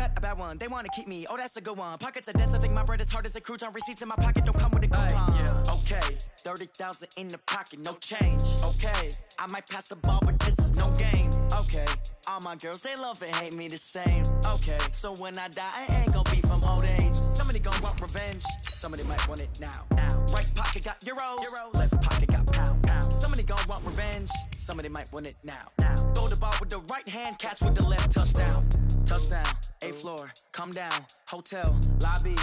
that? A bad one. They want to keep me. Oh, that's a good one. Pockets are dense. I think my bread is hard as a crouton. Receipts in my pocket don't come with a coupon. Yeah. Okay, 30,000 in the pocket, no change. Okay, I might pass the ball, but this is no game. Okay, all my girls, they love and hate me the same. Okay, so when I die, I ain't gonna be from old age. Somebody gonna want revenge. Somebody might want it now. Right pocket got euros. Left pocket got pounds. Somebody gonna want revenge. Somebody might want it now. Throw the ball with the right hand, catch with the left, touchdown. Touchdown, 8th floor, come down, hotel, lobby.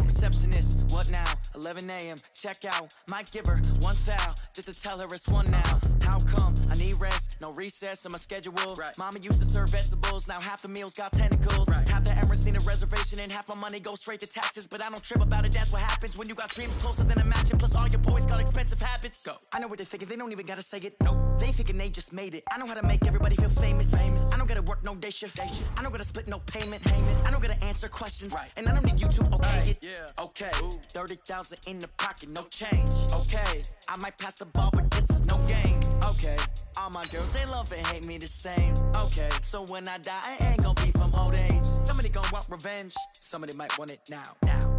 Receptionist, what now? 11 a.m., check out. Might give her one foul, just to tell her it's one now. How come? I need rest, no recess on my schedule. Right. Mama used to serve vegetables, now half the meals got tentacles. Right. Half the Emirates need a reservation and half my money goes straight to taxes. But I don't trip about it, that's what happens when you got dreams closer than a mansion. Plus all your boys got expensive habits. Go. I know what they're thinking, they don't even gotta say it. Nope. They thinking they just made it. I know how to make everybody feel famous. I don't gotta work no day shift. I don't gotta split no payment. I don't gotta answer questions. Right. And I don't need you to okay it. Yeah. Okay, 30,000 in the pocket, no change. Okay, I might pass the ball, but this is no game. Okay, all my girls, they love and hate me the same. Okay, so when I die, I ain't gonna be from old age. Somebody gonna want revenge. Somebody might want it now.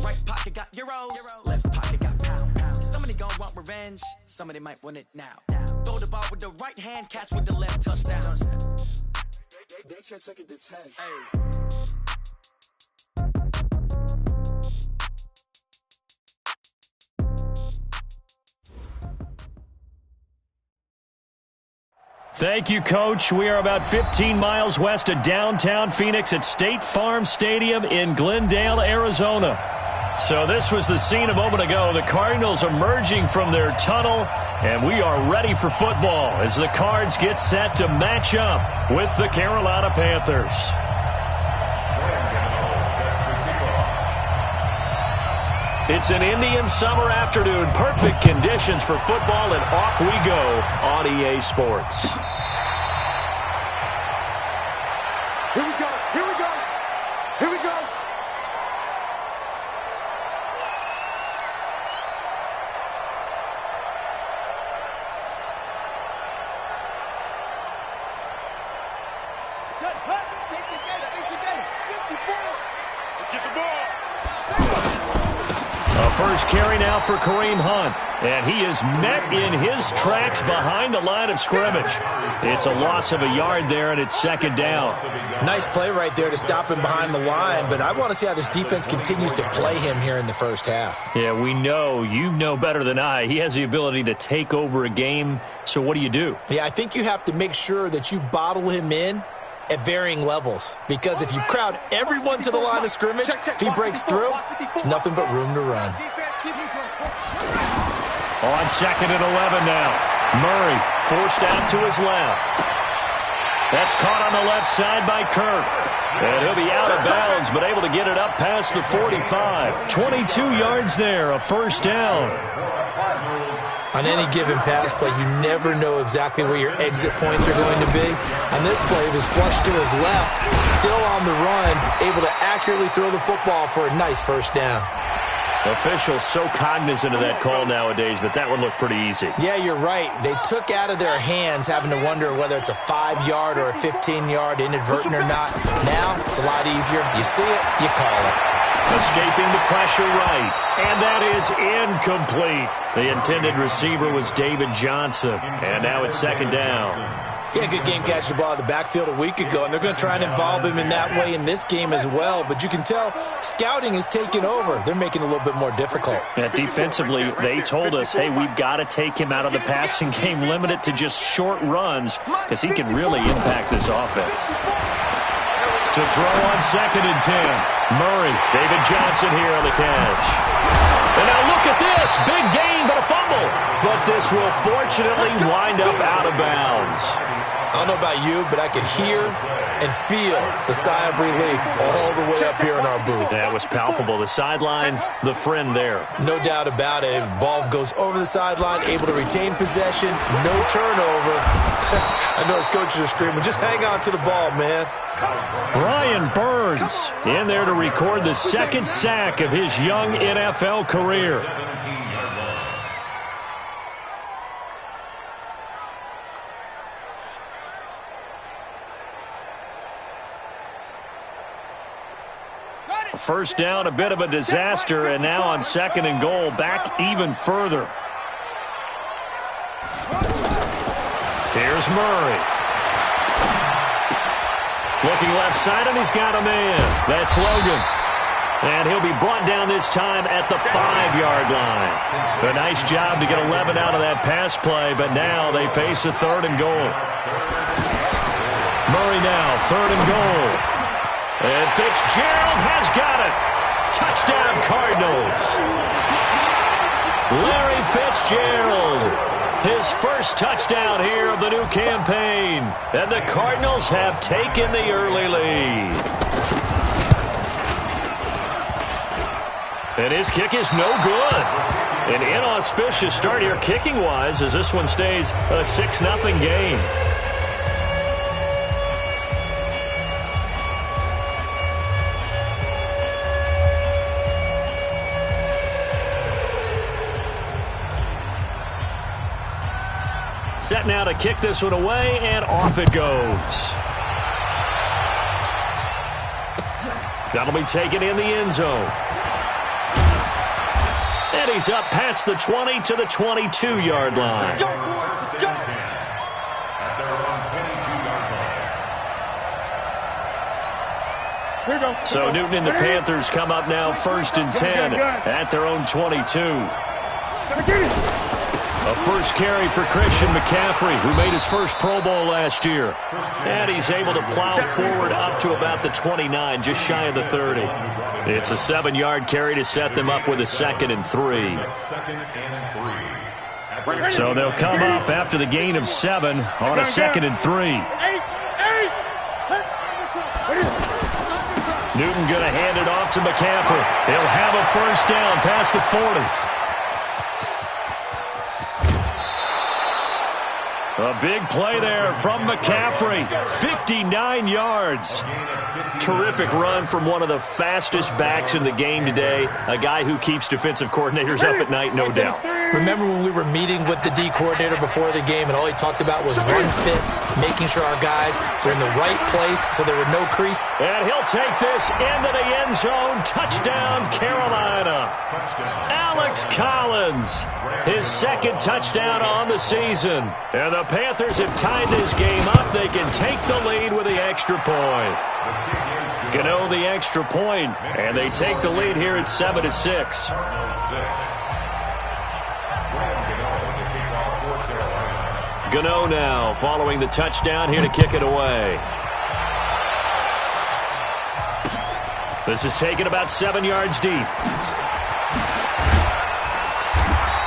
Right pocket got euros. Left pocket got pounds. Somebody gonna want revenge. Somebody might want it now. Throw the ball with the right hand, catch with the left, touchdown. They can't take it to 10. Hey. Thank you, Coach. We are about 15 miles west of downtown Phoenix at State Farm Stadium in Glendale, Arizona. So this was the scene a moment ago. The Cardinals emerging from their tunnel, and we are ready for football as the Cards get set to match up with the Carolina Panthers. It's an Indian summer afternoon. Perfect conditions for football, and off we go on EA Sports. Here we go. Here we go. Here we go. Set, hut, it's again, 54. Get the ball. A first carry now for Kareem Hunt, and he is met in his tracks behind the line of scrimmage. It's a loss of a yard there, and it's second down. Nice play right there to stop him behind the line, but I want to see how this defense continues to play him here in the first half. Yeah, we know. You know better than I. He has the ability to take over a game, so what do? Yeah, I think you have to make sure that you bottle him in at varying levels, because if you crowd everyone to the line of scrimmage, if he breaks through, there's nothing but room to run. On 2nd and 11 now. Murray forced out to his left. That's caught on the left side by Kirk. And he'll be out of bounds, but able to get it up past the 45. 22 yards there, a first down. On any given pass play, you never know exactly where your exit points are going to be. On this play, it was flushed to his left, still on the run, able to accurately throw the football for a nice first down. Officials so cognizant of that call nowadays, but that one looked pretty easy. Yeah, you're right. They took out of their hands having to wonder whether it's a 5-yard or a 15-yard inadvertent or not. Now, it's a lot easier. You see it, you call it. Escaping the pressure right, and that is incomplete. The intended receiver was David Johnson, and now it's second down. Yeah, good game catching the ball in the backfield a week ago, and they're going to try and involve him in that way in this game as well. But you can tell scouting is taking over. They're making it a little bit more difficult. Yeah, defensively, they told us, hey, we've got to take him out of the passing game, limit it to just short runs, because he can really impact this offense. To throw on 2nd and 10. Murray, David Johnson here on the catch. And now look at this. Big gain, but a fumble. But this will fortunately wind up out of bounds. I don't know about you, but I could hear and feel the sigh of relief all the way up here in our booth. That was palpable. The sideline, the friend there. No doubt about it. Ball goes over the sideline, able to retain possession, no turnover. I know his coaches are screaming, just hang on to the ball, man. Brian Burns in there to record the second sack of his young NFL career. First down, a bit of a disaster, and now on 2nd and goal, back even further. Here's Murray. Looking left side, and he's got a man. That's Logan. And he'll be brought down this time at the 5-yard line. A nice job to get 11 out of that pass play, but now they face a 3rd and goal. Murray now, 3rd and goal. And Fitzgerald has got it. Touchdown, Cardinals. Larry Fitzgerald, his first touchdown here of the new campaign. And the Cardinals have taken the early lead. And his kick is no good. An inauspicious start here kicking-wise as this one stays a 6-0 game. Set now to kick this one away, and off it goes. That'll be taken in the end zone. And he's up past the 20 to the 22-yard line. So Newton and the Panthers come up now 1st and 10 at their own 22. A first carry for Christian McCaffrey, who made his first Pro Bowl last year. And he's able to plow forward up to about the 29, just shy of the 30. It's a 7-yard carry to set them up with a 2nd and 3. So they'll come up after the gain of 7 on a 2nd and 3. Newton going to hand it off to McCaffrey. He'll have a first down past the 40. A big play there from McCaffrey. 59 yards. Terrific run from one of the fastest backs in the game today. A guy who keeps defensive coordinators up at night, no doubt. Remember when we were meeting with the D coordinator before the game and all he talked about was run fits, making sure our guys were in the right place so there were no crease. And he'll take this into the end zone. Touchdown, Carolina. Alex Collins, his 2nd touchdown on the season. And the Panthers have tied this game up. They can take the lead with the extra point. Gano the extra point, and they take the lead here at 7-6. Gano now following the touchdown here to kick it away. This is taken about 7 yards deep.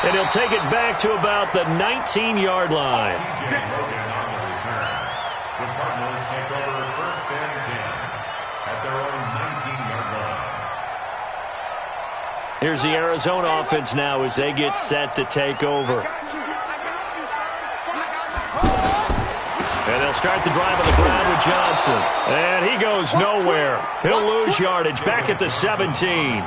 And he'll take it back to about the 19-yard line. Here's the Arizona offense now as they get set to take over. And they'll start the drive on the ground with Johnson. And he goes nowhere. He'll lose yardage back at the 17.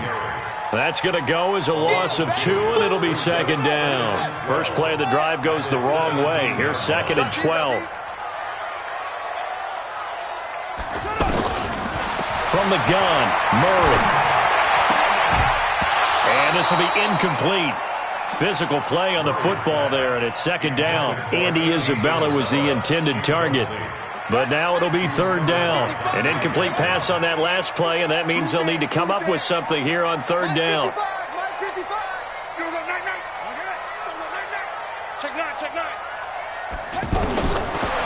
That's going to go as a loss of 2, and it'll be 2nd down. First play of the drive goes the wrong way. Here's 2nd and 12. From the gun, Murray. And this will be incomplete. Physical play on the football there, and it's 2nd down. Andy Isabella was the intended target. But now it'll be 3rd down. An incomplete pass on that last play, and that means they'll need to come up with something here on 3rd down.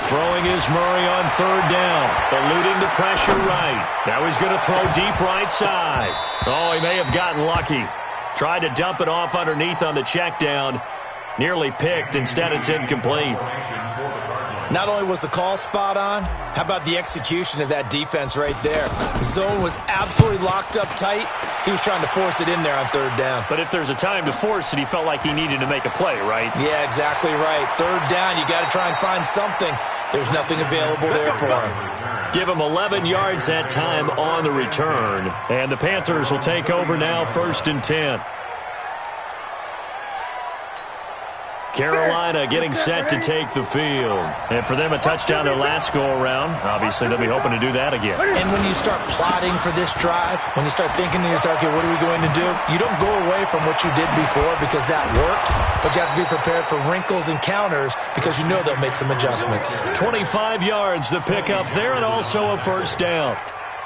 Throwing is Murray on 3rd down, eluding the pressure right. Now he's going to throw deep right side. Oh, he may have gotten lucky. Tried to dump it off underneath on the check down. Nearly picked. Instead, it's incomplete. Not only was the call spot on, how about the execution of that defense right there? Zone was absolutely locked up tight. He was trying to force it in there on 3rd down. But if there's a time to force it, he felt like he needed to make a play, right? Yeah, exactly right. 3rd down, you got to try and find something. There's nothing available there for him. Give him 11 yards that time on the return. And the Panthers will take over now 1st and 10. Carolina getting set to take the field. And for them, a touchdown their last go-around. Obviously, they'll be hoping to do that again. And when you start plotting for this drive, when you start thinking to yourself, okay, what are we going to do? You don't go away from what you did before because that worked, but you have to be prepared for wrinkles and counters because you know they'll make some adjustments. 25 yards the pickup there, and also a first down.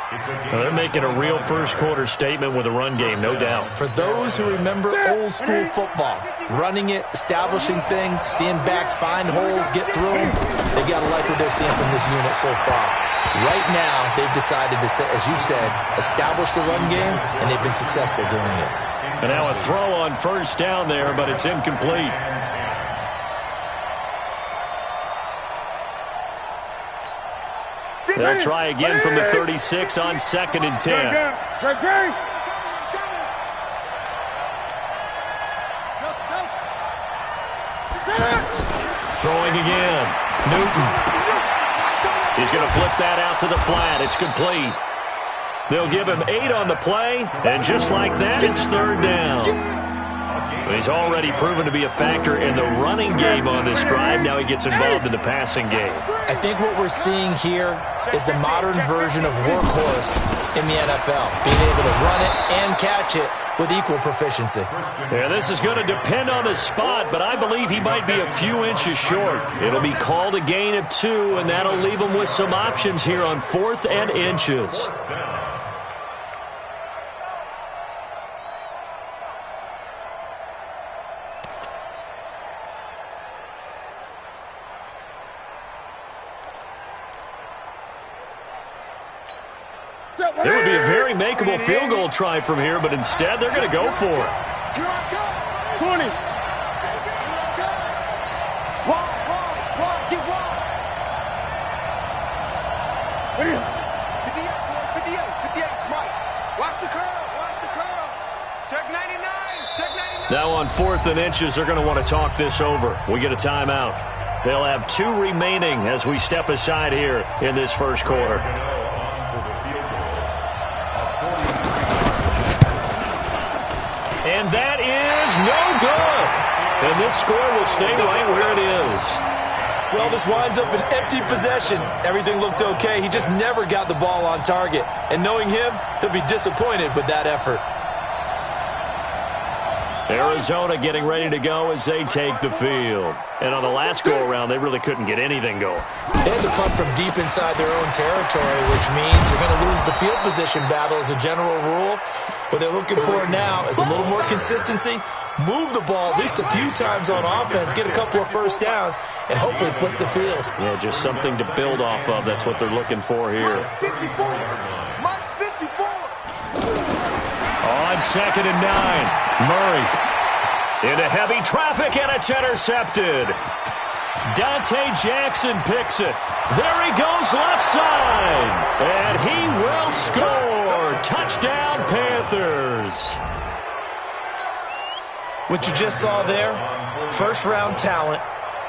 Well, they're making a real first-quarter statement with a run game, no doubt. For those who remember old-school football, running it, establishing things, seeing backs find holes, get through them, they've got to like what they're seeing from this unit so far. Right now, they've decided to, as you said, establish the run game, and they've been successful doing it. And now a throw on first down there, but it's incomplete. They'll try again from the 36 on 2nd and 10. Throwing again. Newton. He's going to flip that out to the flat. It's complete. They'll give him 8 on the play, and just like that, it's 3rd down. He's already proven to be a factor in the running game on this drive. Now he gets involved in the passing game. I think what we're seeing here is the modern version of workhorse in the NFL, being able to run it and catch it with equal proficiency. Yeah, this is going to depend on the spot, but I believe he might be a few inches short. It'll be called a gain of 2, and that'll leave him with some options here on 4th and inches. It would be a very makeable field goal try from here, but instead they're going to go for it. 20. Now on 4th and inches, they're going to want to talk this over. We get a timeout. They'll have 2 remaining as we step aside here in this first quarter. And that is no good. And this score will stay right where it is. Well, this winds up an empty possession. Everything looked okay. He just never got the ball on target. And knowing him, he'll be disappointed with that effort. Arizona getting ready to go as they take the field. And on the last go-around, they really couldn't get anything going. They had to punt from deep inside their own territory, which means they're going to lose the field position battle as a general rule. What they're looking for now is a little more consistency, move the ball at least a few times on offense, get a couple of first downs, and hopefully flip the field. Yeah, just something to build off of. That's what they're looking for here. On 2nd and 9, Murray into heavy traffic, and it's intercepted. Dante Jackson picks it. There he goes left side, and he will score. Touchdown, Panthers. What you just saw there, first-round talent,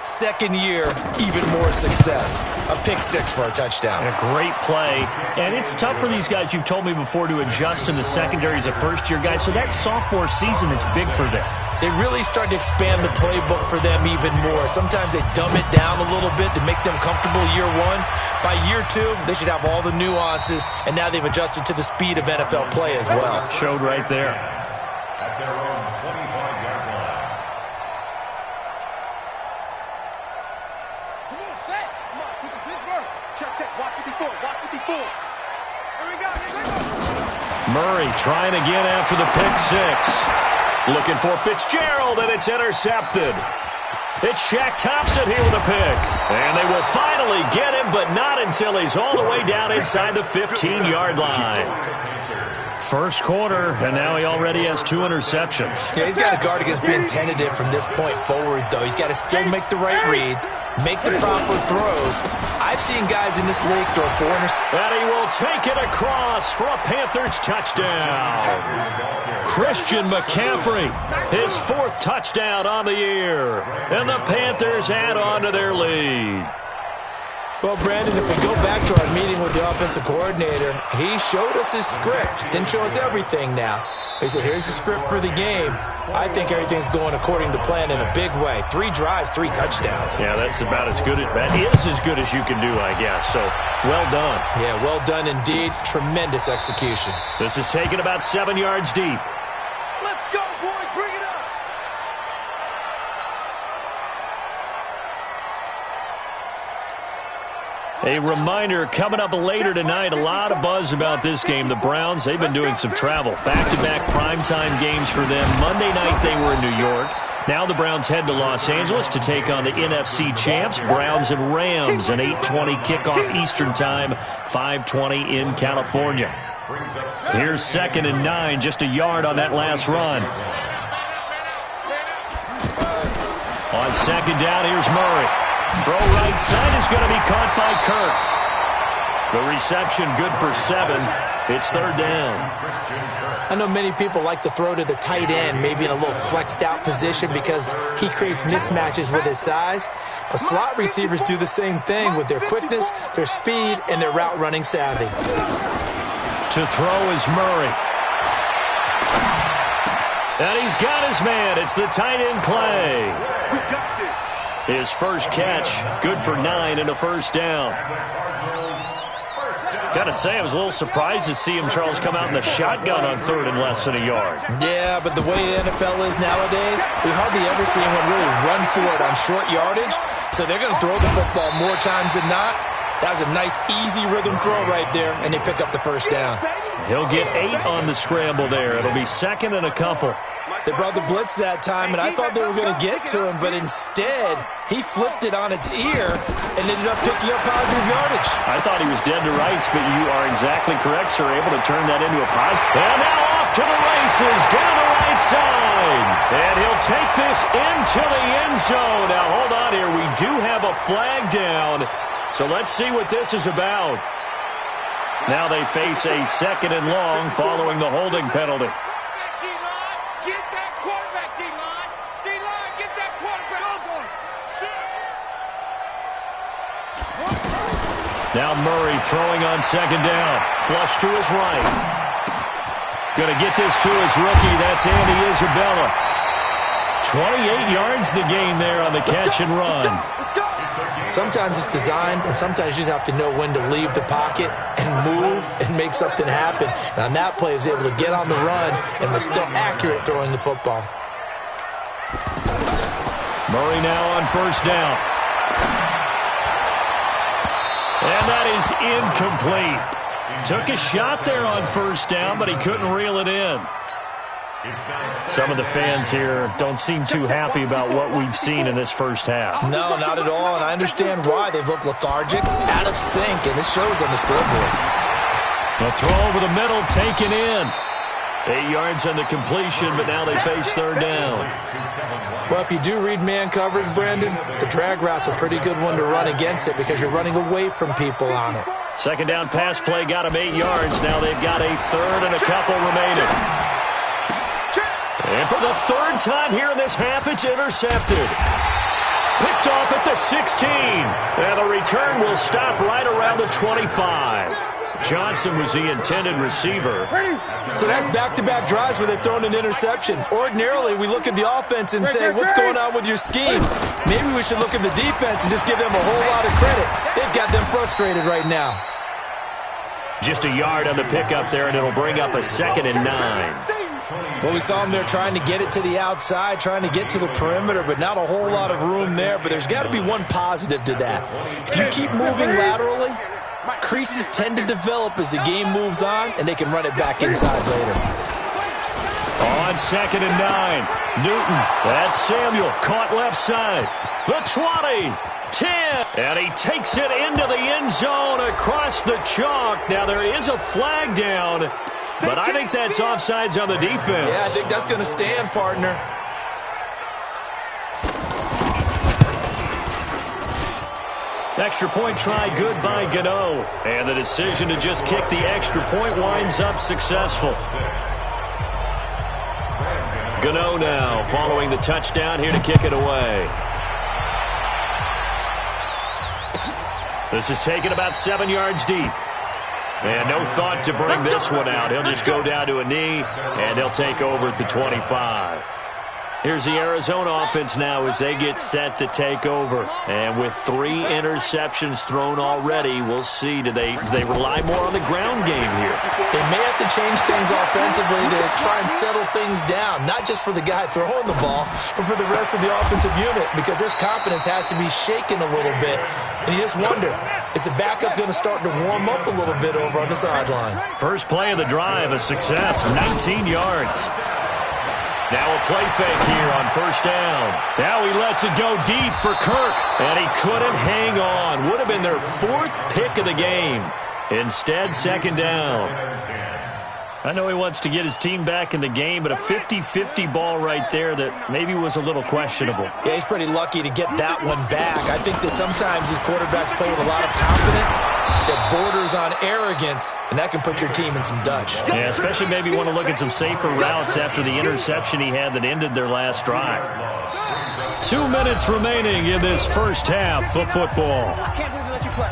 second year, even more success. A pick 6 for a touchdown. A great play. And it's tough for these guys, you've told me before, to adjust in the secondary as a first-year guy. So that sophomore season is big for them. They really start to expand the playbook for them even more. Sometimes they dumb it down a little bit to make them comfortable year 1. By year 2, they should have all the nuances, and now they've adjusted to the speed of NFL play as well. Showed right there. At their own 25-yard line. Come on, set. Come on, keep it Pittsburgh. Check. Watch 54. Watch 54. Here we go. Murray trying again after the pick 6. Looking for Fitzgerald, and it's intercepted. It's Shaq Thompson here with a pick. And they will finally get him, but not until he's all the way down inside the 15-yard line. First quarter, and now he already has 2 interceptions. Yeah, he's got to guard against being tentative from this point forward, though. He's got to still make the right reads, make the proper throws. I've seen guys in this league throw 4 interceptions. And he will take it across for a Panthers touchdown. Christian McCaffrey, his 4th touchdown on the year. And the Panthers add on to their lead. Well, Brandon, if we go back to our meeting with the offensive coordinator, he showed us his script. Didn't show us everything now. He said, here's the script for the game. I think everything's going according to plan in a big way. 3 drives, 3 touchdowns. Yeah, that's about as good as you can do, I guess. So, well done. Yeah, well done indeed. Tremendous execution. This is taken about 7 yards deep. Let's go, boys. Bring it up. A reminder, coming up later tonight, a lot of buzz about this game. The Browns, they've been doing some travel. Back-to-back primetime games for them. Monday night they were in New York. Now the Browns head to Los Angeles to take on the NFC champs, Browns and Rams, an 8:20 kickoff Eastern time, 5:20 in California. Here's 2nd and 9, just a yard on that last run. On 2nd down, here's Murray. Throw right side is going to be caught by Kirk. The reception good for 7. It's 3rd down. I know many people like to throw to the tight end, maybe in a little flexed out position because he creates mismatches with his size. But slot receivers do the same thing with their quickness, their speed, and their route running savvy. To throw is Murray. And he's got his man. It's the tight end Clay. We got this. His first catch, good for 9 and a 1st down. Gotta say, I was a little surprised to see him, Charles, come out in the shotgun on 3rd and less than a yard. Yeah, but the way the NFL is nowadays, we hardly ever see anyone really run for it on short yardage. So they're going to throw the football more times than not. That was a nice, easy rhythm throw right there, and they pick up the 1st down. He'll get 8 on the scramble there. It'll be 2nd and a couple. They brought the blitz that time, and I thought they were going to get to him, but instead, he flipped it on its ear and ended up picking up positive yardage. I thought he was dead to rights, but you are exactly correct, sir. Able to turn that into a positive. And now off to the races, down the right side. And he'll take this into the end zone. Now, hold on here. We do have a flag down, so let's see what this is about. Now they face a 2nd and long following the holding penalty. Now Murray throwing on 2nd down. Flush to his right. Going to get this to his rookie. That's Andy Isabella. 28 yards the gain there on the catch and run. Sometimes it's designed, and sometimes you just have to know when to leave the pocket and move and make something happen. And on that play, he was able to get on the run and was still accurate throwing the football. Murray now on 1st down. And that is incomplete. Took a shot there on 1st down, but he couldn't reel it in. Some of the fans here don't seem too happy about what we've seen in this first half. No, not at all, and I understand why. They've looked lethargic, out of sync, and this shows on the scoreboard. The throw over the middle, taken in. 8 yards on the completion, but now they face 3rd down. Well, if you do read man coverage, Brandon, the drag route's a pretty good one to run against it because you're running away from people on it. 2nd down pass play got him 8 yards. Now they've got a 3rd and a couple remaining. And for the 3rd time here in this half, it's intercepted. Picked off at the 16. And the return will stop right around the 25. Johnson was the intended receiver. So that's back-to-back drives where they've thrown an interception. Ordinarily, we look at the offense and say, what's going on with your scheme? Maybe we should look at the defense and just give them a whole lot of credit. They've got them frustrated right now. Just a yard on the pickup there, and it'll bring up a 2nd and 9. Well, we saw them there trying to get it to the outside, trying to get to the perimeter, but not a whole lot of room there. But there's got to be one positive to that. If you keep moving laterally, creases tend to develop as the game moves on, and they can run it back inside later. On 2nd and 9, Newton, that's Samuel, caught left side. The 20, 10, and he takes it into the end zone across the chalk. Now there is a flag down, but I think that's offsides on the defense. Yeah, I think that's going to stand, partner. Extra point try good by Gano. And the decision to just kick the extra point winds up successful. Gano now following the touchdown here to kick it away. This is taken about 7 yards deep. And no thought to bring this one out. He'll just go down to a knee, and they'll take over at the 25. Here's the Arizona offense now as they get set to take over. And with 3 interceptions thrown already, we'll see. Do they rely more on the ground game here? They may have to change things offensively to try and settle things down, not just for the guy throwing the ball, but for the rest of the offensive unit, because their confidence has to be shaken a little bit. And you just wonder, is the backup going to start to warm up a little bit over on the sideline? First play of the drive, a success, 19 yards. Now a play fake here on first down. Now he lets it go deep for Kirk, and he couldn't hang on. Would have been their 4th pick of the game. Instead, second down. I know he wants to get his team back in the game, but a 50-50 ball right there that maybe was a little questionable. Yeah, he's pretty lucky to get that one back. I think that sometimes these quarterbacks play with a lot of confidence that borders on arrogance, and that can put your team in some Dutch. Yeah, especially maybe want to look at some safer routes after the interception he had that ended their last drive. 2 minutes remaining in this first half of football. I can't believe they let you play.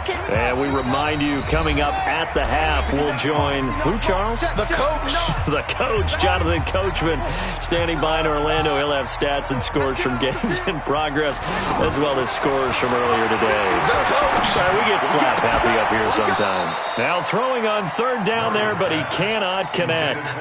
And we remind you, coming up at the half, we'll join who, Charles? The coach. The coach, Jonathan Coachman, standing by in Orlando. He'll have stats and scores from games in progress, as well as scores from earlier today. The coach. We get slap happy up here sometimes. Now throwing on third down there, but he cannot connect.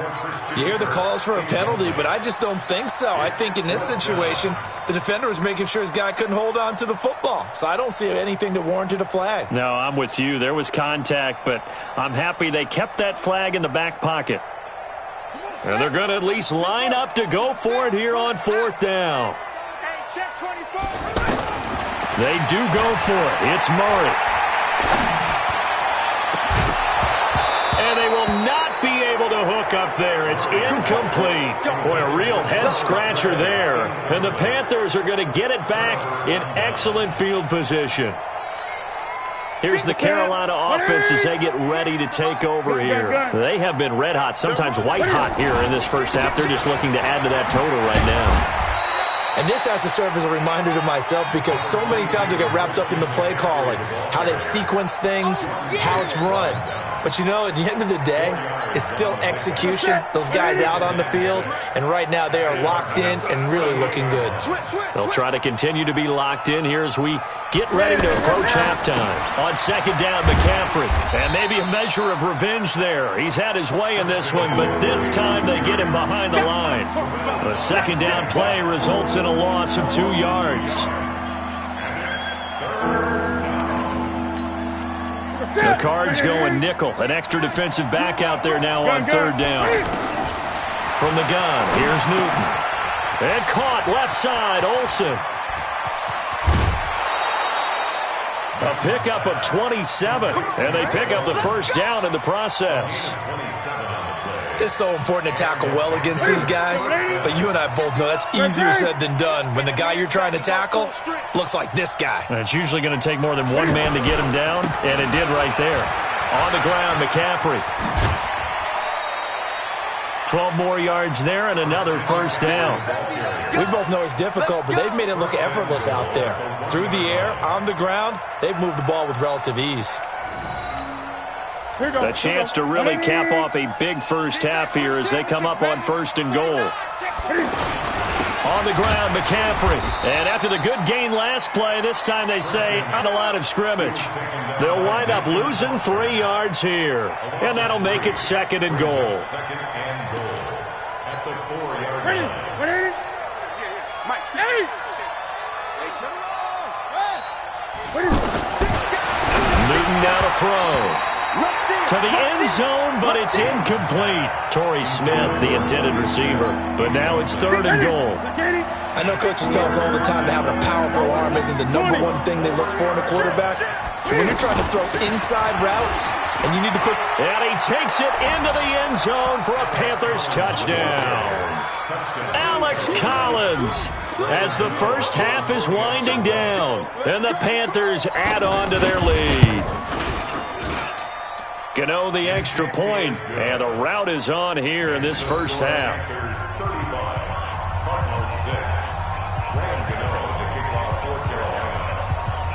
You hear the calls for a penalty, but I just don't think so. I think in this situation, the defender was making sure his guy couldn't hold on to the football. So I don't see anything that warranted a flag. No, I'm with you. There was contact, but I'm happy they kept that flag in the back pocket. And they're going to at least line up to go for it here on fourth down. They do go for it. It's Murray. And they will not be able to hook up there. It's incomplete. Boy, a real head-scratcher there. And the Panthers are going to get it back in excellent field position. Here's the Carolina offense as they get ready to take over here. They have been red hot, sometimes white hot here in this first half. They're just looking to add to that total right now. And this has to serve as a reminder to myself because so many times I get wrapped up in the play calling, how they've sequenced things, how it's run. But, you know, at the end of the day, it's still execution. Those guys out on the field, and right now they are locked in and really looking good. They'll try to continue to be locked in here as we get ready to approach halftime. On second down, McCaffrey. And maybe a measure of revenge there. He's had his way in this one, but this time they get him behind the line. The second down play results in a loss of 2 yards. The Cards going nickel. An extra defensive back out there now on third down. From the gun, here's Newton. And caught left side, Olsen. A pickup of 27, and they pick up the first down in the process. It's so important to tackle well against these guys, but you and I both know that's easier said than done when the guy you're trying to tackle looks like this guy. And it's usually going to take more than one man to get him down, and it did right there. On the ground, McCaffrey. 12 more yards there and another first down. We both know it's difficult, but they've made it look effortless out there. Through the air, on the ground, they've moved the ball with relative ease. A chance to really cap off a big first half here as they come up on first and goal. On the ground, McCaffrey. And after the good gain last play, this time they say on a line of scrimmage. They'll wind up losing 3 yards here. And that'll make it second and goal. Newton now to throw. To the end zone, but it's incomplete. Torrey Smith, the intended receiver. But now it's third and goal. I know coaches tell us all the time that having a powerful arm isn't the number one thing they look for in a quarterback. But when you're trying to throw inside routes, and you need to put... And he takes it into the end zone for a Panthers touchdown. Alex Collins, as the first half is winding down, and the Panthers add on to their lead. Gano the extra point, and the route is on here in this first half.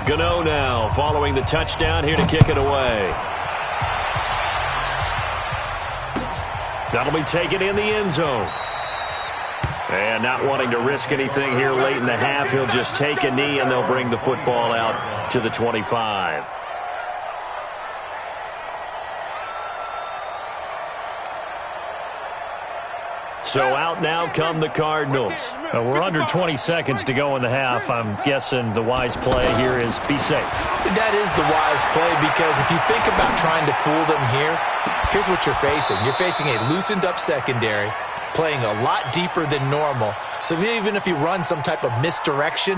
Gano now following the touchdown here to kick it away. That'll be taken in the end zone. And not wanting to risk anything here late in the half, he'll just take a knee and they'll bring the football out to the 25. So out now come the Cardinals. We're under 20 seconds to go in the half. I'm guessing the wise play here is be safe. That is the wise play, because if you think about trying to fool them here, here's what you're facing. You're facing a loosened up secondary, playing a lot deeper than normal. So even if you run some type of misdirection,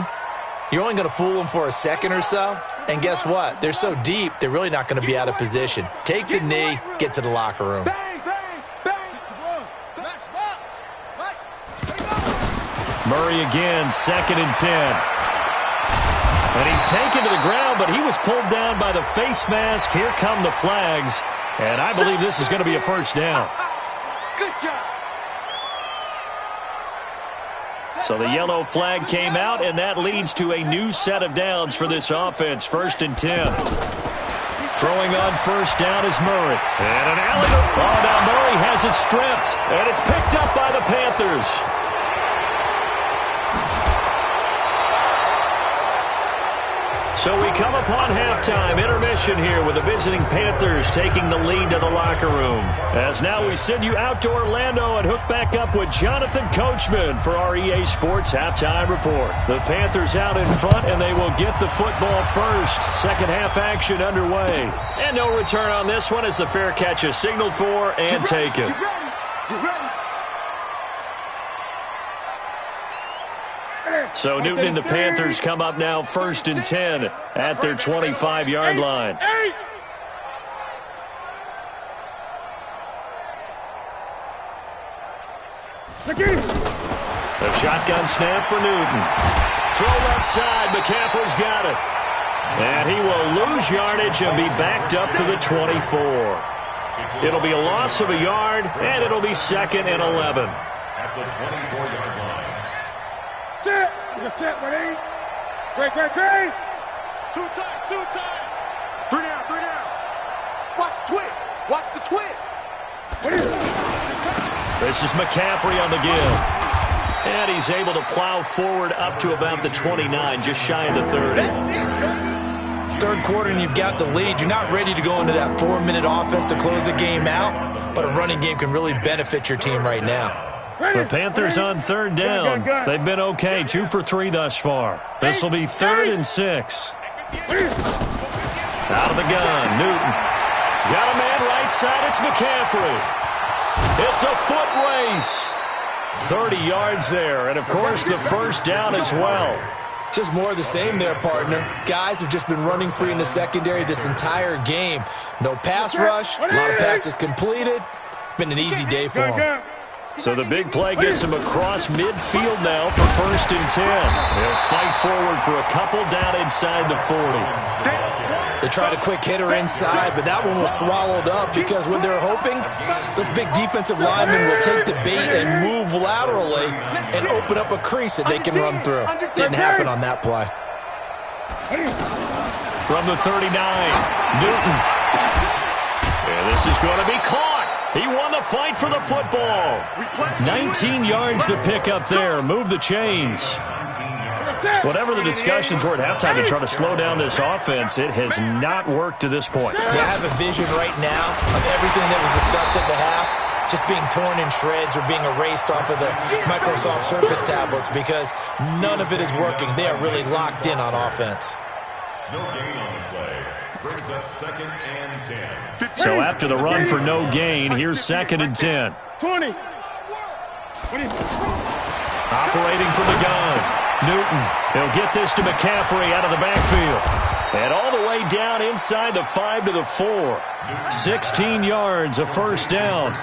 you're only going to fool them for a second or so. And guess what? They're so deep, they're really not going to be out of position. Take the knee, get to the locker room. Murray again, 2nd and 10. And he's taken to the ground, but he was pulled down by the face mask. Here come the flags. And I believe this is going to be a first down. Good job. So the yellow flag came out, and that leads to a new set of downs for this offense. 1st and 10. Throwing on first down is Murray. And an alley-oop. Oh, now Murray has it stripped. And it's picked up by the Panthers. So we come upon halftime, intermission here with the visiting Panthers taking the lead to the locker room. As now we send you out to Orlando and hook back up with Jonathan Coachman for our EA Sports Halftime Report. The Panthers out in front, and they will get the football first. Second half action underway. And no return on this one as the fair catch is signaled for and taken. You ready? So Newton and the Panthers come up now 1st and 10 at their 25-yard line. The shotgun snap for Newton. Throw left side. McCaffrey's got it. And he will lose yardage and be backed up to the 24. It'll be a loss of a yard, and it'll be 2nd and 11. At the 24-yard line. Sit. Sit, ready? Great. 2 times. 3 down. Watch the twist. Watch the twist. This is McCaffrey on the give. And he's able to plow forward up to about the 29, just shy of the 30. Third quarter and you've got the lead. You're not ready to go into that 4-minute offense to close the game out, but a running game can really benefit your team right now. The Panthers on 3rd down. They've been okay, 2 for 3 thus far. This will be 3rd and 6. Out of the gun, Newton. Got a man right side, it's McCaffrey. It's a foot race. 30 yards there, and of course the first down as well. Just more of the same there, partner. Guys have just been running free in the secondary this entire game. No pass rush, a lot of passes completed. Been an easy day for them. So the big play gets him across midfield now for 1st and 10. They'll fight forward for a couple down inside the 40. They tried a quick hitter inside, but that one was swallowed up because what they're hoping, those big defensive linemen will take the bait and move laterally and open up a crease that they can run through. Didn't happen on that play. From the 39, Newton. And this is going to be caught. He won the fight for the football. 19 yards to pick up there. Move the chains. Whatever the discussions were at halftime to try to slow down this offense, it has not worked to this point. Yeah, I have a vision right now of everything that was discussed at the half just being torn in shreds or being erased off of the Microsoft Surface tablets because none of it is working. They are really locked in on offense. No gain on the play. Brings up 2nd and 10. So after the run for no gain, here's 2nd and 10. 20. Operating from the gun. Newton, he'll get this to McCaffrey out of the backfield. And all the way down inside the 5 to the 4. 16 yards, a first down.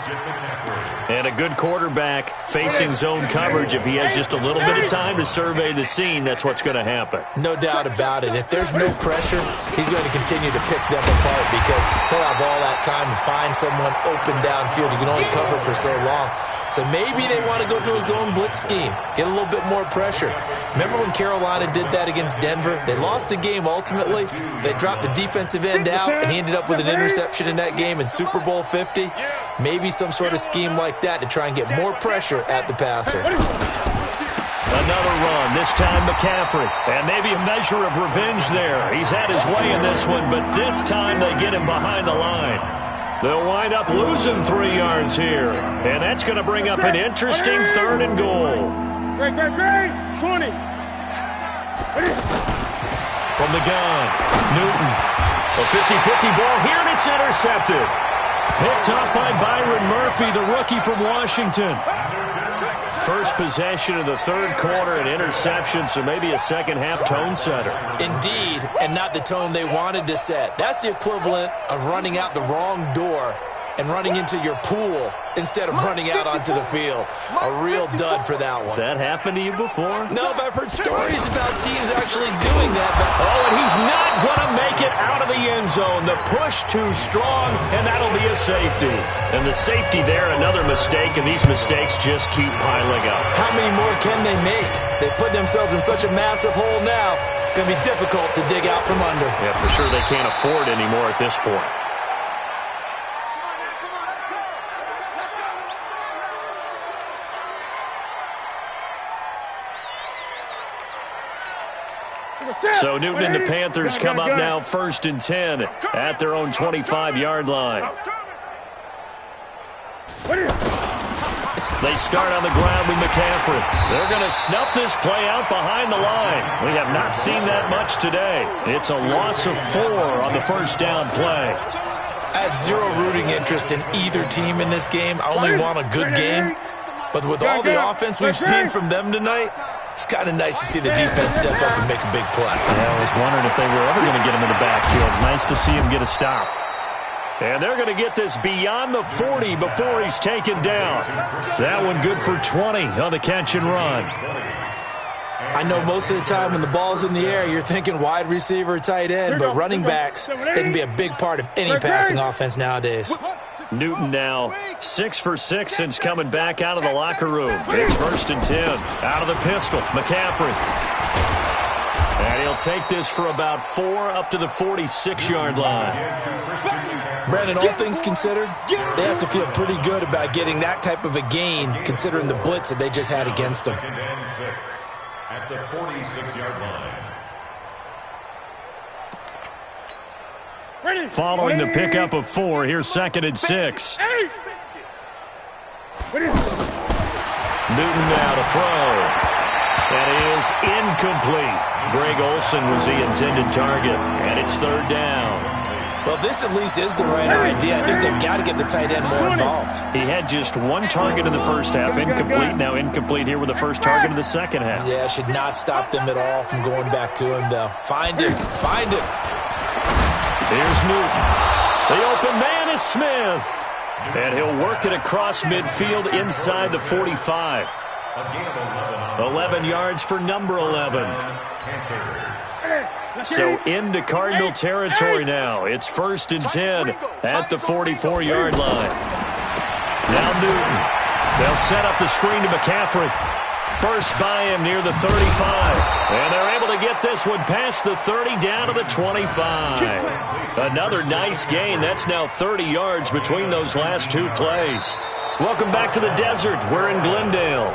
And a good quarterback facing zone coverage. If he has just a little bit of time to survey the scene, that's what's going to happen. No doubt about it. If there's no pressure, he's going to continue to pick them apart because he'll have all that time to find someone open downfield. He can only cover for so long. So maybe they want to go to a zone blitz scheme, get a little bit more pressure. Remember when Carolina did that against Denver? They lost the game ultimately. They dropped the defensive end out, and he ended up with an interception in that game in Super Bowl 50. Maybe some sort of scheme like that to try and get more pressure at the passer. Another run, this time McCaffrey. And maybe a measure of revenge there. He's had his way in this one, but this time they get him behind the line. They'll wind up losing 3 yards here. And that's going to bring up an interesting 3rd and goal. Great. 20. From the gun, Newton. A 50-50 ball here, and it's intercepted. Picked up by Byron Murphy, the rookie from Washington. First possession of the 3rd quarter, an interception, so maybe a second-half tone setter. Indeed, and not the tone they wanted to set. That's the equivalent of running out the wrong door and running into your pool instead of running out onto the field. A real dud for that one. Has that happened to you before? No, but I've heard stories about teams actually doing that. But oh, and he's not going to make it out of the end zone. The push too strong, and that'll be a safety. And the safety there, another mistake, and these mistakes just keep piling up. How many more can they make? They put themselves in such a massive hole now. It's going to be difficult to dig out from under. Yeah, for sure they can't afford anymore at this point. So Newton and the Panthers come up now 1st and 10 at their own 25-yard line. They start on the ground with McCaffrey. They're going to snuff this play out behind the line. We have not seen that much today. It's a loss of 4 on the first down play. I have zero rooting interest in either team in this game. I only want a good game. But with all the offense we've seen from them tonight, it's kind of nice to see the defense step up and make a big play. Yeah, I was wondering if they were ever going to get him in the backfield. Nice to see him get a stop. And they're going to get this beyond the 40 before he's taken down. That one good for 20 on the catch and run. I know most of the time when the ball's in the air, you're thinking wide receiver, tight end, but running backs, they can be a big part of any passing offense nowadays. Newton now 6 for 6 since coming back out of the locker room. It's 1st and 10. Out of the pistol, McCaffrey. And he'll take this for about 4 up to the 46-yard line. Brandon, all things considered, they have to feel pretty good about getting that type of a gain considering the blitz that they just had against them. At the 46-yard line. Following the pickup of 4, here's 2nd and 6. Newton now to throw. That is incomplete. Greg Olsen was the intended target, and it's 3rd down. Well, this at least is the right idea. I think they've got to get the tight end more involved. He had just 1 target in the first half, incomplete. Now incomplete here with the first target of the second half. Yeah, should not stop them at all from going back to him, though. Find him. Here's Newton. The open man is Smith. And he'll work it across midfield inside the 45. 11 yards for number 11. So into Cardinal territory now. It's 1st and 10 at the 44-yard line. Now Newton. They'll set up the screen to McCaffrey. Burst by him near the 35. And they're able to get this one past the 30 down to the 25. Another nice gain. That's now 30 yards between those last 2 plays. Welcome back to the desert. We're in Glendale.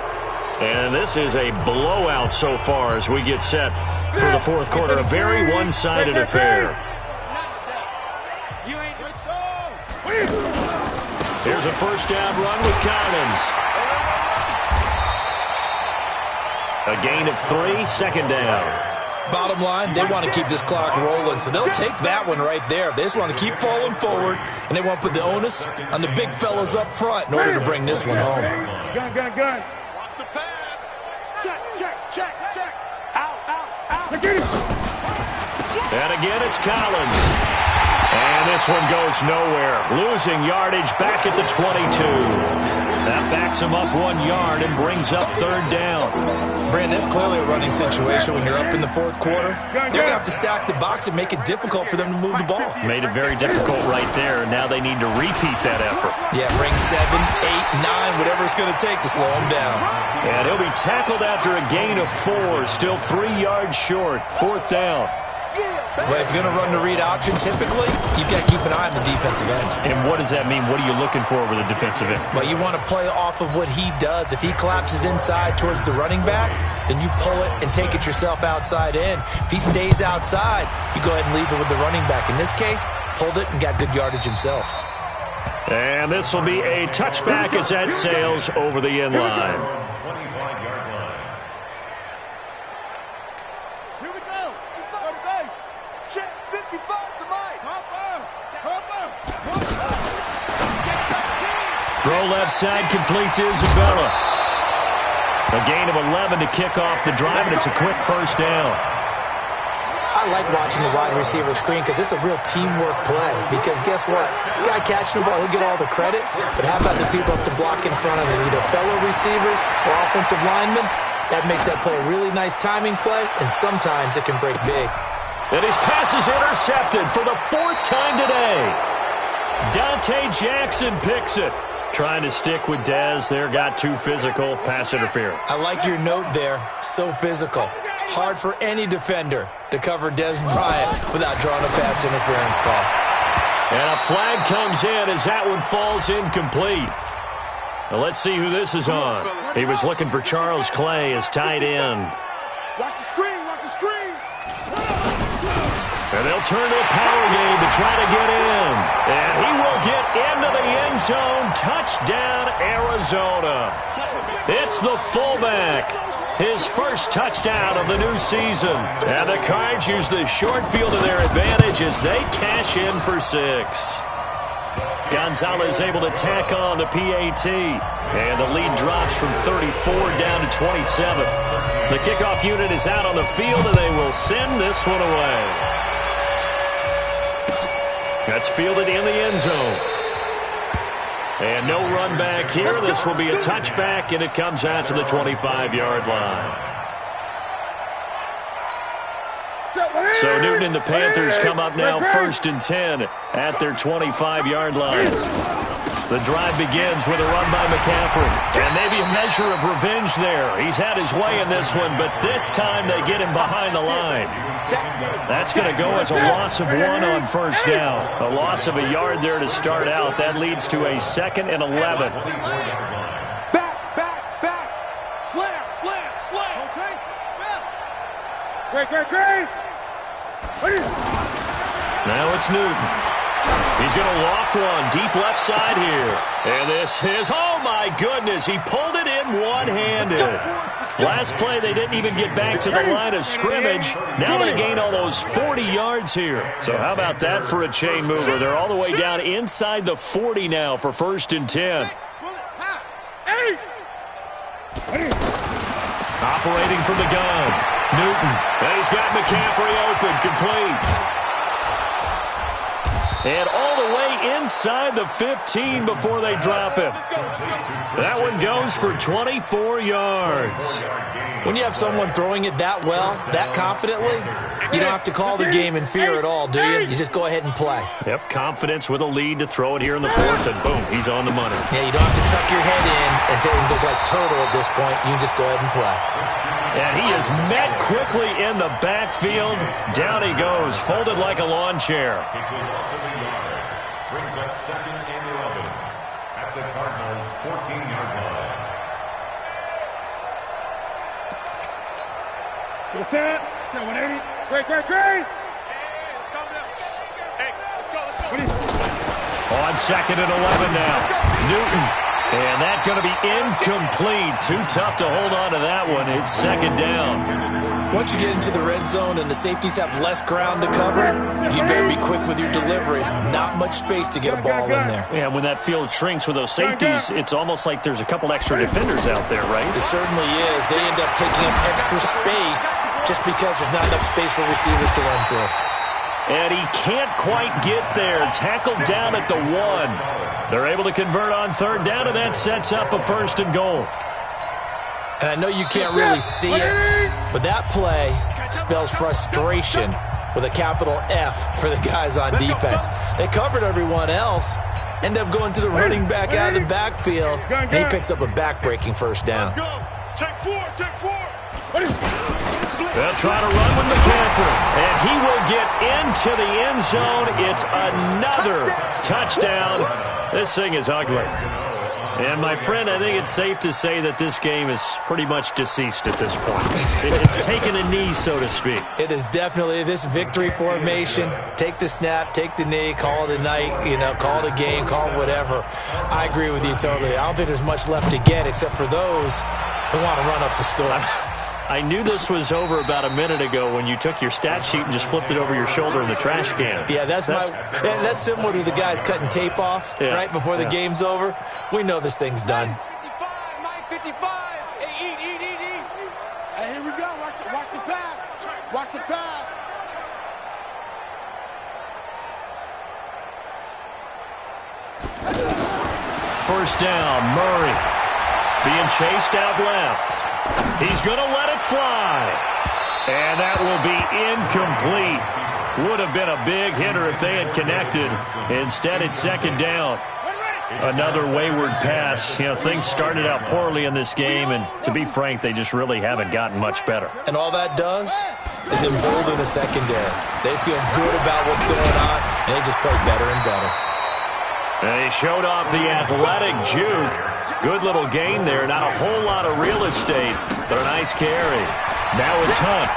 And this is a blowout so far as we get set for the 4th quarter. A very one-sided affair. Here's a first down run with Collins. A gain of 3, 2nd down. Bottom line, they want to keep this clock rolling, so they'll take that one right there. They just want to keep falling forward, and they want to put the onus on the big fellas up front in order to bring this one home. Gun. Watch the pass. Check. Out. And again, it's Collins. And this one goes nowhere. Losing yardage back at the 22. That backs him up 1 yard and brings up 3rd down. Brandon, that's clearly a running situation when you're up in the 4th quarter. They're going to have to stack the box and make it difficult for them to move the ball. Made it very difficult right there. Now they need to repeat that effort. Yeah, bring 7, 8, 9, whatever it's going to take to slow him down. And he'll be tackled after a gain of 4. Still 3 yards short. 4th down. Well, if you're going to run the read option, typically, you've got to keep an eye on the defensive end. And what does that mean? What are you looking for with a defensive end? Well, you want to play off of what he does. If he collapses inside towards the running back, then you pull it and take it yourself outside in. If he stays outside, you go ahead and leave it with the running back. In this case, pulled it and got good yardage himself. And this will be a touchback as that sails over the end line. Throw left side completes Isabella. A gain of 11 to kick off the drive, and it's a quick 1st down. I like watching the wide receiver screen because it's a real teamwork play. Because guess what? The guy catching the ball, he'll get all the credit. But how about the people up to block in front of him, either fellow receivers or offensive linemen? That makes that play a really nice timing play, and sometimes it can break big. And his pass is intercepted for the 4th time today. Dante Jackson picks it. Trying to stick with Dez there, got too physical. Pass interference. I like your note there. So physical. Hard for any defender to cover Dez Bryant without drawing a pass interference call. And a flag comes in as that one falls incomplete. Now let's see who this is on. He was looking for Charles Clay as tight end. Watch the screen, watch the screen. And they'll turn to a power game to try to get in. And he will get into the end zone. Touchdown, Arizona. It's the fullback. His first touchdown of the new season. And the Cards use the short field to their advantage as they cash in for 6. Gonzalez able to tack on the PAT. And the lead drops from 34 down to 27. The kickoff unit is out on the field, and they will send this one away. That's fielded in the end zone. And no run back here. This will be a touchback, and it comes out to the 25-yard line. So Newton and the Panthers come up now 1st and 10 at their 25-yard line. The drive begins with a run by McCaffrey. And maybe a measure of revenge there. He's had his way in this one, but this time they get him behind the line. That's going to go as a loss of 1 on 1st down. A loss of a yard there to start out. That leads to a 2nd and 11. Back. Slam. Okay. Great. Now it's Newton. He's going to loft one deep left side here. And this is, oh my goodness, he pulled it in one-handed. Last play, they didn't even get back to the line of scrimmage. Now they gain almost 40 yards here. So how about that for a chain mover? They're all the way down inside the 40 now for 1st and 10. Operating from the gun. Newton. And he's got McCaffrey open, complete. And all the way inside the 15 before they drop him. That one goes for 24 yards. When you have someone throwing it that well, that confidently, you don't have to call the game in fear at all, do you? You just go ahead and play. Yep, confidence with a lead to throw it here in the 4th, and boom, he's on the money. Yeah, you don't have to tuck your head in and look like turtle at this point. You can just go ahead and play. And he is met quickly in the backfield. Down he goes, folded like a lawn chair. Brings up 2nd and 11 at the Cardinals' 14-yard line. To the set. 180. Great. Hey, let's go. On 2nd and 11 now. Newton. And that's going to be incomplete. Too tough to hold on to that one. It's 2nd down. Once you get into the red zone and the safeties have less ground to cover, you better be quick with your delivery. Not much space to get a ball in there. Yeah, when that field shrinks with those safeties, it's almost like there's a couple extra defenders out there, right? It certainly is. They end up taking up extra space just because there's not enough space for receivers to run through. And he can't quite get there. Tackled down at the 1. They're able to convert on third down, and that sets up a 1st and goal. And I know you can't really see it, but that play spells frustration with a capital F for the guys on defense. They covered everyone else, end up going to the running back out of the backfield, and he picks up a back-breaking 1st down. Check four. They'll try to run with McCaffrey, and he will get into the end zone. It's another touchdown. This thing is ugly. And, my friend, I think it's safe to say that this game is pretty much deceased at this point. It's taken a knee, so to speak. It is definitely this victory formation. Take the snap, take the knee, call it a night, call it a game, call it whatever. I agree with you totally. I don't think there's much left to get except for those who want to run up the score. I knew this was over about a minute ago when you took your stat sheet and just flipped it over your shoulder in the trash can. Yeah, that's similar to the guys cutting tape off right before the game's over. We know this thing's done. 55. Hey, eat. Hey, here we go. Watch the pass. Watch the pass. First down, Murray. Being chased out left. He's going to let it fly. And that will be incomplete. Would have been a big hitter if they had connected. Instead, it's 2nd down. Another wayward pass. Things started out poorly in this game, and to be frank, they just really haven't gotten much better. And all that does is embolden the secondary. They feel good about what's going on, and they just play better and better. And he showed off the athletic juke. Good little gain there. Not a whole lot of real estate, but a nice carry. Now it's Hunt.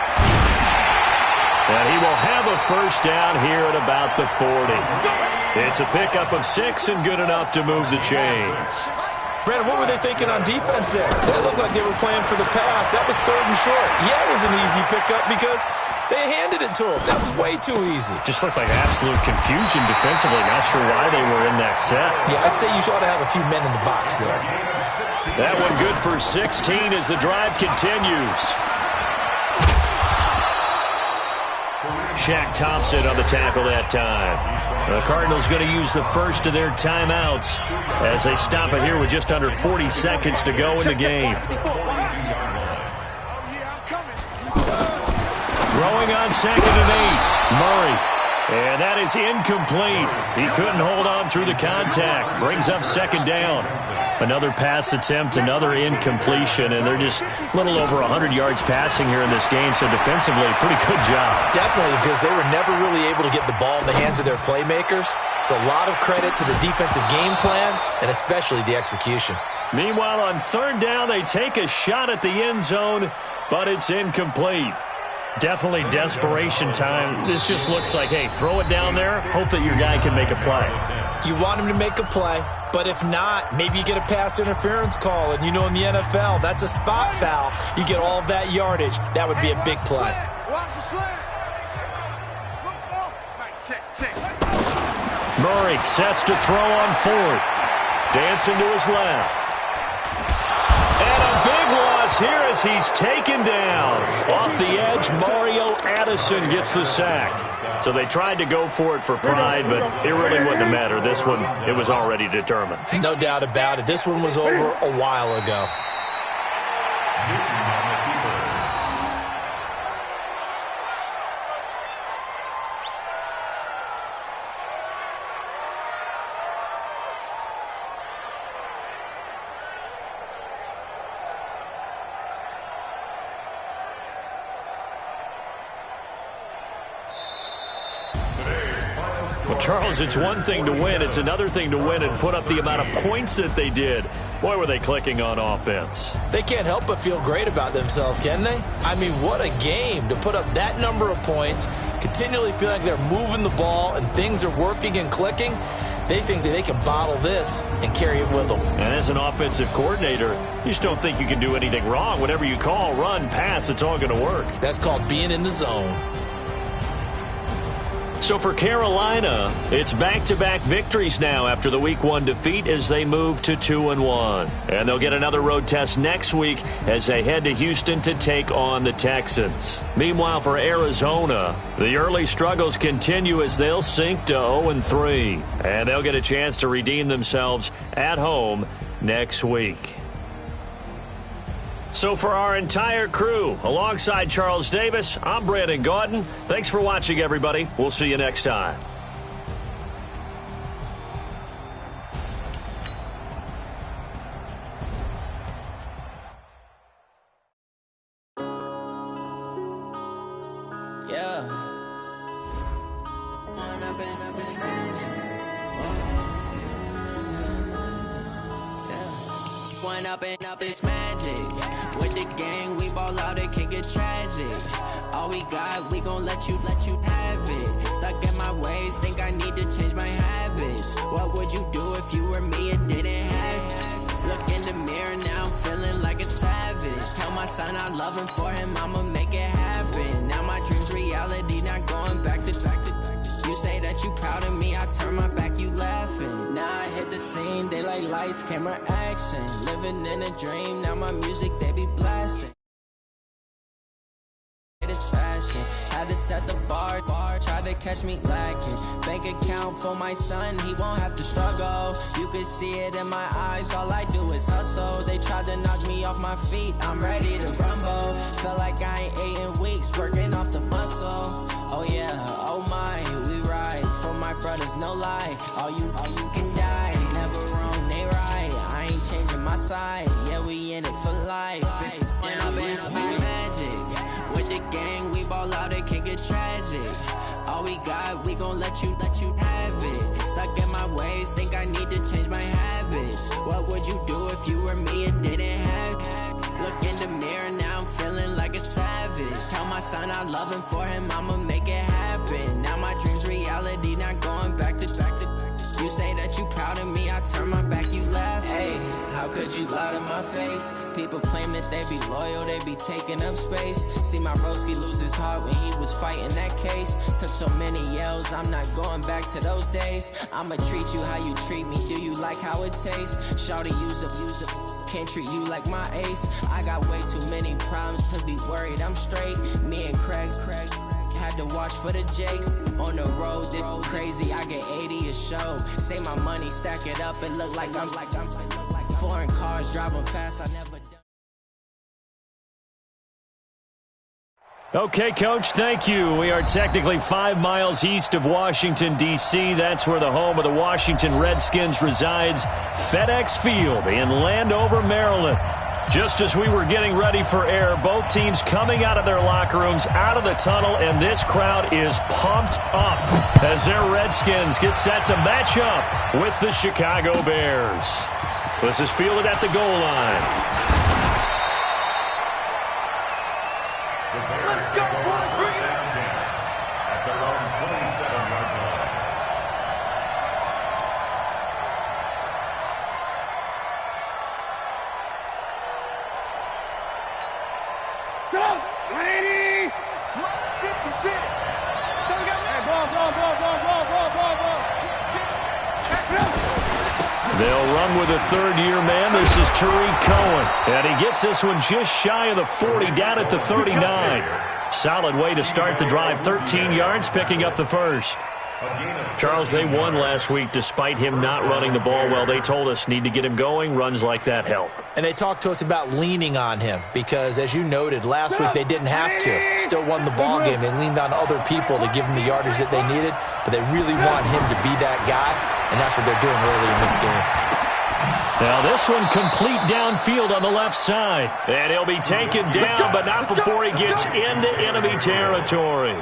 And he will have a 1st down here at about the 40. It's a pickup of 6 and good enough to move the chains. Brandon, what were they thinking on defense there? They looked like they were playing for the pass. That was 3rd and short. Yeah, it was an easy pickup because they handed it to him. That was way too easy. Just looked like absolute confusion defensively. Not sure why they were in that set. Yeah, I'd say you ought to have a few men in the box there. That one good for 16 as the drive continues. Shaq Thompson on the tackle that time. The Cardinals going to use the first of their timeouts as they stop it here with just under 40 seconds to go in the game. Throwing on 2nd and 8. Murray. And that is incomplete. He couldn't hold on through the contact. Brings up 2nd down. Another pass attempt, another incompletion, and they're just a little over 100 yards passing here in this game, so defensively, pretty good job. Definitely, because they were never really able to get the ball in the hands of their playmakers, so a lot of credit to the defensive game plan, and especially the execution. Meanwhile, on 3rd down, they take a shot at the end zone, but it's incomplete. Definitely desperation time. This just looks like, hey, throw it down there, hope that your guy can make a play. You want him to make a play, but if not, maybe you get a pass interference call, and in the NFL, that's a spot foul. You get all of that yardage. That would be a big play. Murray sets to throw on 4th. Dancing to his left. And a big loss here as he's taken down. Off the edge, Mario Addison gets the sack. So they tried to go for it for pride, but it really wouldn't matter. This one, it was already determined. No doubt about it. This one was over a while ago. Well, Charles, it's one thing to win. It's another thing to win and put up the amount of points that they did. Boy, were they clicking on offense. They can't help but feel great about themselves, can they? I mean, what a game to put up that number of points, continually feel like they're moving the ball and things are working and clicking. They think that they can bottle this and carry it with them. And as an offensive coordinator, you just don't think you can do anything wrong. Whatever you call, run, pass, it's all going to work. That's called being in the zone. So for Carolina, it's back-to-back victories now after the Week 1 defeat as they move to 2-1. And they'll get another road test next week as they head to Houston to take on the Texans. Meanwhile, for Arizona, the early struggles continue as they'll sink to 0-3. And they'll get a chance to redeem themselves at home next week. So for our entire crew, alongside Charles Davis, I'm Brandon Gaudin. Thanks for watching, everybody. We'll see you next time. Up it's magic. With the gang, we ball out, it can get tragic. All we got, we gon' let you have it. Stuck in my ways, think I need to change my habits. What would you do if you were me and didn't have it? Look in the mirror now, I'm feeling like a savage. Tell my son I love him, for him I'ma make it happen. Now my dream's reality, not going back to. You say that you proud of me, I turn my back, you laughing. Now I hit the scene, they like lights, camera, action. Living in a dream, now my music, they be blasting. It's fashion, had to set the bar, try to catch me lacking. Bank account for my son, he won't have to struggle. You can see it in my eyes, all I do is hustle. They tried to knock me off my feet, I'm ready to rumble. Feel like I ain't ate in weeks, working off the muscle. Oh yeah, oh my, we ride for my brothers, no lie. All you can die, never wrong, they right. I ain't changing my side, yeah, we in it for life. When I've been up, it's magic. With the gang, we ball out, it can get tragic. All we got, we gon' let you have it. Stuck in my ways, think I need to change my habits. What would you do if you were me and didn't have it? Look in the mirror now, I'm feeling like a savage. Tell my son I love him, for him I'ma make it happen. Now my dream's reality, not going back to. You say that you proud of me, I turn my back, you laugh. Hey, how could you lie to my face? People claim that they be loyal, they be taking up space. See my broski lose his heart when he was fighting that case. Took so many yells, I'm not going back to those days. I'ma treat you how you treat me, do you like how it tastes? Shawty, use up, can't treat you like my ace. I got way too many problems to be worried, I'm straight. Me and Craig had to watch for the Jakes. On the road, this crazy, I get 80 a show. Say my money, stack it up, it look like I'm foreign cars, driving fast, I never done. Okay, Coach, thank you. We are technically 5 miles east of Washington, D.C. That's where the home of the Washington Redskins resides, FedEx Field in Landover, Maryland. Just as we were getting ready for air, both teams coming out of their locker rooms, out of the tunnel, and this crowd is pumped up as their Redskins get set to match up with the Chicago Bears. This is fielded at the goal line. Let's go, boys! Bring it! At their own 27-yard line. Go! 180! 156! So we got... Hey, ball. Check it out! They'll run with a third-year man. This is Tariq Cohen. And he gets this one just shy of the 40, down at the 39. Solid way to start the drive. 13 yards, picking up the first. Charles, they won last week despite him not running the ball well. They told us need to get him going. Runs like that help. And they talked to us about leaning on him because, as you noted, last week they didn't have to. Still won the ball game. They leaned on other people to give him the yardage that they needed, but they really want him to be that guy, and that's what they're doing early in this game. Now this one complete downfield on the left side. And he'll be taken down, but not before he gets into enemy territory.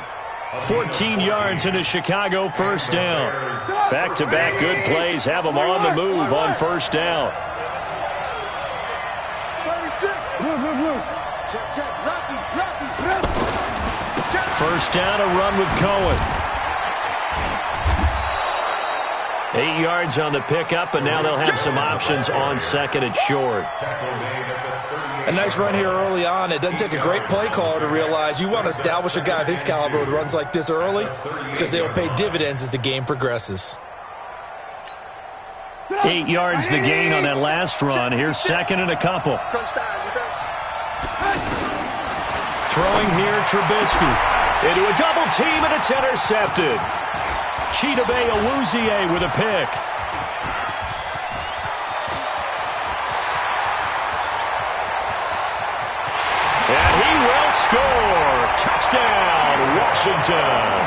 14 yards into Chicago, first down. Back-to-back good plays have them on the move on first down. 36! Check. First down, a run with Cohen. 8 yards on the pickup, and now they'll have some options on second and short. A nice run here early on. It doesn't take a great play caller to realize you want to establish a guy of his caliber with runs like this early because they will pay dividends as the game progresses. 8 yards the gain on that last run. Here's second and a couple. Throwing here, Trubisky. Into a double team, and it's intercepted. Chidobe Awuzie with a pick. And he will score. Touchdown, Washington.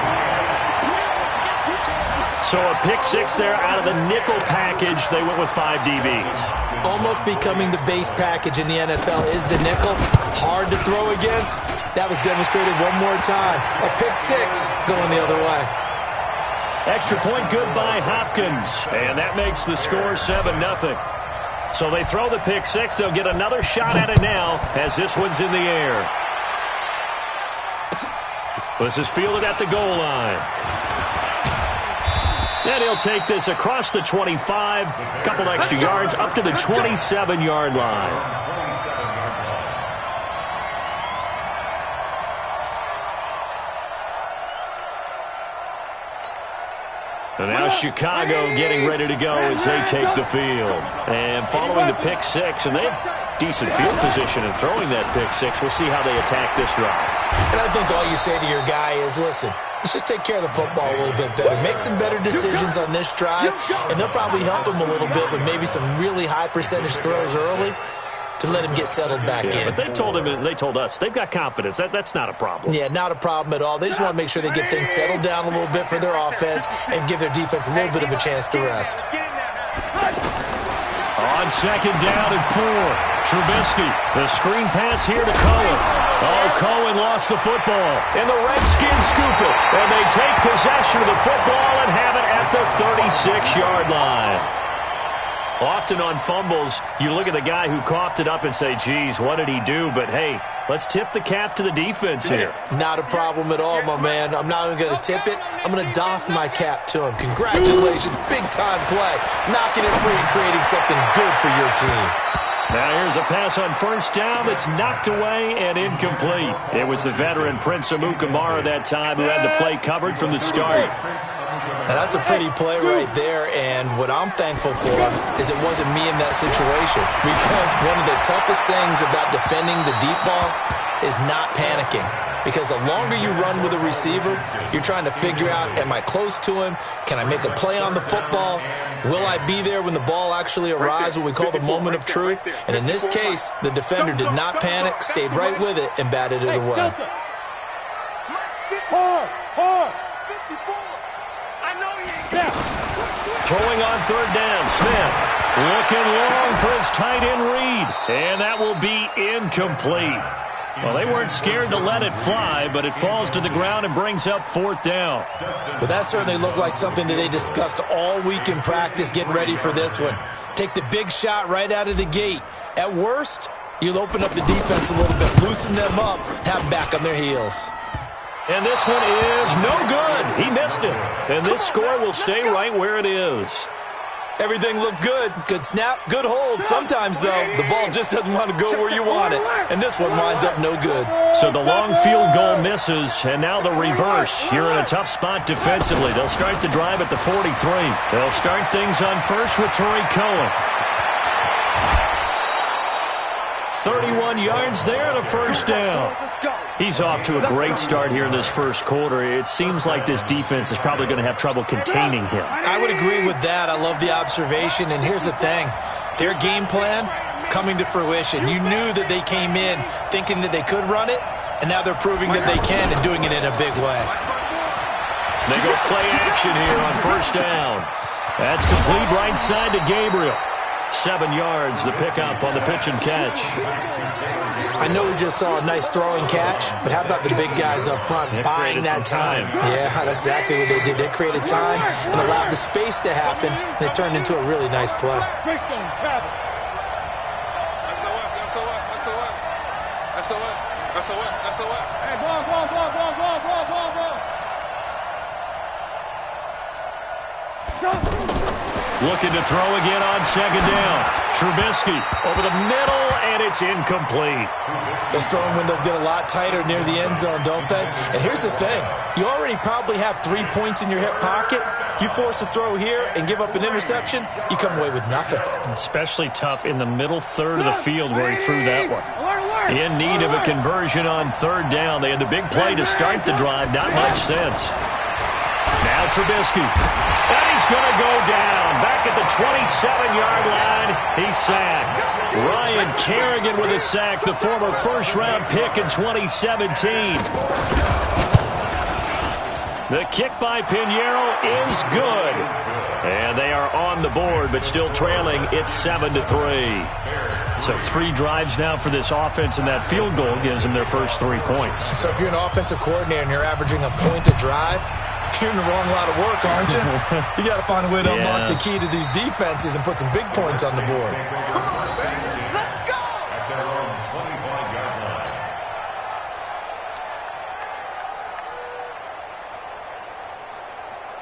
So a pick six there out of the nickel package. They went with 5 DBs. Almost becoming the base package in the NFL is the nickel. Hard to throw against. That was demonstrated one more time. A pick six going the other way. Extra point good by Hopkins. And that makes the score 7-0. So they throw the pick six. They'll get another shot at it now as this one's in the air. This is fielded at the goal line. And he'll take this across the 25, couple extra yards, up to the 27-yard line. And now Chicago getting ready to go as they take the field. And following the pick six, and they have decent field position in throwing that pick six. We'll see how they attack this ride. And I think all you say to your guy is, listen, let's just take care of the football a little bit better. Make some better decisions on this drive, and they'll probably help him a little bit with maybe some really high percentage throws early to let him get settled back in. But they told us they've got confidence. That's not a problem. Yeah, not a problem at all. They just want to make sure they get things settled down a little bit for their offense and give their defense a little bit of a chance to rest. On second down and 4, Trubisky. The screen pass here to Cohen. Oh, Cohen lost the football. And the Redskins scoop it. And they take possession of the football and have it at the 36-yard line. Often on fumbles, you look at the guy who coughed it up and say, geez, what did he do? But, hey, let's tip the cap to the defense here. Not a problem at all, my man. I'm not even going to tip it. I'm going to doff my cap to him. Congratulations. Big-time play. Knocking it free and creating something good for your team. Now here's a pass on first down that's knocked away and incomplete. It was the veteran Prince Amukamara that time who had the play covered from the start. Now that's a pretty play right there, and what I'm thankful for is it wasn't me in that situation, because one of the toughest things about defending the deep ball is not panicking, because the longer you run with a receiver, you're trying to figure out, am I close to him? Can I make a play on the football? Will I be there when the ball actually arrives, what we call the moment of truth? And in this case, the defender did not panic, stayed right with it, and batted it away. Throwing on third down, Smith looking long for his tight end read, and that will be incomplete. Well, they weren't scared to let it fly, but it falls to the ground and brings up fourth down. Well, that certainly looked like something that they discussed all week in practice, getting ready for this one. Take the big shot right out of the gate. At worst, you'll open up the defense a little bit, loosen them up, have them back on their heels. And this one is no good. He missed it. And this score will stay right where it is. Everything looked good. Good snap, good hold. Sometimes, though, the ball just doesn't want to go where you want it. And this one winds up no good. So the long field goal misses, and now the reverse. You're in a tough spot defensively. They'll start the drive at the 43. They'll start things on first with Torrey Cohen. 31 yards there and a first down. He's off to a great start here in this first quarter. It seems like this defense is probably going to have trouble containing him. I would agree with that. I love the observation. And here's the thing. Their game plan coming to fruition. You knew that they came in thinking that they could run it, and now they're proving that they can and doing it in a big way. They go play action here on first down. That's complete right side to Gabriel. 7 yards, the pickup on the pitch and catch. I know we just saw a nice throwing catch, but how about the big guys up front buying that time? Yeah, that's exactly what they did. They created time and allowed the space to happen, and it turned into a really nice play. Looking to throw again on second down. Trubisky over the middle, and it's incomplete. Those throwing windows get a lot tighter near the end zone, don't they? And here's the thing. You already probably have 3 points in your hip pocket. You force a throw here and give up an interception, you come away with nothing. Especially tough in the middle third of the field where he threw that one. In need of a conversion on third down. They had the big play to start the drive. Not much sense. Now Trubisky. And he's going to go down. Back at the 27-yard line. He's sacked. Ryan Kerrigan with a sack, the former first-round pick in 2017. The kick by Pinheiro is good. And they are on the board, but still trailing. It's 7-3. So 3 drives now for this offense, and that field goal gives them their first 3 points. So if you're an offensive coordinator and you're averaging a point a drive, you're in the wrong line of work, aren't you? You got to find a way to unlock the key to these defenses and put some big points on the board.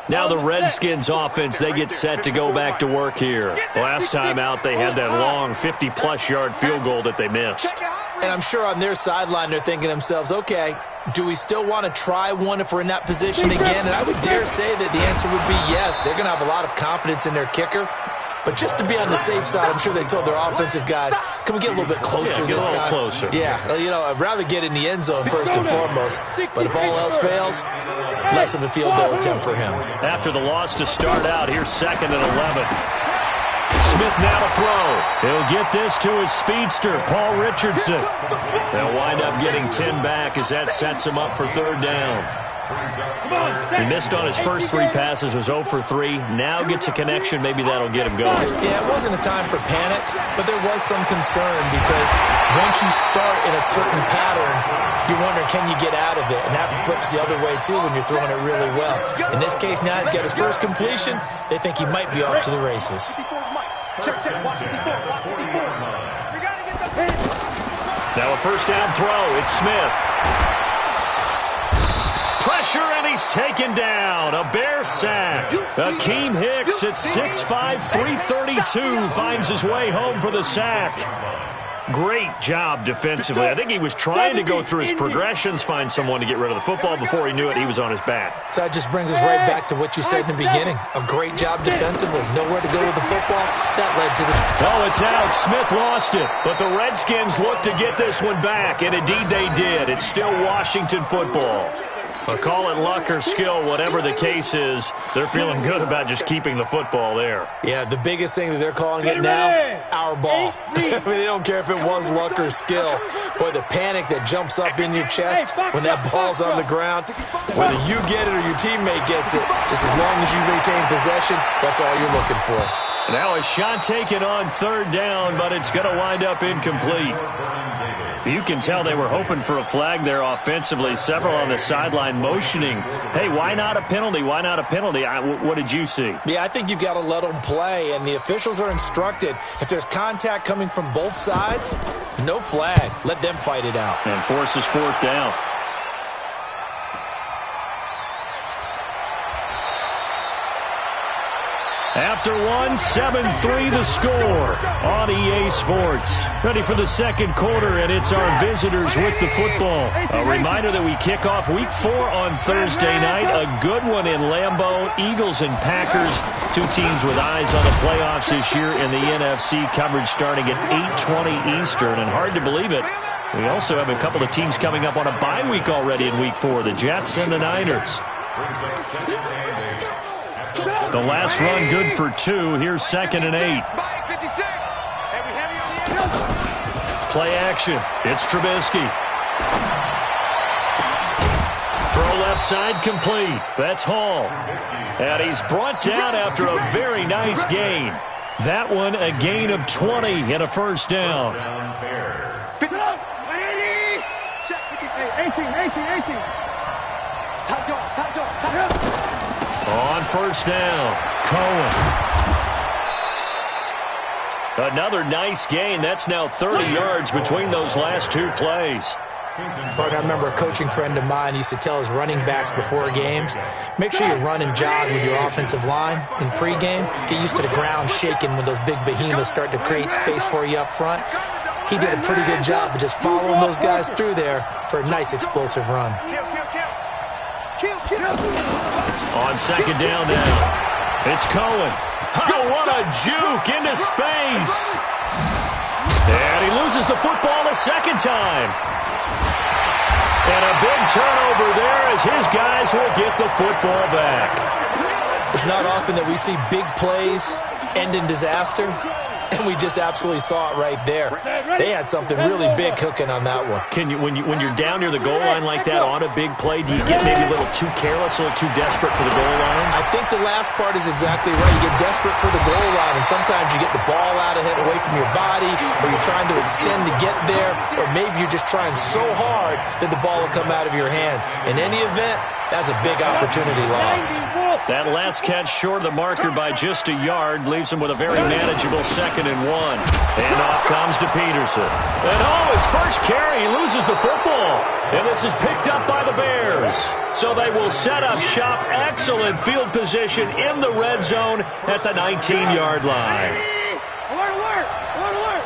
Now the Redskins offense, they get set to go back to work here. Last time out, they had that long 50-plus yard field goal that they missed. And I'm sure on their sideline they're thinking to themselves, okay, do we still want to try one if we're in that position again? And I would dare say that the answer would be yes. They're going to have a lot of confidence in their kicker. But just to be on the safe side, I'm sure they told their offensive guys, can we get a little bit closer this time? Closer. Yeah, you know, I'd rather get in the end zone first and foremost. But if all else fails, less of a field goal attempt for him. After the loss to start out, here's 2nd and 11. Smith now to throw. He'll get this to his speedster, Paul Richardson. They'll wind up getting 10 back as that sets him up for third down. He missed on his first 3 passes, was 0 for 3. Now gets a connection. Maybe that'll get him going. Yeah, it wasn't a time for panic, but there was some concern because once you start in a certain pattern, you're wondering, can you get out of it? And that flips the other way, too, when you're throwing it really well. In this case, now he's got his first completion. They think he might be off to the races. Now a first down throw. It's Smith. Pressure, and he's taken down. A Bear sack. Akeem Hicks at 6'5", 332 finds his way home for the sack. Great job defensively. I think he was trying to go through his progressions, find someone to get rid of the football. Before he knew it, he was on his back. So that just brings us right back to what you said in the beginning. A great job defensively. Nowhere to go with the football. That led to this. Oh, it's out. Smith lost it. But the Redskins look to get this one back, and indeed they did. It's still Washington football. But call it luck or skill, whatever the case is, they're feeling good about just keeping the football there. Yeah, the biggest thing that they're calling it now, our ball. I mean, they don't care if it was luck or skill. Boy, the panic that jumps up in your chest when that ball's on the ground, whether you get it or your teammate gets it, just as long as you retain possession, that's all you're looking for. Now a shot taken on third down, but it's going to wind up incomplete. You can tell they were hoping for a flag there offensively. Several on the sideline motioning, hey, why not a penalty? Why not a penalty? What did you see? Yeah, I think you've got to let them play, and the officials are instructed, if there's contact coming from both sides, no flag. Let them fight it out. And forces 4th down. After 7-3 the score on EA Sports. Ready for the second quarter, and it's our visitors with the football. A reminder that we kick off Week 4 on Thursday night. A good one in Lambeau. Eagles and Packers, 2 teams with eyes on the playoffs this year in the NFC. Coverage starting at 8:20 Eastern, and hard to believe it, we also have a couple of teams coming up on a bye week already in Week 4, the Jets and the Niners. The last run good for 2. Here's 2nd and 8. Play action. It's Trubisky. Throw left side complete. That's Hall. And he's brought down after a very nice gain. That one a gain of 20 and a first down. 18. On first down, Cohen. Another nice gain. That's now 30 yards between those last 2 plays. Partner, I remember a coaching friend of mine used to tell his running backs before games, make sure you run and jog with your offensive line in pregame. Get used to the ground shaking when those big behemoths start to create space for you up front. He did a pretty good job of just following those guys through there for a nice explosive run. On second down now, it's Cohen. Oh, what a juke into space. And he loses the football a second time. And a big turnover there as his guys will get the football back. It's not often that we see big plays end in disaster, and we just absolutely saw it right there. They had something really big cooking on that one. Can you, when you're down near the goal line like that on a big play, do you get maybe a little too careless, a little too desperate for the goal line? I think the last part is exactly right. You get desperate for the goal line, and sometimes you get the ball out ahead away from your body, or you're trying to extend to get there, or maybe you're just trying so hard that the ball will come out of your hands. In any event, that's a big opportunity lost. That last catch short of the marker by just a yard leaves him with a very manageable 2nd and 1. And off comes to Peterson. And his first carry, he loses the football. And this is picked up by the Bears. So they will set up shop. Excellent field position in the red zone at the 19-yard line. Alert, alert, alert, alert.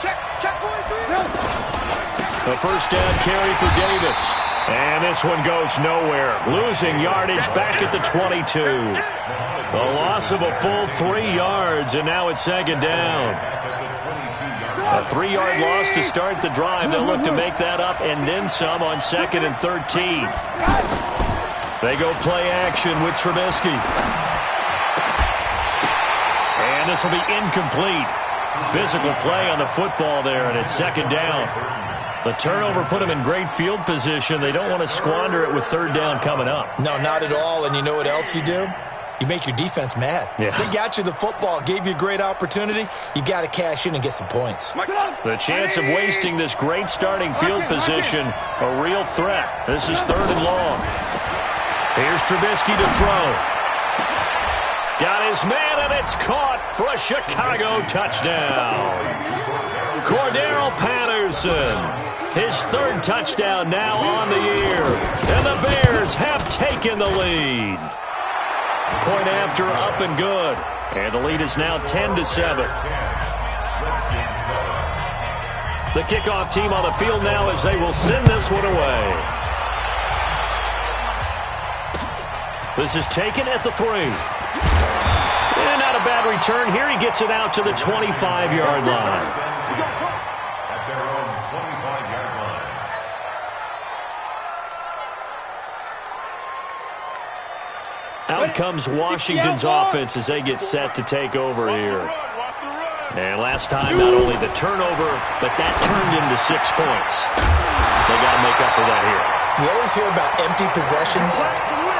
Check 43. The first down carry for Davis. And this one goes nowhere. Losing yardage back at the 22. A loss of a full 3 yards, and now it's second down. A 3-yard loss to start the drive. They'll look to make that up and then some on 2nd and 13. They go play action with Trubisky. And this will be incomplete. Physical play on the football there, and it's second down. The turnover put them in great field position. They don't want to squander it with third down coming up. No, not at all. And you know what else you do? You make your defense mad. Yeah. They got you the football, gave you a great opportunity. You got to cash in and get some points. The chance of wasting this great starting field position, a real threat. This is 3rd and long. Here's Trubisky to throw. Got his man, and it's caught for a Chicago touchdown. Cordero Patterson. His 3rd touchdown now on the year. And the Bears have taken the lead. Point after, up and good. And the lead is now 10-7. The kickoff team on the field now as they will send this one away. This is taken at the 3. And not a bad return here. He gets it out to the 25-yard line. Out comes Washington's offense as they get set to take over here. And last time, not only the turnover, but that turned into 6 points. They got to make up for that here. You always hear about empty possessions,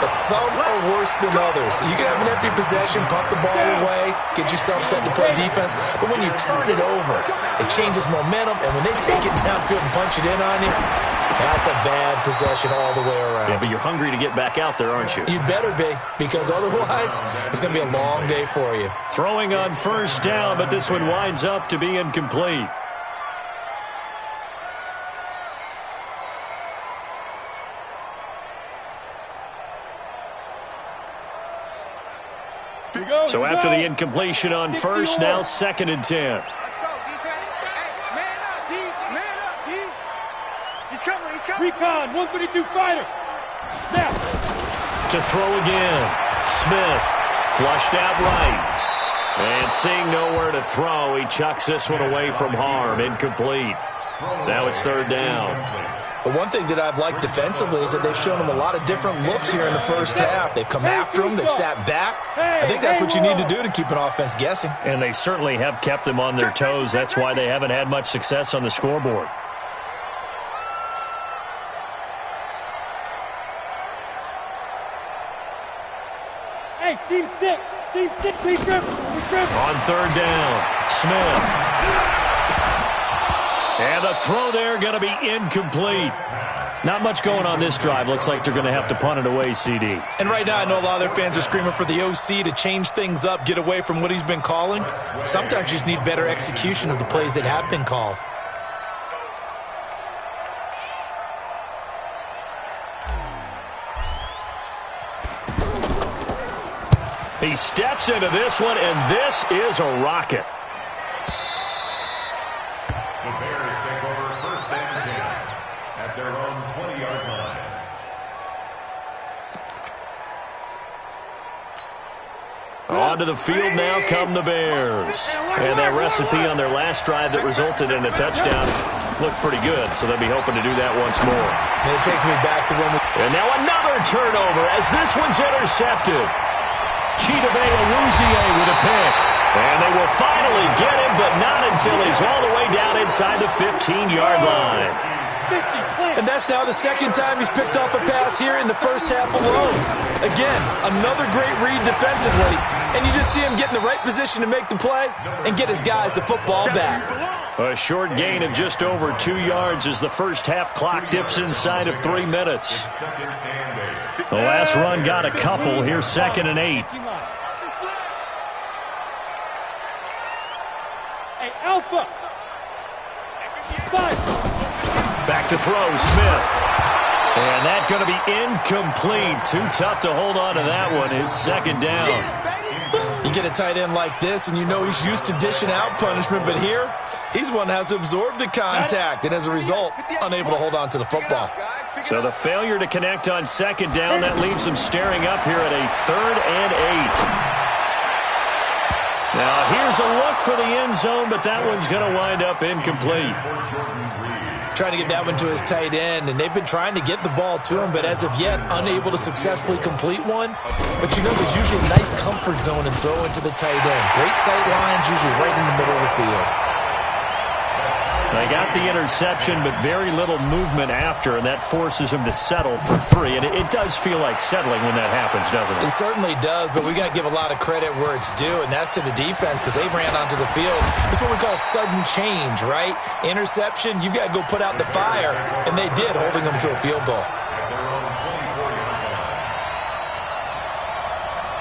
but some are worse than others. You can have an empty possession, pump the ball away, get yourself set to play defense, but when you turn it over, it changes momentum, and when they take it downfield and punch it in on you, that's a bad possession all the way around. Yeah, but you're hungry to get back out there, aren't you? You better be, because otherwise, it's going to be a long day for you. Throwing on first down, but this one winds up to be incomplete. So after the incompletion on first, now 2nd and 10. Let's go, defense. Hey, man up, D. Man up, D. He's coming, he's coming. Recon, 132 fighter. Now. To throw again. Smith flushed out right. And seeing nowhere to throw, he chucks this one away from harm. Incomplete. Now it's 3rd down. But one thing that I've liked defensively is that they've shown them a lot of different looks here in the first half. They've come after them. They've sat back. I think that's what you need to do to keep an offense guessing. And they certainly have kept them on their toes. That's why they haven't had much success on the scoreboard. Hey, seam 6. Seam 6, please grip. On 3rd down, Smith. And the throw there going to be incomplete. Not much going on this drive. Looks like they're going to have to punt it away, CD. And right now, I know a lot of their fans are screaming for the OC to change things up, get away from what he's been calling. Sometimes you just need better execution of the plays that have been called. He steps into this one, and this is a rocket. The Bears take over 1st and 10 at their own 20-yard line. Onto the field now come the Bears. And that recipe on their last drive that resulted in a touchdown looked pretty good, so they'll be hoping to do that once more. And it takes me back to when we... And now another turnover as this one's intercepted. Chidobe Awuzie with a pick. And they will finally get him, but not until he's all the way down inside the 15-yard line. And that's now the second time he's picked off a pass here in the first half alone. Again, another great read defensively. And you just see him get in the right position to make the play and get his guys the football back. A short gain of just over 2 yards as the first half clock dips inside of 3 minutes. The last run got a couple. Here's 2nd and 8. Hey, Alpha. Back to throw, Smith. And that's going to be incomplete. Too tough to hold on to that one. It's 2nd down. You get a tight end like this, and you know he's used to dishing out punishment, but here, he's one that has to absorb the contact, and as a result, unable to hold on to the football. So the failure to connect on 2nd down, that leaves him staring up here at a 3rd and 8. Now, here's a look for the end zone, but that one's going to wind up incomplete. Trying to get that one to his tight end, and they've been trying to get the ball to him, but as of yet, unable to successfully complete one. But you know, there's usually a nice comfort zone and throw into the tight end. Great sight lines, usually right in the middle of the field. They got the interception, but very little movement after, and that forces him to settle for 3. And it does feel like settling when that happens, doesn't it? It certainly does, but we got to give a lot of credit where it's due, and that's to the defense because they ran onto the field. It's what we call sudden change, right? Interception, you got to go put out the fire, and they did, holding them to a field goal.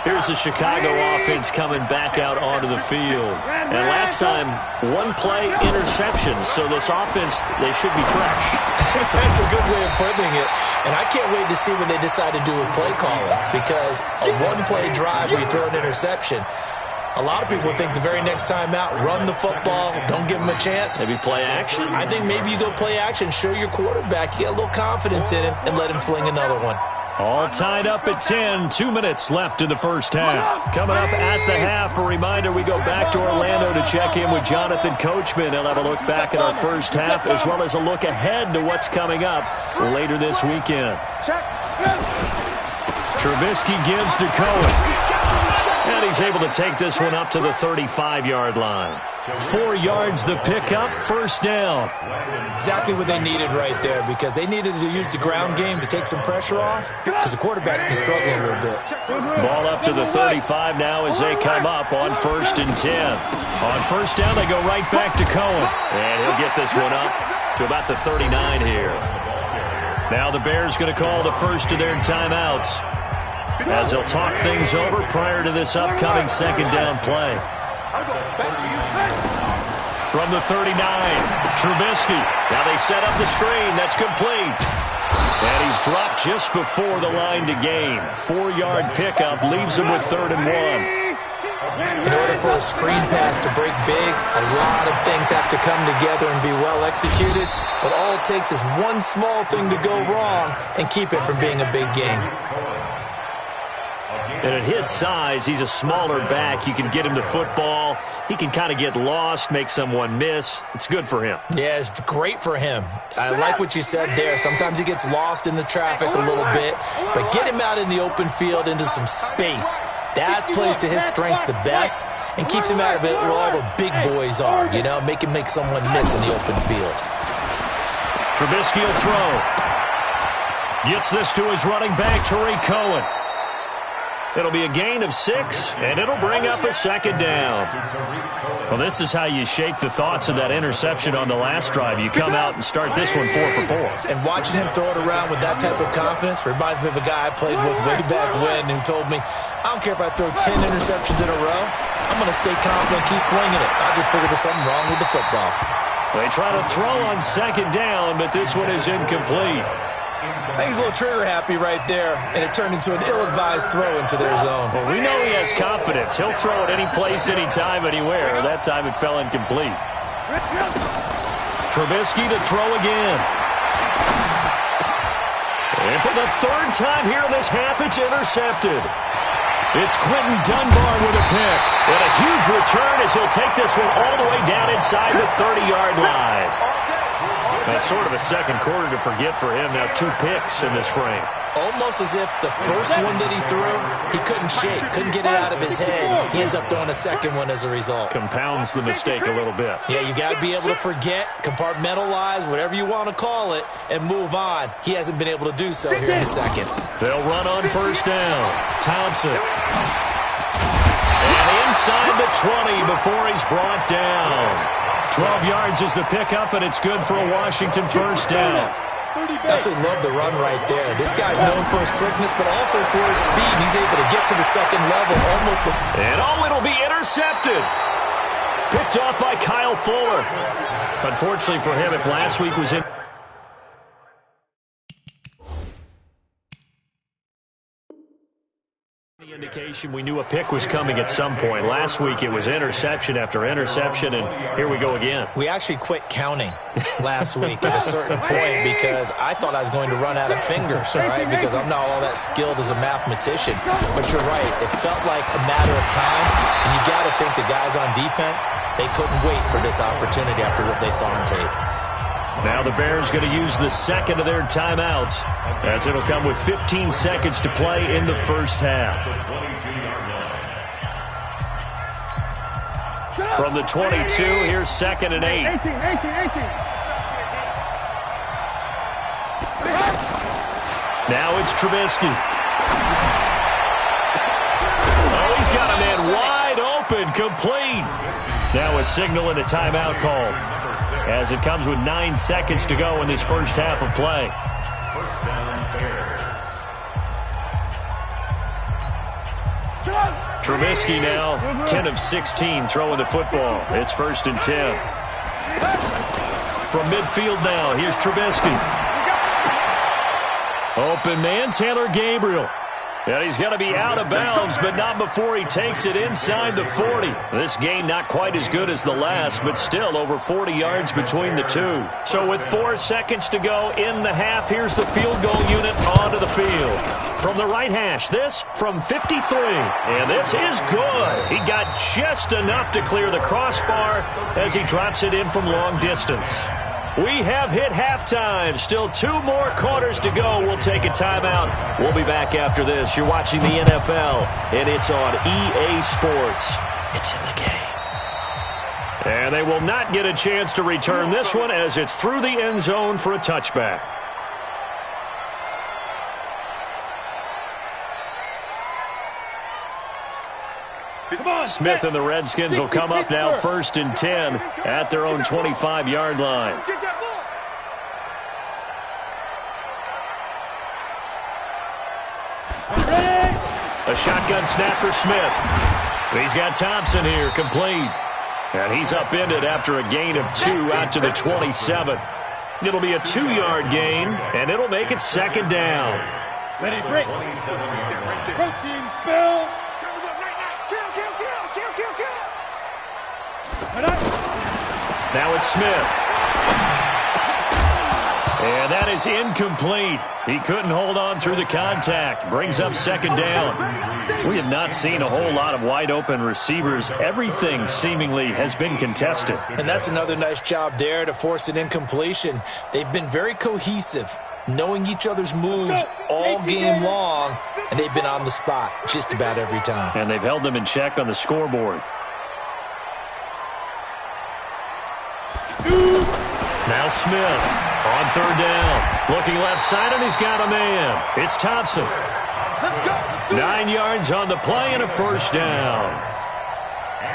Here's the Chicago offense coming back out onto the field. And last time, 1 play interception. So this offense, they should be fresh. That's a good way of putting it. And I can't wait to see what they decide to do with play calling. Because a 1-play drive where you throw an interception, a lot of people think the very next time out, run the football, don't give them a chance. Maybe play action? I think maybe you go play action, show your quarterback, you get a little confidence in him, and let him fling another one. All tied up at 10. 2 minutes left in the first half. Coming up at the half, a reminder, we go back to Orlando to check in with Jonathan Coachman. He'll have a look back at our first half as well as a look ahead to what's coming up later this weekend. Trubisky gives to Cohen. And he's able to take this one up to the 35-yard line. 4 yards the pickup, 1st down. Exactly what they needed right there because they needed to use the ground game to take some pressure off because the quarterback's been struggling a little bit. Ball up to the 35 now as they come up on 1st and 10. On 1st down, they go right back to Cohen. And he'll get this one up to about the 39 here. Now the Bears going to call the first of their timeouts as they'll talk things over prior to this upcoming 2nd down play. From the 39, Trubisky. Now they set up the screen. That's complete. And he's dropped just before the line to gain. 4-yard pickup leaves him with 3rd and 1. In order for a screen pass to break big, a lot of things have to come together and be well executed. But all it takes is one small thing to go wrong and keep it from being a big game. And at his size, he's a smaller back. You can get him to football. He can kind of get lost, make someone miss. It's good for him. Yeah, it's great for him. I like what you said there. Sometimes he gets lost in the traffic a little bit, but get him out in the open field into some space. That plays to his strengths the best and keeps him out of it where all the big boys are, you know, make someone miss in the open field. Trubisky will throw. Gets this to his running back, Tariq Cohen. It'll be a gain of 6, and it'll bring up a 2nd down. Well, this is how you shake the thoughts of that interception on the last drive. You come out and start this one 4 for 4. And watching him throw it around with that type of confidence reminds me of a guy I played with way back when who told me, I don't care if I throw 10 interceptions in a row, I'm going to stay confident and keep flinging it. I just figured there's something wrong with the football. They try to throw on 2nd down, but this one is incomplete. I think he's a little trigger happy right there, and it turned into an ill-advised throw into their zone. Well, we know he has confidence. He'll throw it any place, anytime, anywhere. That time it fell incomplete. Trubisky to throw again. And for the third time here in this half, it's intercepted. It's Quentin Dunbar with a pick. And a huge return as he'll take this one all the way down inside the 30-yard line. That's sort of a second quarter to forget for him. Now 2 picks in this frame. Almost as if the first one that he threw, he couldn't shake, couldn't get it out of his head. He ends up throwing a second one as a result. Compounds the mistake a little bit. Yeah, you got to be able to forget, compartmentalize, whatever you want to call it, and move on. He hasn't been able to do so here in the second. They'll run on first down. Thompson. And inside the 20 before he's brought down. 12 yards is the pickup, and it's good for a Washington first down. Absolutely love the run right there. This guy's known for his quickness, but also for his speed. He's able to get to the second level almost. And it'll be intercepted. Picked off by Kyle Fuller. Unfortunately for him, if last week was in... indication we knew a pick was coming at some point. Last week it was interception after interception, and here we go again. We actually quit counting last week at a certain point because I thought I was going to run out of fingers, all right, because I'm not all that skilled as a mathematician. But you're right. It felt like a matter of time, and you got to think the guys on defense, they couldn't wait for this opportunity after what they saw on tape. Now the Bears going to use the second of their timeouts as it'll come with 15 seconds to play in the first half. From the 22, here's 2nd and 8. 18. Now it's Trubisky. Oh, he's got a man wide open, complete. Now a signal and a timeout called as it comes with 9 seconds to go in this first half of play. First down, Bears. Trubisky now 10 of 16 throwing the football. It's 1st and 10. From midfield now, here's Trubisky. Open man, Taylor Gabriel. And he's going to be out of bounds, but not before he takes it inside the 40. This gain not quite as good as the last, but still over 40 yards between the two. So with 4 seconds to go in the half, here's the field goal unit onto the field. From the right hash, this from 53. And this is good. He got just enough to clear the crossbar as he drops it in from long distance. We have hit halftime. Still 2 more quarters to go. We'll take a timeout. We'll be back after this. You're watching the NFL, and it's on EA Sports. It's in the game. And they will not get a chance to return this one as it's through the end zone for a touchback. Smith and the Redskins will come up now 1st and 10 at their own 25-yard line. A shotgun snap for Smith. He's got Thompson here, complete. And he's upended after a gain of 2 out to the 27. It'll be a 2-yard gain, and it'll make it 2nd down. Ready, break. Protein spill. Now it's Smith. And that is incomplete. He couldn't hold on through the contact. Brings up 2nd down. We have not seen a whole lot of wide-open receivers. Everything seemingly has been contested. And that's another nice job there to force an incompletion. They've been very cohesive, knowing each other's moves all game long, and they've been on the spot just about every time. And they've held them in check on the scoreboard. Now Smith on 3rd down. Looking left side, and he's got a man. It's Thompson. 9 yards on the play and a 1st down.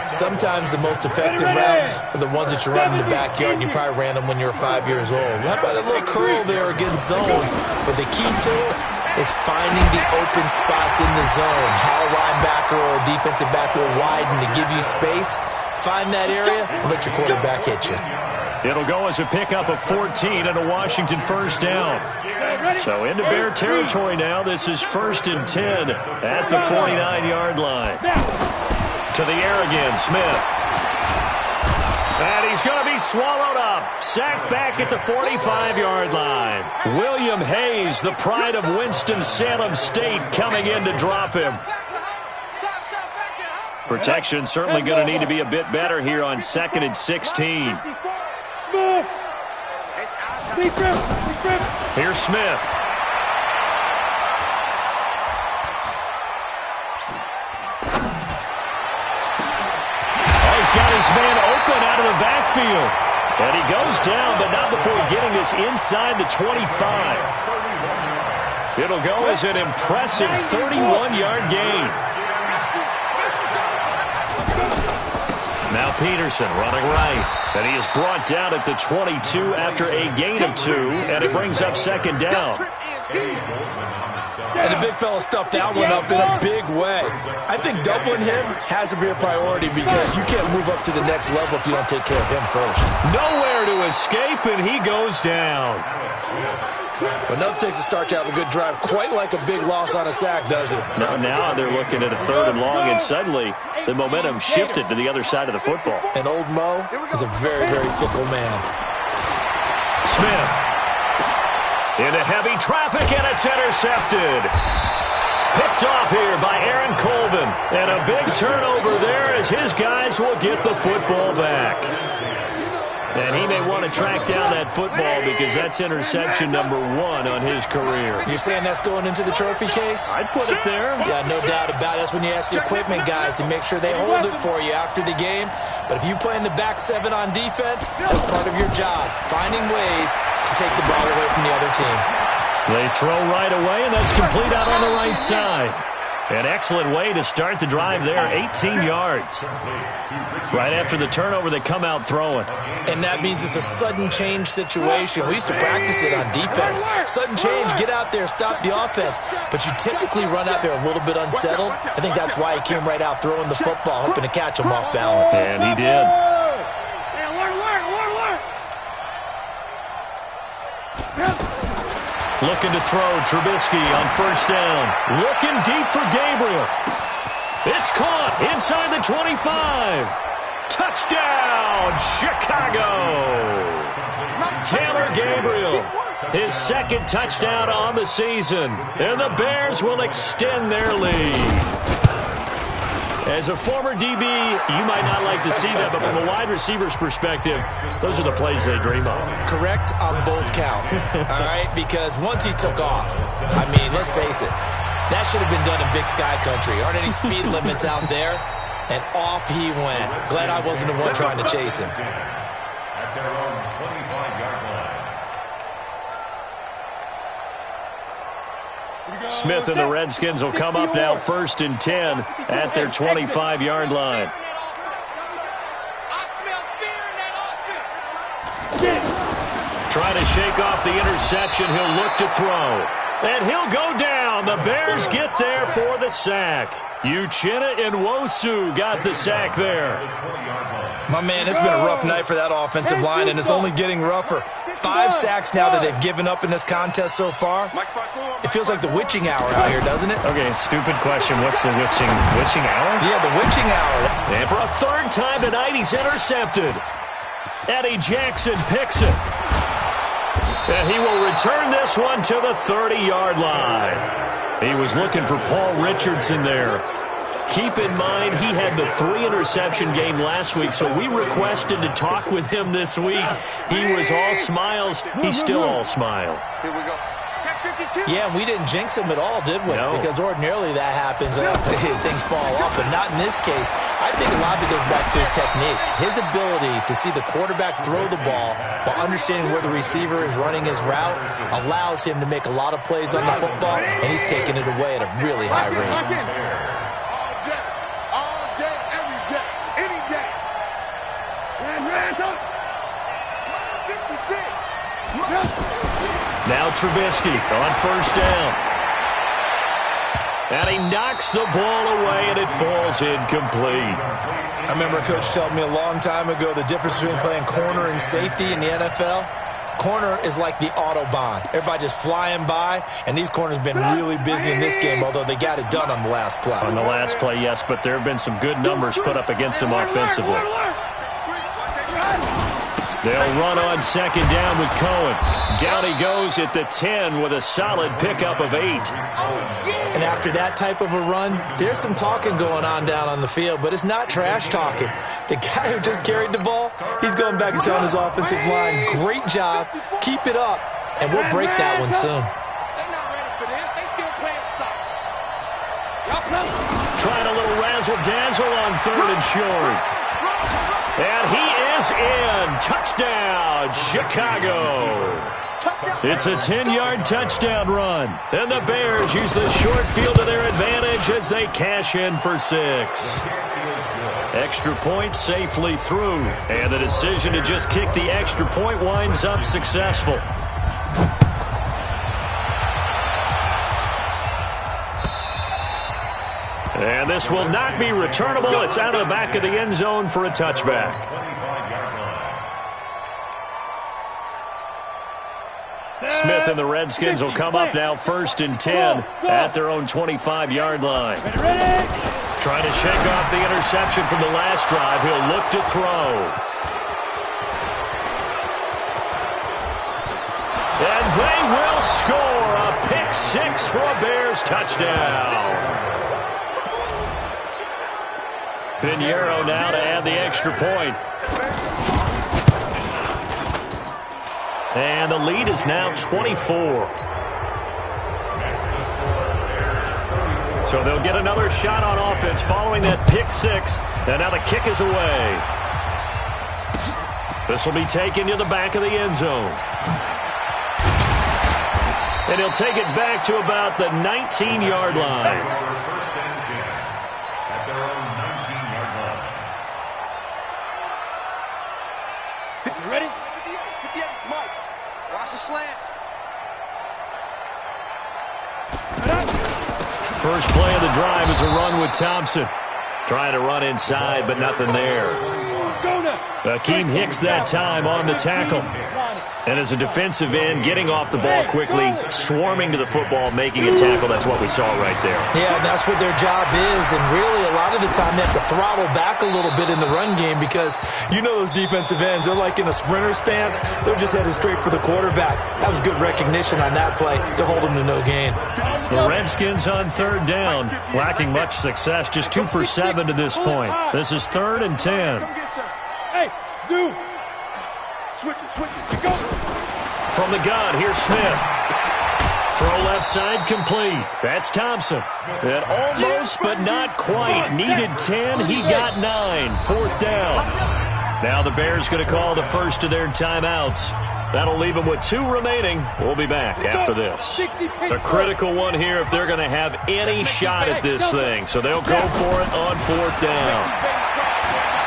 Sometimes the most effective routes are the ones that you run in the backyard, and you probably ran them when you were 5 years old. How about a little curl there against zone? But the key to it is finding the open spots in the zone. How a linebacker or a defensive back will widen to give you space. Find that area and let your quarterback hit you. It'll go as a pickup of 14 and a Washington first down. So into Bear territory now. This is 1st and 10 at the 49-yard line. To the air again, Smith. And he's going to be swallowed up. Sacked back at the 45-yard line. William Hayes, the pride of Winston-Salem State, coming in to drop him. Protection certainly going to need to be a bit better here on 2nd and 16. Here's Smith. He's got his man open out of the backfield. And he goes down, but not before getting this inside the 25. It'll go as an impressive 31-yard gain. Now Peterson running right. And he is brought down at the 22 after a gain of 2. And it brings up 2nd down. And the big fella stuffed that one up in a big way. I think doubling him has to be a priority because you can't move up to the next level if you don't take care of him first. Nowhere to escape, and he goes down. But nothing takes a start to have a good drive quite like a big loss on a sack, does it? Now they're looking at a 3rd and long, and suddenly the momentum shifted to the other side of the football. And old Mo is a very, very fickle man. Smith. Into heavy traffic, and it's intercepted. Picked off here by Aaron Colvin. And a big turnover there as his guys will get the football back. And he may want to track down that football because that's interception number 1 on his career. You're saying that's going into the trophy case? I'd put it there. Yeah, no doubt about it. That's when you ask the equipment guys to make sure they hold it for you after the game. But if you play in the back 7 on defense, that's part of your job, finding ways to take the ball away from the other team. They throw right away, and that's complete out on the right side. An excellent way to start the drive there, 18 yards. Right after the turnover, they come out throwing. And that means it's a sudden change situation. We used to practice it on defense. Sudden change, get out there, stop the offense. But you typically run out there a little bit unsettled. I think that's why he came right out throwing the football, hoping to catch him off balance. And he did. Looking to throw, Trubisky on 1st down. Looking deep for Gabriel. It's caught inside the 25. Touchdown, Chicago. Taylor Gabriel, his 2nd touchdown on the season. And the Bears will extend their lead. As a former DB, you might not like to see that, but from a wide receiver's perspective, those are the plays they dream of. Correct on both counts, all right? Because once he took off, I mean, let's face it, that should have been done in Big Sky Country. Aren't any speed limits out there? And off he went. Glad I wasn't the one trying to chase him. At their own 25-yard line. Smith and the Redskins will come up now 1st and 10 at their 25-yard line. Trying to shake off the interception. He'll look to throw. And he'll go down. The Bears get there for the sack. Uchenna and Nwosu got the sack there. My man, it's been a rough night for that offensive line, and it's only getting rougher. 5 sacks now that they've given up in this contest so far. It feels like the witching hour out here, doesn't it? Okay, stupid question. What's the witching hour? Yeah, the witching hour. And for a 3rd time tonight, he's intercepted. Eddie Jackson picks it. And he will return this one to the 30-yard line. He was looking for Paul Richardson there. Keep in mind, he had the 3-interception game last week, so we requested to talk with him this week. He was all smiles. He's still all smile. Here we go. Yeah, we didn't jinx him at all, did we? No. Because ordinarily that happens. Things fall off, but not in this case. I think a lot of it goes back to his technique. His ability to see the quarterback throw the ball while understanding where the receiver is running his route allows him to make a lot of plays on the football, and he's taking it away at a really high rate. Now Trubisky on 1st down. And he knocks the ball away, and it falls incomplete. I remember a coach telling me a long time ago the difference between playing corner and safety in the NFL. Corner is like the Autobahn. Everybody just flying by, and these corners have been really busy in this game, although they got it done on the last play. On the last play, yes, but there have been some good numbers put up against them offensively. They'll run on second down with Cohen. Down he goes at the 10 with a solid pickup of 8. And after that type of a run, there's some talking going on down on the field, but it's not trash talking. The guy who just carried the ball, he's going back and telling his offensive line, great job, keep it up, and we'll break that one soon. They're not ready for this. They still playing soft. Trying a little razzle-dazzle on third and short. And he is in. Touchdown, Chicago. It's a 10-yard touchdown run. And the Bears use the short field to their advantage as they cash in for 6. Extra point safely through. And the decision to just kick the extra point winds up successful. And this will not be returnable. It's out of the back of the end zone for a touchback. Smith and the Redskins will come up now 1st and 10 at their own 25-yard line. Trying to shake off the interception from the last drive. He'll look to throw. And they will score a pick 6 for a Bears touchdown. Pinheiro now to add the extra point. And the lead is now 24. So they'll get another shot on offense following that pick 6. And now the kick is away. This will be taken to the back of the end zone. And he'll take it back to about the 19-yard line. Ready? Get the end, Mike. Watch the slant. First play of the drive is a run with Thompson. Trying to run inside, but nothing there. Akeem Hicks that time on the tackle. And as a defensive end, getting off the ball quickly, swarming to the football, making a tackle. That's what we saw right there. Yeah, and that's what their job is. And really, a lot of the time, they have to throttle back a little bit in the run game because you know those defensive ends, they're like in a sprinter stance. They're just headed straight for the quarterback. That was good recognition on that play to hold them to no gain. The Redskins on 3rd down, lacking much success, just 2 for 7 to this point. This is 3rd and 10. Hey, Zoo. Switch it, go. From the gun, here's Smith. Throw left side complete. That's Thompson. And almost, but not quite. Needed 10. He got 9. 4th down. Now the Bears going to call the first of their timeouts. That'll leave them with 2 remaining. We'll be back after this. A critical one here if they're going to have any shot at this thing. So they'll go for it on 4th down.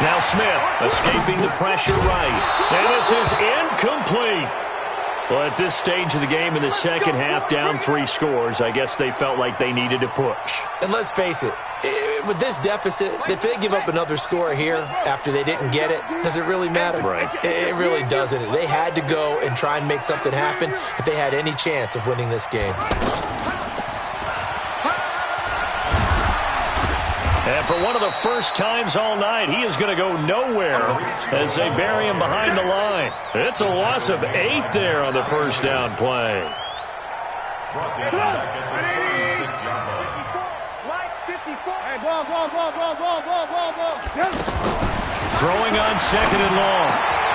Now Smith escaping the pressure right. And this is incomplete. Well, at this stage of the game in the second half, down 3 scores, I guess they felt like they needed to push. And let's face it, with this deficit, if they give up another score here after they didn't get it, does it really matter? Right. It really doesn't. They had to go and try and make something happen if they had any chance of winning this game. And for one of the first times all night, he is going to go nowhere as they bury him behind the line. It's a loss of 8 there on the first down play. Throwing on 2nd and long.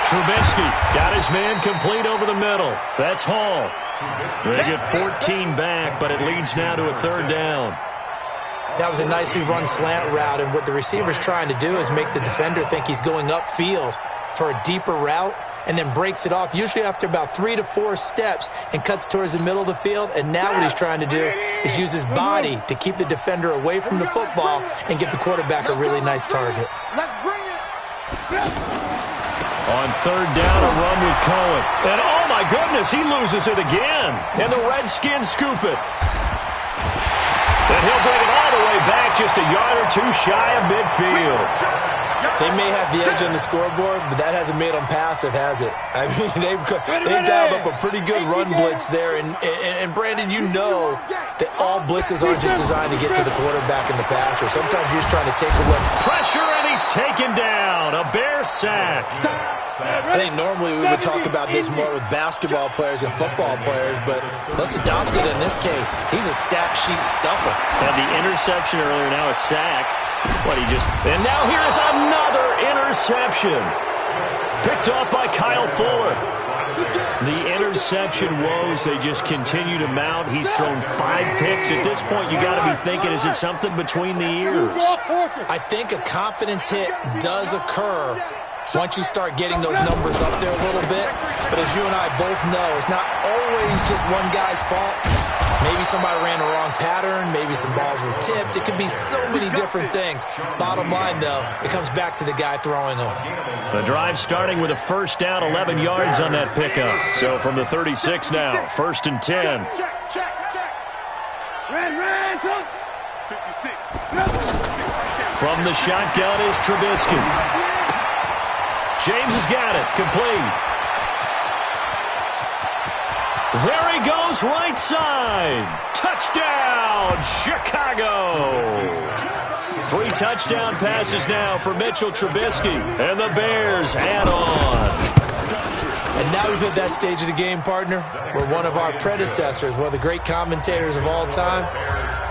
Trubisky got his man complete over the middle. That's Hall. They get 14 back, but it leads now to a 3rd down. That was a nicely run slant route, and what the receiver's trying to do is make the defender think he's going upfield for a deeper route and then breaks it off, usually after about 3 to 4 steps, and cuts towards the middle of the field. And now what he's trying to do is use his body to keep the defender away from the football and give the quarterback a really nice target. Let's bring it. On 3rd down, a run with Cohen. And oh my goodness, he loses it again. And the Redskins scoop it. And he'll bring it all the way back, just a yard or two shy of midfield. They may have the edge on the scoreboard, but that hasn't made them passive, has it? I mean, they've dialed up a pretty good run blitz there. And Brandon, you know that all blitzes aren't just designed to get to the quarterback and the passer. Sometimes you're just trying to take away. Pressure, and he's taken down. A Bear sack. I think normally we would talk about this more with basketball players and football players, but let's adopt it in this case. He's a stat sheet stuffer. Had the interception earlier, now a sack. And now here's another interception. Picked up by Kyle Fuller. The interception woes, they just continue to mount. He's thrown 5 picks. At this point, you got to be thinking, is it something between the ears? I think a confidence hit does occur once you start getting those numbers up there a little bit. But as you and I both know, it's not always just one guy's fault. Maybe somebody ran the wrong pattern. Maybe some balls were tipped. It could be so many different things. Bottom line, though, it comes back to the guy throwing them. The drive starting with a first down, 11 yards on that pickup. So from the 36 now, 1st and 10. Check. Ran, 56. From the shotgun is Trubisky. James has got it. Complete. There he goes, right side. Touchdown, Chicago. 3 touchdown passes now for Mitchell Trubisky. And the Bears add on. And now we've hit that stage of the game, partner, where one of our predecessors, one of the great commentators of all time,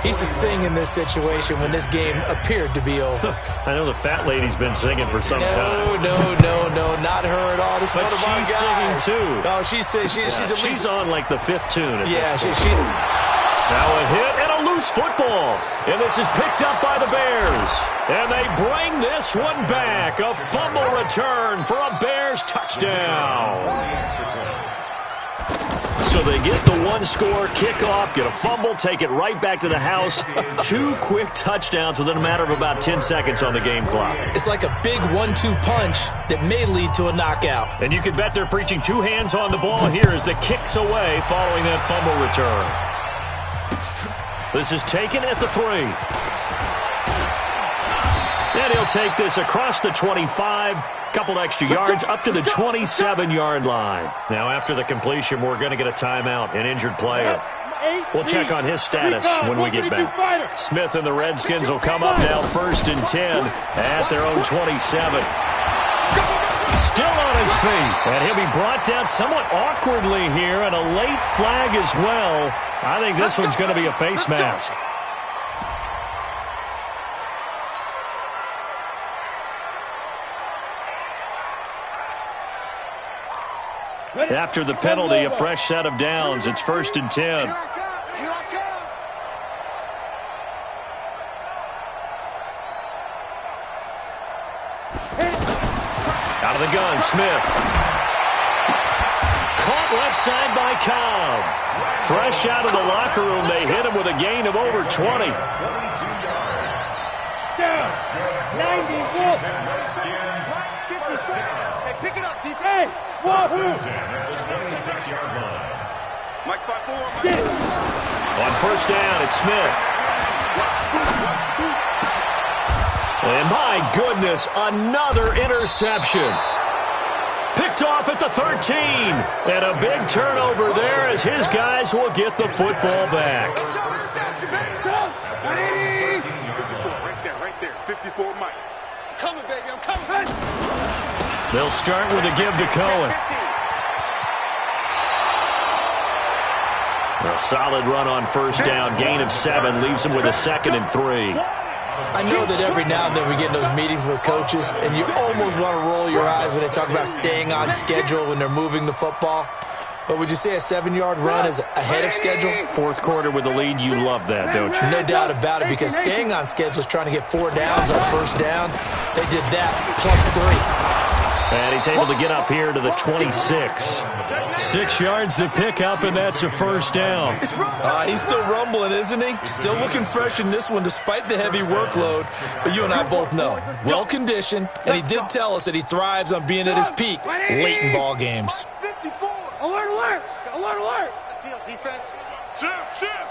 he used to sing in this situation when this game appeared to be over. I know the fat lady's been singing for some time. No, not her at all. This but one of our she's guys. singing, too. Oh, she's at least... She's on, like, the 5th tune. Yeah, she... Now a hit and a loose football. And this is picked up by the Bears. And they bring this one back. A fumble return for a Bears touchdown. So they get the 1-score kickoff, get a fumble, take it right back to the house. 2 quick touchdowns within a matter of about 10 seconds on the game clock. It's like a big 1-2 punch that may lead to a knockout. And you can bet they're preaching 2 hands on the ball here as the kick's away following that fumble return. This is taken at the 3. And he'll take this across the 25. Couple extra yards up to the 27-yard line. Now, after the completion, we're going to get a timeout, an injured player. We'll check on his status when we get back. Smith and the Redskins will come up now 1st and 10 at their own 27. Still on his feet. And he'll be brought down somewhat awkwardly here, and a late flag as well. I think this one's going to be a face mask. After the penalty, a fresh set of downs. It's 1st and 10. Out of the gun, Smith. Caught left side by Cobb. Fresh out of the locker room, they hit him with a gain of over 20. 90. Hey, pick it up, defense. On 1st down, it's Smith. And my goodness, another interception. Picked off at the 13. And a big turnover there as his guys will get the football back. Right there. 54 Mike. I'm coming, baby. I'm coming. They'll start with a give to Cohen. A solid run on 1st down. Gain of 7 leaves him with a 2nd and 3. I know that every now and then we get in those meetings with coaches, and you almost want to roll your eyes when they talk about staying on schedule when they're moving the football. But would you say a 7-yard run is ahead of schedule? 4th quarter with the lead, you love that, don't you? No doubt about it, because staying on schedule is trying to get 4 downs on 1st down. They did that plus 3. And he's able to get up here to the 26. 6 yards to pick up, and that's a 1st down. He's still rumbling, isn't he? Still looking fresh in this one despite the heavy workload. But you and I both know, well-conditioned, and he did tell us that he thrives on being at his peak late in ball games. Alert! Alert! Defense. Shift.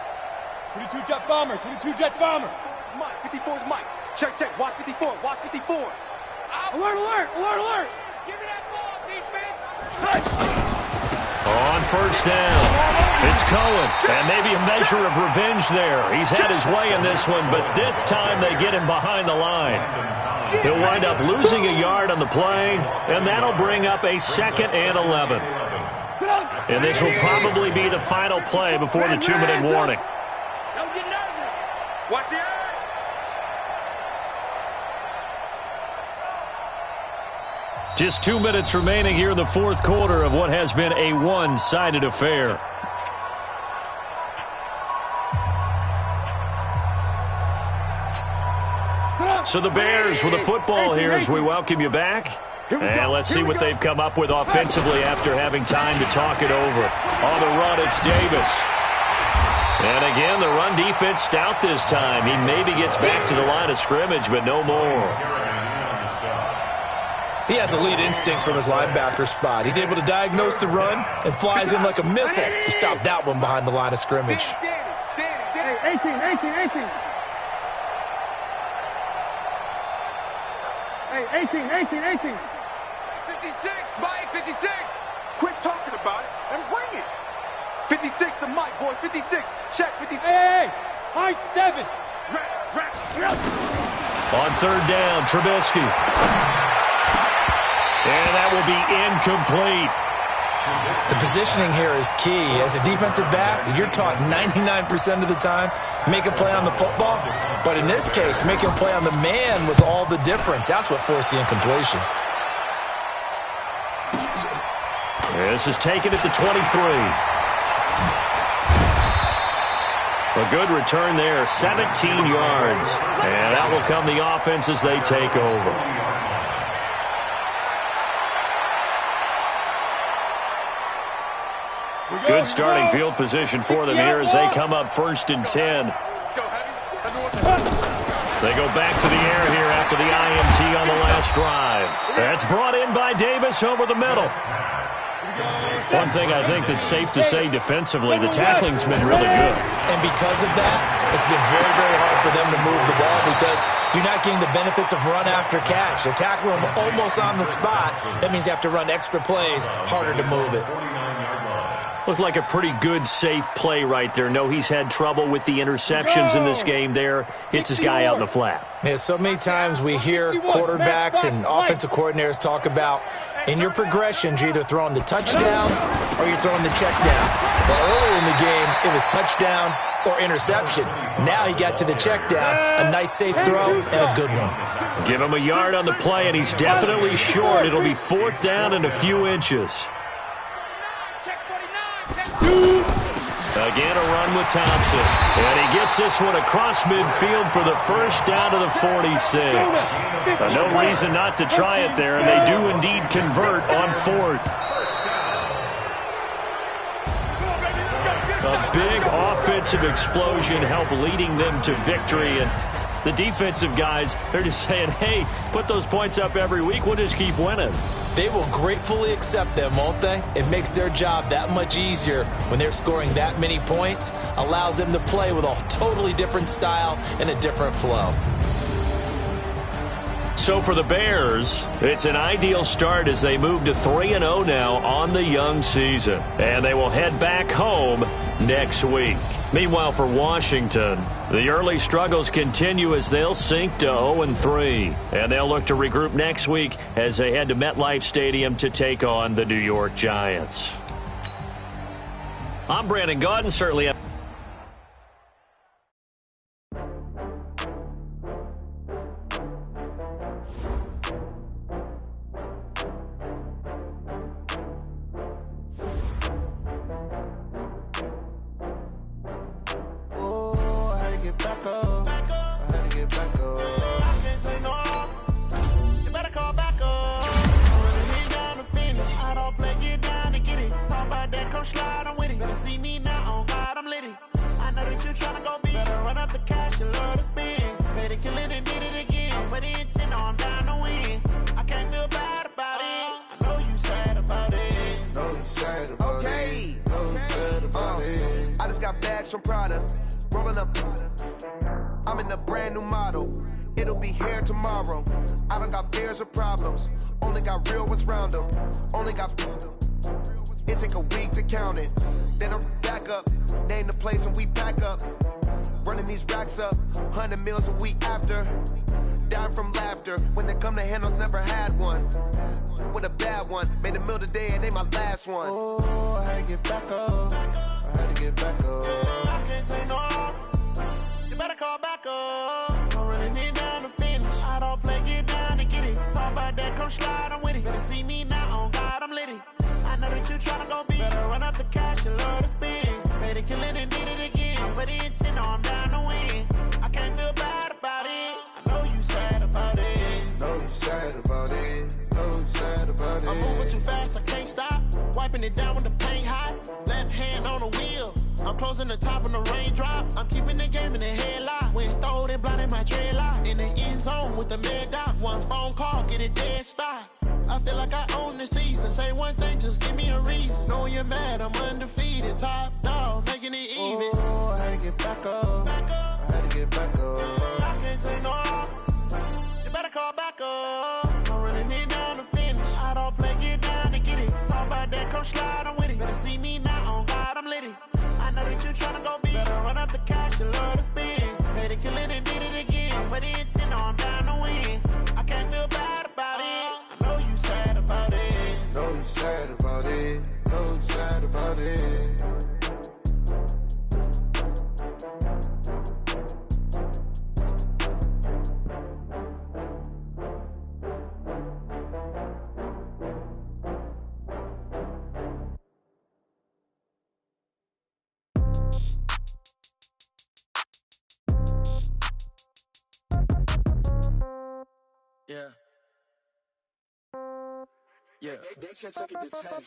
22 jet bomber, 22 jet bomber. Mike, 54 is Mike. Check, check. Watch 54. Watch 54. Alert, alert, alert, alert. Give me that ball, defense. On first down, it's Cohen, and maybe a measure of revenge there. He's had his way in this one, but this time they get him behind the line. He'll wind up losing a yard on the play, and that'll bring up a 2nd and 11. And this will probably be the final play before the 2-minute warning. Don't get nervous. Watch the eye. Just 2 minutes remaining here in the fourth quarter of what has been a one-sided affair. So the Bears with a football here as we welcome you back. And let's see what they've come up with offensively after having time to talk it over. On the run, it's Davis. And again, the run defense stout this time. He maybe gets back to the line of scrimmage, but no more. He has elite instincts from his linebacker spot. He's able to diagnose the run and flies in like a missile to stop that one behind the line of scrimmage. Hey, 18. Hey, 18. 56, Mike, 56. Quit talking about it and bring it. 56 to Mike, boys, 56. Check, 56. Hey, high 7. On third down, Trubisky. And that will be incomplete. The positioning here is key. As a defensive back, you're taught 99% of the time, make a play on the football. But in this case, making a play on the man was all the difference. That's what forced the incompletion. This is taken at the 23. A good return there, 17 yards. And that will come the offense as they take over. Good starting field position for them here as they come up 1st and 10. They go back to the air here after the INT on the last drive. That's brought in by Davis over the middle. One thing I think that's safe to say defensively, the tackling's been really good. And because of that, it's been very, very hard for them to move the ball because you're not getting the benefits of run after catch. They're tackling them almost on the spot. That means you have to run extra plays, harder to move it. Looked like a pretty good, safe play right there. No, he's had trouble with the interceptions in this game there. Hits his guy out in the flat. Yeah, so many times we hear quarterbacks and offensive coordinators talk about in your progressions, you're either throwing the touchdown or you're throwing the check down. But earlier in the game, it was touchdown or interception. Now he got to the check down, a nice safe throw, and a good one. Give him a yard on the play, and he's definitely short. It'll be 4th down and a few inches. Again, a run with Thompson. And he gets this one across midfield for the first down to the 46. No reason not to try it there, and they do indeed convert on 4th. A big offensive explosion helped leading them to victory, and the defensive guys, they're just saying, hey, put those points up every week, we'll just keep winning. They will gratefully accept them, won't they? It makes their job that much easier when they're scoring that many points, allows them to play with a totally different style and a different flow. So for the Bears, it's an ideal start as they move to 3-0 now on the young season. And they will head back home next week. Meanwhile, for Washington, the early struggles continue as they'll sink to 0-3. And they'll look to regroup next week as they head to MetLife Stadium to take on the New York Giants. I'm Brandon Gaudin, certainly. rolling up. I'm in a brand new model. It'll be here tomorrow. I don't got fears or problems. Only got real ones round them. Only got. It take a week to count it. Then I'm back up. Name the place and we pack up. Running these racks up. 100 meals a week after. Dying from laughter. When they come to handles, never had one. With a bad one. Made a meal today and ain't my last one. Oh, I had to get back up. I had to get back up. I can't take no loss. You better call back up. I'm running it down to finish. I don't play, get down and get it. Talk about that, come slide, I'm with it. Better see me now, on God, I'm litty. I know that you tryna go big. Better run up the cash, you love to spend. Made it, kill it, and did it again. But the intent, no, I'm down to win. I can't feel bad about it. I know you sad about it. Know you sad about it. Know you sad about it. I'm moving too fast, I can't stop. Wiping it down with the paint hot. Left hand on the wheel. I'm closing the top on the raindrop. I'm keeping the game in the headlock. When throwed and blinded my dreadlock. In the end zone with the mad dot. One phone call, get it dead stop. I feel like I own the season. Say one thing, just give me a reason. Knowing you're mad, I'm undefeated. Top dog, making it even. Oh, I had to get back up. I had to get back up. I can't take no loss. You better call back up. I'm running it down to finish. I don't play, get down and get it. Talk about that, come slide, I'm with it. Better see me now, on God, I'm litty. I know that you tryna go big. Better run up the cash, you love to spend. Made it, kill it, and did it again. But the intent, no, I'm down to win. I can't feel bad about it. I know you sad about it. Know you sad about it. Know you sad about it. Yeah. Yeah.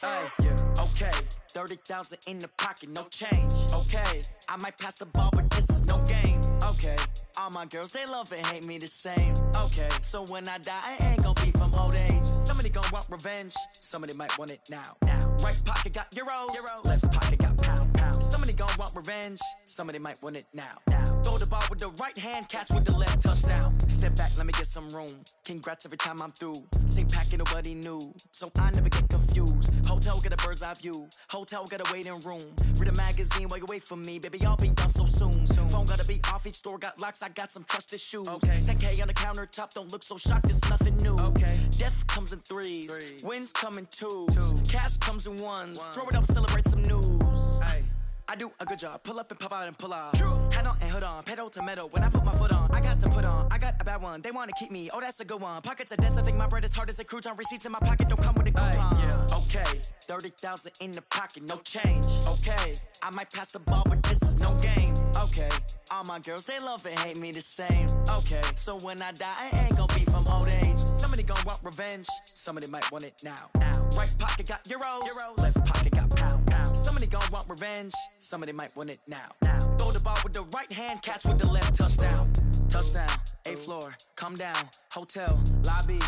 Hey, yeah. Okay. 30,000 in the pocket, no change. Okay. I might pass the ball, but this is no game. Okay. All my girls, they love and hate me the same. Okay. So when I die, I ain't gonna be from old age. Somebody gonna want revenge. Somebody might want it now. Right pocket got euros. Left pocket got pound. Somebody gonna want revenge. Somebody might want it now. Throw the ball with the right hand, catch with the left, touchdown. Step back, let me get some room. Congrats every time I'm through. Same packet, nobody knew. So I never get confused. Hotel get a bird's eye view. Hotel get a waiting room. Read a magazine while you wait for me. Baby, I'll be done so soon. Phone gotta be off, each store got locks. I got some trusted shoes. Okay. 10K on the countertop, don't look so shocked, it's nothing new. Okay. Death comes in threes. Wins come in twos. Cash comes in ones. Throw it up, celebrate some news. Ay. I do a good job, pull up and pop out and pull off. Head on and hood on, pedal to metal. When I put my foot on, I got to put on. I got a bad one, they wanna keep me. Oh, that's a good one. Pockets are dense, I think my bread is hard as a crouton. Receipts in my pocket don't come with a coupon. Yeah. Okay, 30,000 in the pocket, no change. Okay, I might pass the ball, but this is no game. Okay, all my girls, they love and hate me the same. Okay, so when I die, I ain't gonna be from old age. Somebody gonna want revenge. Somebody might want it now. Right pocket got euros. Left pocket got pound. Somebody gonna want revenge. Somebody might want it now. Throw the ball with the right hand, catch with the left, touchdown. Touchdown, 8th floor, come down, hotel, lobby.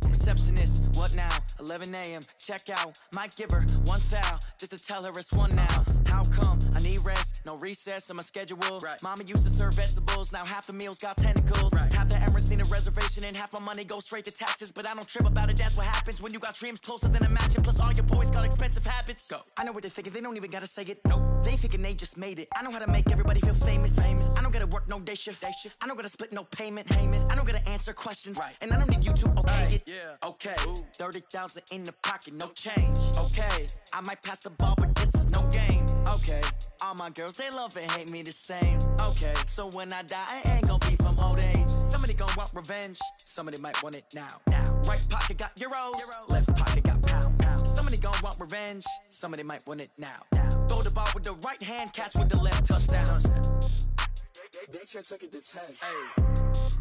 Receptionist, what now? 11 a.m., check out. Might give her one foul, just to tell her it's one now. How come? I need rest, no recess in my schedule. Mama used to serve vegetables, now half the meals got tentacles. Half the Emirates need a reservation and half my money goes straight to taxes. But I don't trip about it, that's what happens when you got dreams closer than a mansion. Plus all your boys got expensive habits. Go. I know what they're thinking, they don't even gotta say it. Nope. They thinking they just made it. I know how to make everybody feel famous. I don't gotta work no day shift. I don't gotta split no payment. I don't gotta answer questions. And I don't need you to okay it. Okay, 30,000 in the pocket, no change. Okay, I might pass the ball, but this is no game. Okay, all my girls, they love and hate me the same. Okay, so when I die, I ain't gonna be from old age. Somebody gonna want revenge. Somebody might want it now. Right pocket got euros. Left pocket got pound. Somebody gonna want revenge. Somebody might want it now. Throw the ball with the right hand, catch with the left, touchdown. They took it to 10. Hey.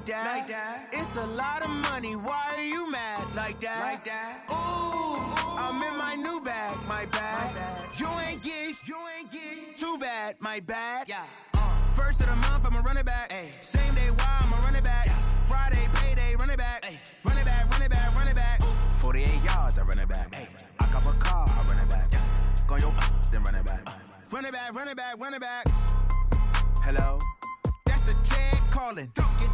that. It's a lot of money, why are you mad like that? Ooh, I'm in my new bag, my bad. You ain't get too bad, my bad. First of the month, I'ma run it back. Same day, why I'ma run it back. Friday, payday, run it back. Run it back, run it back, run it back. 48 yards, I run it back. I cop a car, I run it back. Go yo, then run it back. Run it back, run it back, run it back. Hello? That's the check calling.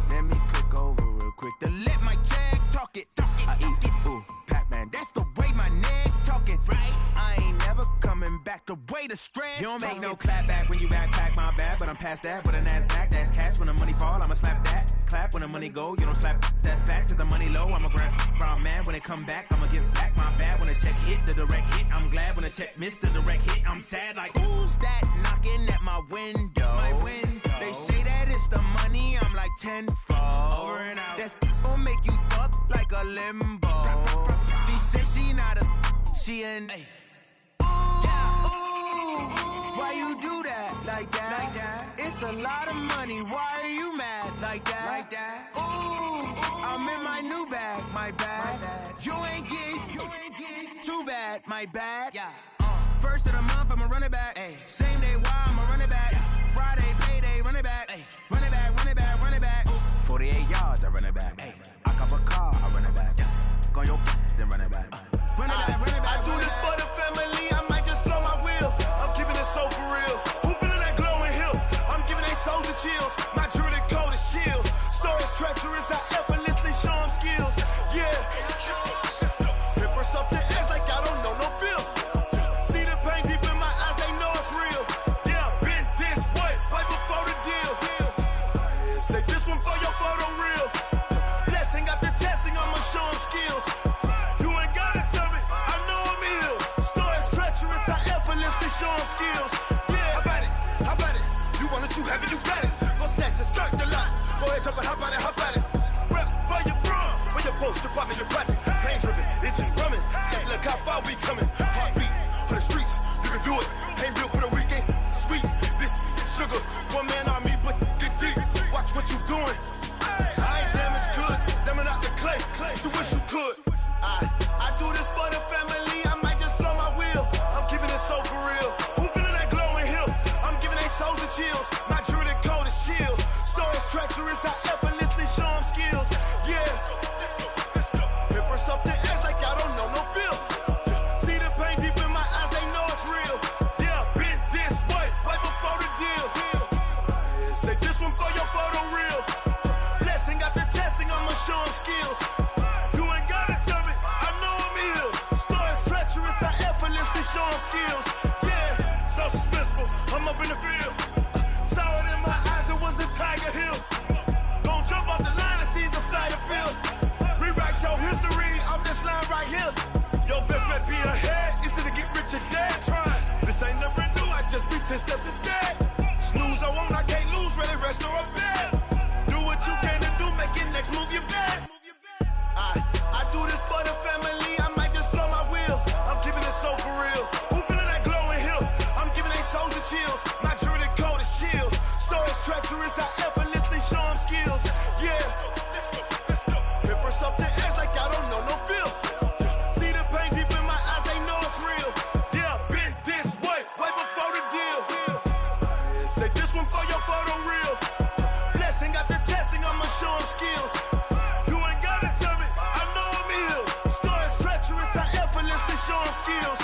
Let me click over real quick to let my check talk it. I eat it, ooh, Pac-Man. That's the way my neck talking. Right? I ain't never coming back. The way the stress. You don't make no clap back when you backpack, my bad. But I'm past that. With a NASDAQ, that's cash. When the money fall, I'ma slap that. Clap when the money go. You don't slap. That's facts. If the money low, I'ma grab brown man. When it come back, I'ma give back my bad. When the check hit, the direct hit. I'm glad when the check missed the direct hit. I'm sad like, who's that knocking at my window? My window. They say that it's the money. I'm like tenfold. Over and out. That's gon' make you up like a limbo. She said she not a. She an. Why you do that like that? It's a lot of money. Why are you mad like that? Ooh, I'm in my new bag, my bad. You ain't get too bad, my bad. First of the month, I'ma run it back. Same day, why I'ma run it back. Friday, payday, run it back. Run it back, run it back, run it back. 48 yards, I run it back. I cop a car, I run it back. Go yo, then run it back. Run it back, run it back. I do this for the family. I might just blow my wheel. I'm keeping it so for real. Who feeling that glowing hill? I'm giving they soldier chills. My jewelry cold is chill. Stories treacherous. I effortlessly show them skills. Yeah. Paper stuff the edge like I don't know no feel. See the pain deep in my eyes. They know it's real. Yeah, been this way right before the deal. Say this one for your photo real. Blessing after testing. I'ma show them skills. Show them skills. Yeah, how about it? You want it, you have it, you got it. Go snatch it, start the lot. Go ahead, jump it, how about it? Rep for your bro, for your post, department, your projects. Pain driven, itching, drumming. Hey, look how far we coming. Heartbeat on the streets, you can do it. Ain't built for the weekend, sweet. This sugar, one man army, but get deep. Watch what you doing. I ain't damaged goods, damn out the clay. You wish you could. I do this for the family. I might just blow my wheel. I'm keeping it so for real. Who feeling that glowing hill? I'm giving they soldier chills. My jewelry cold is chill. Stories treacherous. I effortlessly show them skills. Yeah. Paper stuff the edge like I don't know no feel. See the pain deep in my eyes. They know it's real. Yeah, been this way right before the deal. Say this one for your photo real. Blessing after testing. I'ma show them skills. Show them skills, yeah, so suspenseful. I'm up in the field, saw it in my eyes, it was the Tiger Hill. Gon' jump off the line and see the fly the field. Rewrite your history off this line right here. Your best bet be ahead, easy to get rich or dead. Trying, this ain't never new, I just be 10 steps instead. Snooze I won't, I can't lose, ready, rest or a bed. Do what you can to do, make it next move your best. I do this for the family, I might just blow my wheel. I'm keeping it so for real. Who feeling that glowing hill? I'm giving they soldier chills. My jewelry cold is chill. Stories treacherous. I effortlessly show them skills. Yeah. Paper stuff the edge like I don't know no feel. See the pain deep in my eyes. They know it's real. Yeah, been this way right before the deal. Say this one for your photo real. Blessing after testing. I'ma show them skills. You ain't gotta tell me. I know I'm ill. Stories treacherous. I effortlessly show them skills.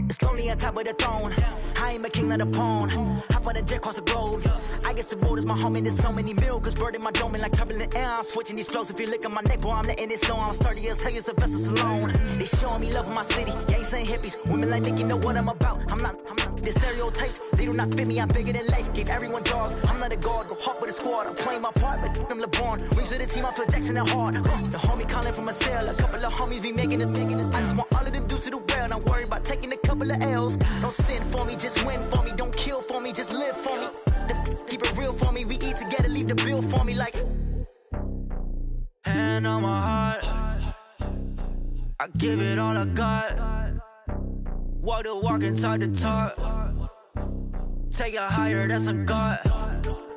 It's lonely on top of the throne. I ain't a king, not a pawn. Hop on a jet across the globe. I guess the road is my home and there's so many milkers birding my dome like turbulent air. I'm switching these flows. If you look at my neck, boy, I'm letting it slow. I'm sturdy as hell, as a vessel alone. They showing me love in my city. Gangs ain't hippies. Women like Nicky know what I'm about. I'm not The stereotypes, they do not fit me, I'm bigger than life. Gave everyone jobs, I'm not a god, go hard with a squad. I'm playing my part, but I'm LeBron. Wings of the team, I feel Jackson and hard. The homie calling from a cell, a couple of homies be making it. I just want all of them dudes to do well, not worry about taking a couple of L's. Don't sin for me, just win for me. Don't kill for me, just live for me. Keep it real for me, we eat together, leave the bill for me like. Hand on my heart, I give it all I got. Walk the walk and talk the talk. Take it higher, that's a God.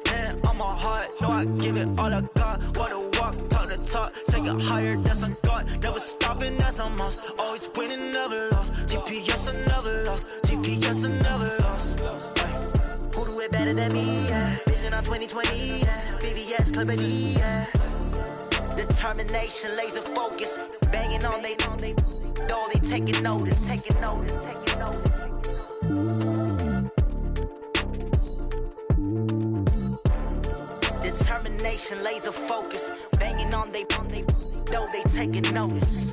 Hand on my heart, no, I give it all I got. Walk the walk, talk the talk. Take it higher, that's a God. Never stopping, that's a must. Always winning, never lost. GPS, I never lost. GPS, I never lost. Who do it better than me? Yeah. Vision on 2020, yeah. VVS, Clippity, yeah. Determination, laser focus. Banging on they door, they taking notice, taking notice, taking notice. Determination, laser focus. Banging on they door, they taking notice.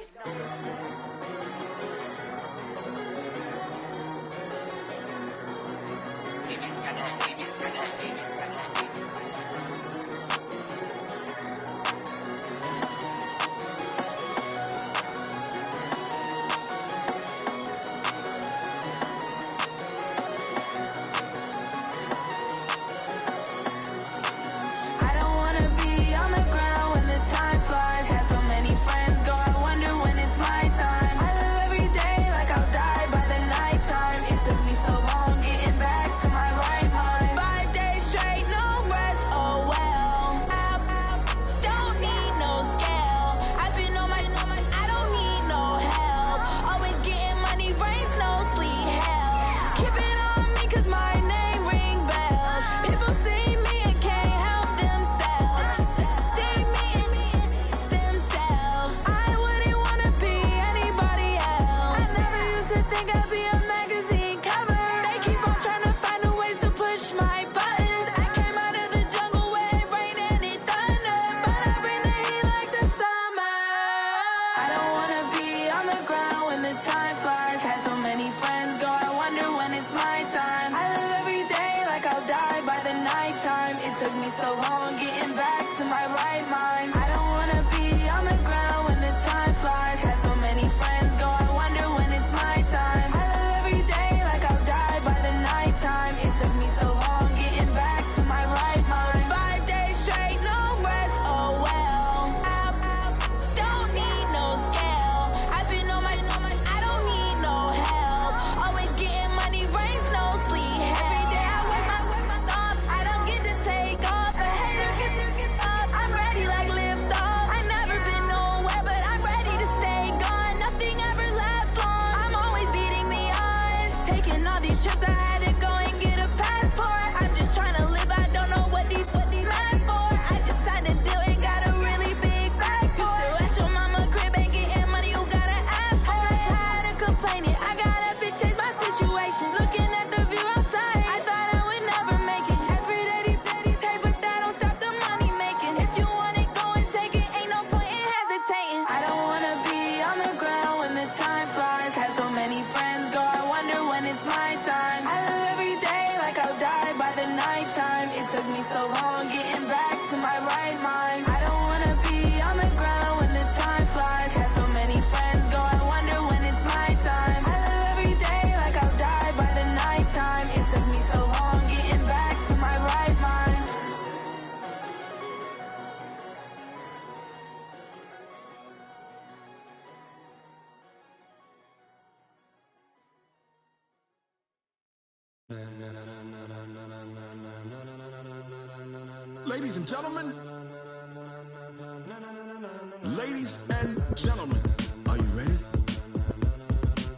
Ladies and gentlemen, are you ready?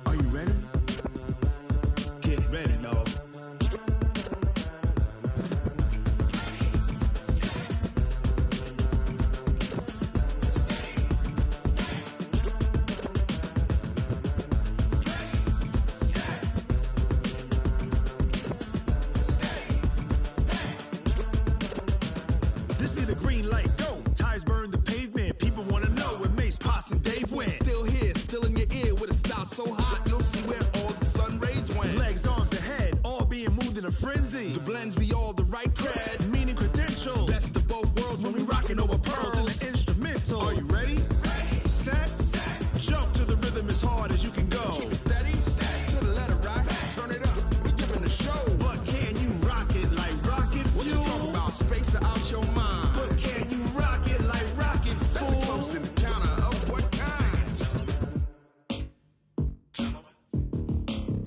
Are you ready? Get ready, dog. This be the green light, go. Tires burn the pavement. People want to know where Mace, Potts, and Dave went. Still here, still in your ear with a style so hot, you'll see where all the sun rays went. Legs, arms, and head, The blends be all the right cred, meaning credential. Best of both worlds when we rockin' over pearls in the instrumental. Are you ready? Set. Jump to the rhythm as hard as you can go. Keep it steady. To the letter right. Turn it up. We giving the show. But can you rock it like rocket fuel? What you talking about? Space it out your mind. But can you rock it like rockets, fool? That's a close encounter of what kind?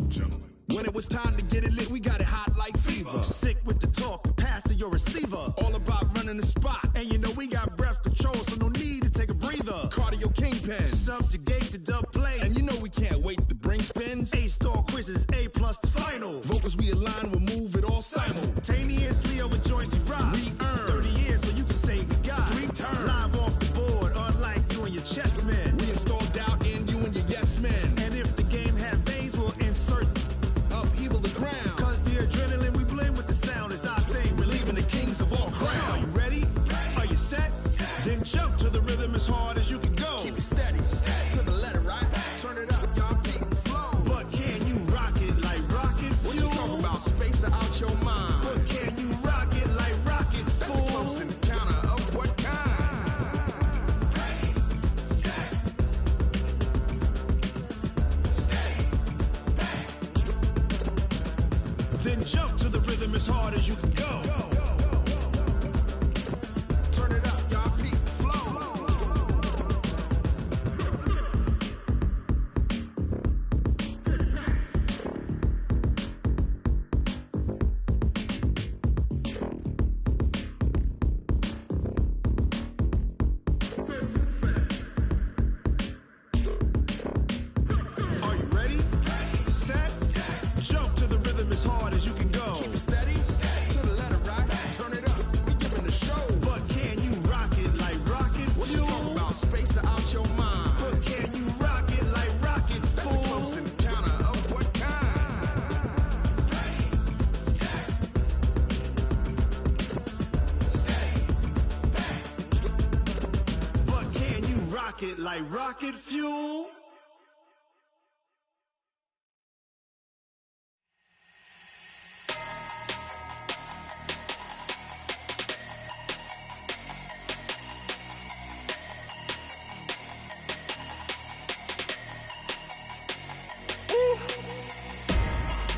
Gentlemen. When it was time to get it lit, we got it hot like fever. Sick with the talk, pass to your receiver. All about running the spot. And you know we got breath control, so no need to take a breather. Cardio kingpin, subjugate the dub play. And you know we can't wait to bring spins. A-star quizzes, A+ the final. Vocals we align, we'll move it all simultaneously over joints we rock. We earn 30 years so you can say we got 3 turns. Live off the board, unlike you and your chess men. We install doubt in you and your yes men. And if the game had veins, we'll insert upheaval the ground. Cause the adrenaline we blend with the sound is our thing. Relieving the kings of all crowns. Are you ready? Are you set? Then jump to the rhythm as hard as you can go. Keep it steady. To the letter right. Turn it up, y'all. Beat the flow. But can you rock it like rocket fuel? What you talking about? Space it out your mind. But can you rock it like rockets, fool? That's a close encounter of what kind? Then jump to the rhythm as hard as you can go. Turn it up, y'all. Beat the flow. Are you ready? Set. Jump to the rhythm as hard as you can go. Keep it steady. To the letter right. Turn it up. We giving the show. But can you rock it like rocket fuel? What you talking about? Space it out your mind. But can you rock it like rockets, fool? That's a close encounter of what kind? But can you rock it like rocket fuel?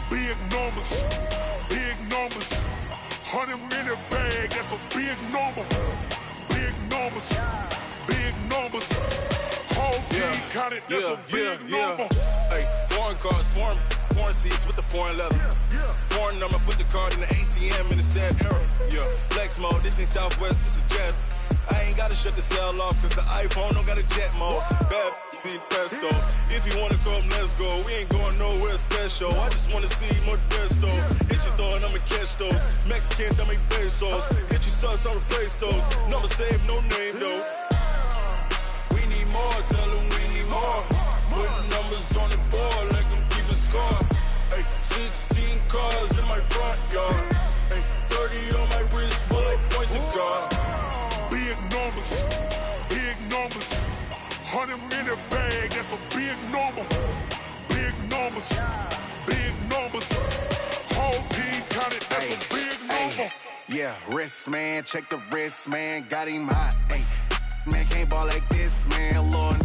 Big numbers, 100 in the bag, that's a big number. Big numbers, whole team counted, that's a big number. Hey, foreign cars, foreign seats with the foreign leather. Foreign number, put the card in the ATM in the sad era. Yeah, flex mode, this ain't Southwest, this a jet. I ain't gotta shut the cell off, cause the iPhone don't got a jet mode. Bad be pesto. If you wanna come, let's go. We ain't going nowhere special. I just wanna see more Desto. Hit your thought, I'ma catch those. Mexican, I make pesos. Hit your sus, I'll replace those. Number save, no name though. We need more, tell them we need more. Putting numbers on the board like them keeping score. Hey, 16 cars in my front yard. Hey, 30 on my wrist, while I point to God. Big numbers, 100 in the bag, that's a big number. Big numbers, whole team counted, that's a big number. Yeah, wrist man, check the wrist man, got him hot. Ay, man can't ball like this, man. Lord,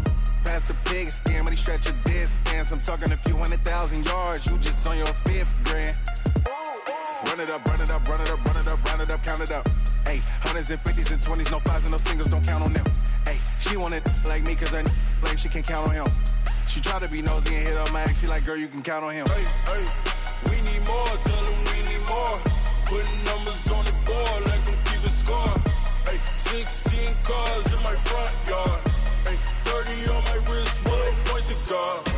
past the pig skin, but he stretch a distance. I'm talking a few 100,000 yards, you just on your 5th grand. Run it up, count it up. Ay, hundreds and 50s and 20s, no 5s and no singles, don't count on them. Ay, she want it like me, cause her like she can count on him. She try to be nosy and hit on my ex, she like, girl, you can count on him. Hey, we need more, tell them we need more. Putting numbers on the board like them keeping score. Hey, 16 cars in my front yard. Hey, 30 on my wrist, while I point to God.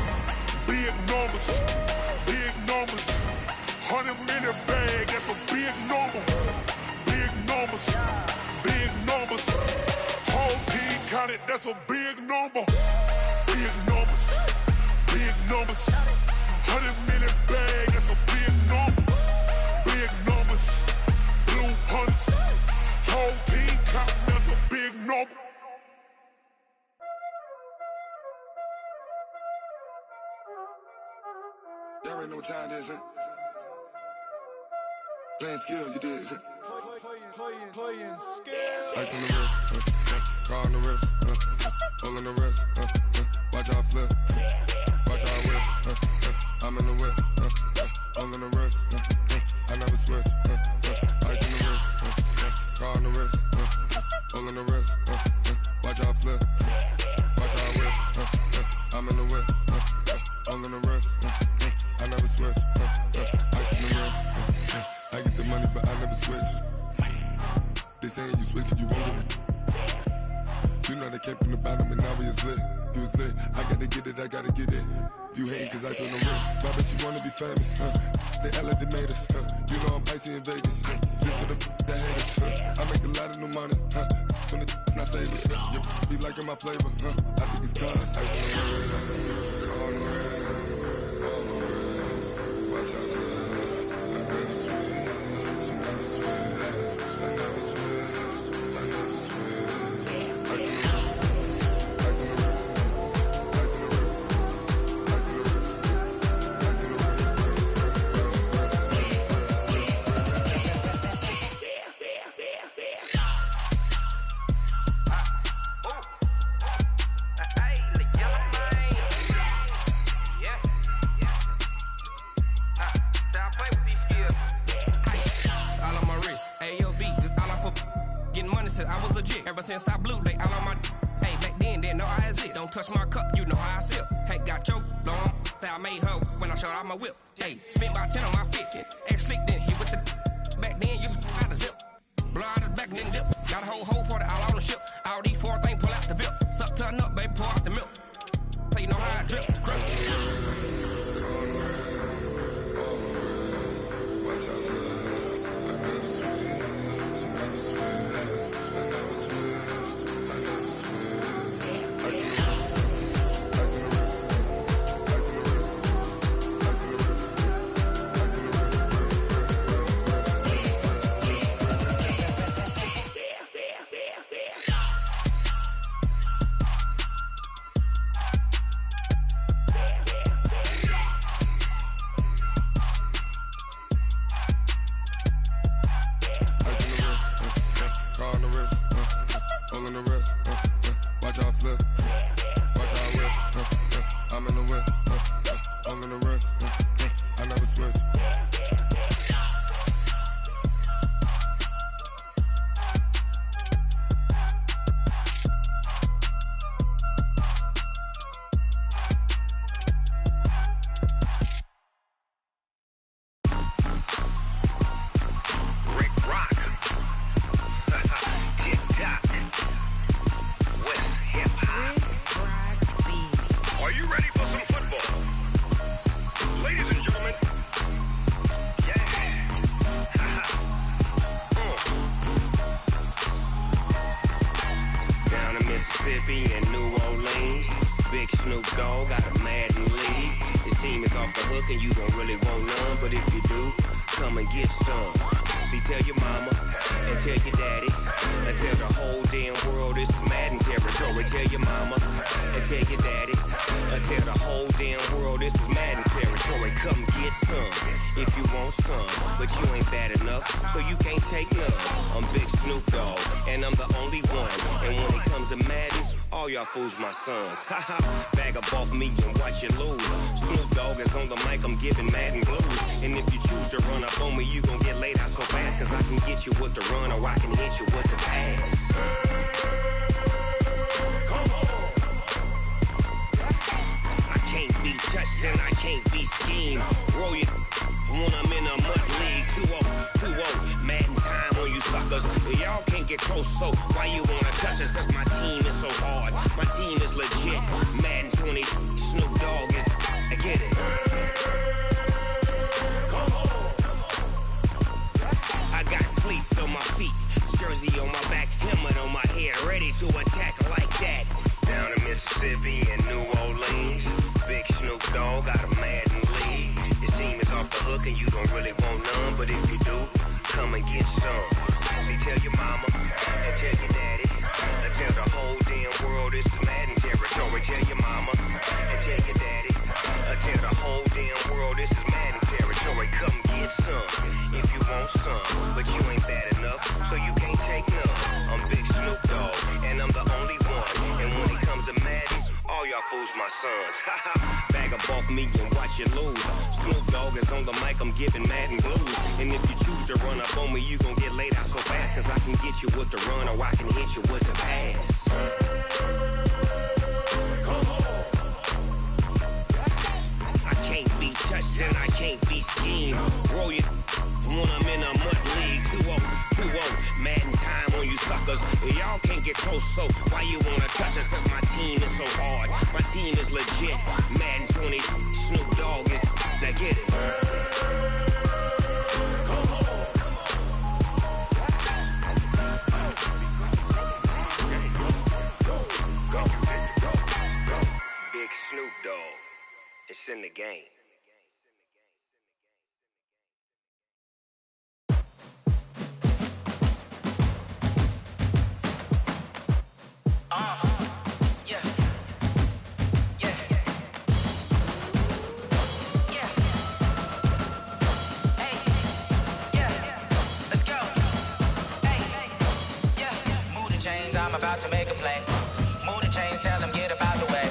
Big numbers, 100 in the bag, that's a big number. Big numbers, whole team counted, that's a big number. Big numbers, 100 in the bag, that's a big number. Big numbers, blue hunts, whole team counting, that's a big number. There ain't no time, is it? Playing skills, you did. Playing skills. Ice on the wrist, car on the wrist, hole in the wrist, watch how I flip, watch how I whip, I'm in the whip, hole in the wrist, I never switch, ice on the wrist, car on the wrist, hole in the wrist, watch how I flip, watch how I whip, I'm in the whip, hole in the wrist, I never switch, ice on the wrist, I get the money but I never switch. They saying you switch 'cause you won't get it. You know they came from the bottom and now we is lit. You was lit, I gotta get it, I gotta get it. You hating 'cause ice on the wrist. Why bet you wanna be famous, They act like they made us, You know I'm icy in Vegas, This for the that hate us, I make a lot of new money, When the not savers, You be liking my flavor, I think it's cause ice on the wrist, car on the wrist, all on the wrist. Watch out, cuz I never switch, you never switch. I never switch, I never switch. Ice on the wrist, ice on the wrist, ice on the wrist, ice on the wrist, ice on the wrist, Hey, the yellow man. Yeah. So I play with these skills. Ice all on my wrist, AOB, just all off of getting money since I was legit. Ever since I blew, they all on my. Hey, back then, didn't know I exist. Don't touch my cup, you know how I sip. Hey, got choked, long. Say I made her when I showed out my whip. Hey, spent about 10 on my fit. Ex slick, then hit with the. Back then, used to out the zip. Blow out his back, then dip. Got a whole party all on the ship. All these four things pull out the VIP. Suck, turn up, baby, pour out the milk. So you know how I drip. Crush. Fools my sons. Haha, bag up off me and watch you lose. Snoop Dogg is on the mic, I'm giving Madden blues. And if you choose to run up on me, you gon' get laid out so fast. Cause I can get you with the run or I can hit you with the pass. Come on. I can't be touched and I can't be schemed. Roll you when I'm in a mud league. 2-0, Madden time on you suckers. Y'all can't get close, so why you wanna touch us? Cause my team is so hard. My team is legit. Madden 20, Snoop Dogg is. I get it. Come on. I got cleats on my feet, jersey on my back, helmet on my head, ready to attack like that. Down in Mississippi and New Orleans, big Snoop Dogg got a Madden league. His team is off the hook and you don't really want none, but if you do, come and get some. See, tell your mama and tell your daddy, and tell the whole damn world this is Madden territory. Tell your mama and tell your daddy, and tell the whole damn world this is Madden territory. Come get some if you want some. Bag up off me and watch you lose. Snoop Dogg is on the mic, I'm giving mad and blues. And if you choose to run up on me, you gon' get laid out so fast. Cause I can get you with the run or I can hit you with the pass. I can't be touched and I can't be schemed. Roll you when I'm in a mud league. 2-0, mad in time on you suckers. Y'all can't get close, so why you wanna touch us? Cause my team is so hard, my team is legit. Madden 20, Snoop Dogg is, now get it. Big Snoop Dogg, it's in the game. I'm about to make a play. Move the chains, tell them get up out the way.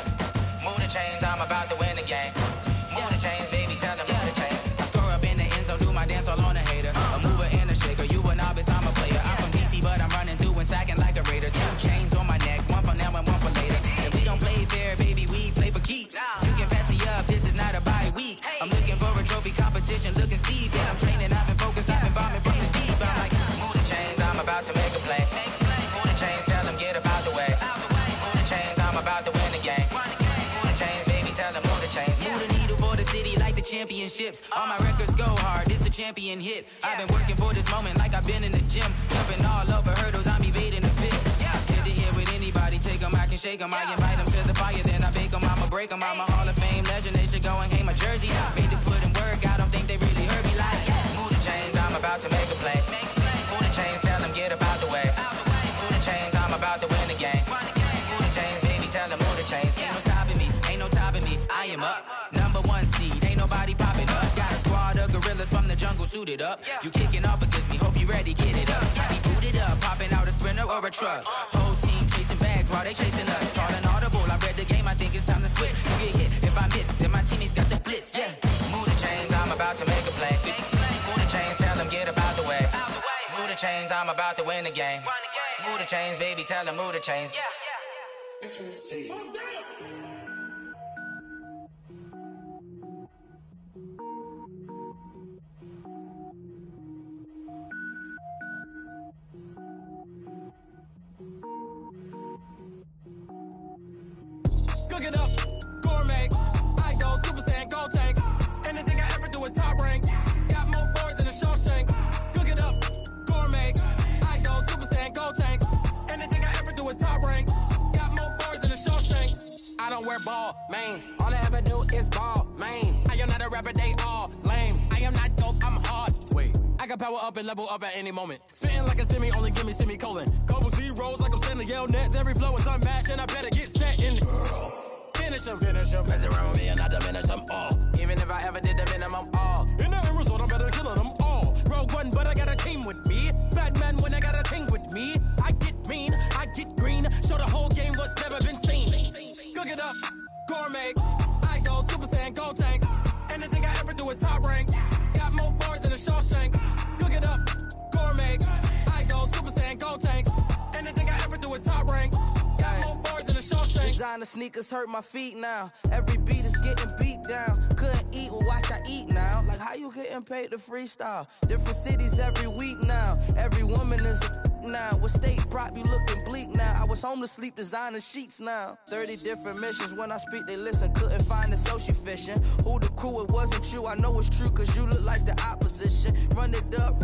Move the chains, I'm about to win the game. Move the chains, baby, tell them move the chains. I score up in the end zone, do my dance all on a hater. A mover and a shaker, you a novice, I'm a player. I'm from DC, but I'm running through and sacking like a raider. 2 chains on my neck, one for now and one for later. And we don't play fair, baby, we play for keeps. You can pass me up, this is not a bye week. I'm looking for a trophy competition, looking steep. And I'm training, I've been focused, I've been bombing from the deep. I'm like, move the chains, I'm about to make a play. Move the chains, tell them get up out the way. Move the chains, I'm about to win the game. Move the chains, baby, tell them move the chains. Move the needle for the city like the championships. All my records go hard, this a champion hit. I've been working for this moment like I've been in the gym. Jumping all over hurdles, I'm evading the pit. Get to here with anybody, take them, I can shake them. I invite them to the fire, then I bake them, I'ma break them. I'm a Hall of Fame legend, they should go and hang my jersey. Made to put in work, I don't think they really heard me like. Move the chains, I'm about to make a play. Move the chains, tell them get up out the way. Move the chains, I'm about to win the game. Move the chains, baby, tell them move the chains. Ain't no stopping me, ain't no topping me. I am up, #1 seed, ain't nobody popping up. Got a squad of gorillas from the jungle suited up. You kicking off against me, hope you ready, get it up. Got me booted up, popping out a Sprinter or a truck. Whole team chasing bags while they chasing us. Call an audible, I read the game, I think it's time to switch. You get hit, if I miss, then my teammates got the blitz, yeah. Move the chains, I'm about to make a play. Move the chains, tell them get up out the way. Move the chains, I'm about to win the game. Move the chains, baby, tell them move the chains. Cook it up, gourmet. I go Super Saiyan, gold tank. Anything I ever do is top rank. Got more boards than a Shawshank. Cook it up, gourmet. I go Super Saiyan, gold tank. Anything I ever do is top rank. Got more boards than a Shawshank. I don't wear ball mains. All I ever do is ball main. I am not a rapper, they all lame. I am not dope, I'm hard. Wait, I can power up and level up at any moment. Spitting like a semi, only give me semicolon. Couple zeros like I'm sending yell nets. Every flow is unmatched and I better get set in it. Finish them. Mess around with me and I diminish them all. Even if I ever did the minimum all. In the end result, I'm better killing them all. Rogue One, but I got a team with me. Batman when I got a team with me. I get mean, I get green. Show the whole game what's never been seen. Cook it up, gourmet. I go Super Saiyan, gold tank. Anything I ever do is top rank. Got more bars than a Shawshank. Cook it up, gourmet. I go Super Saiyan, gold tank. Anything I ever do is top rank. Got more bars than a Shawshank. Designer sneakers hurt my feet now. Every beat is getting beat down. Couldn't eat, well watch I eat now. Like how you getting paid to freestyle? Different cities every week now. Every woman is a now. What state prop you looking bleak now? I was home to sleep designing sheets now. 30 different missions. When I speak they listen. Couldn't find the social fishing. Who the crew? It wasn't you. I know it's true cause you look like the opposition. Run it up.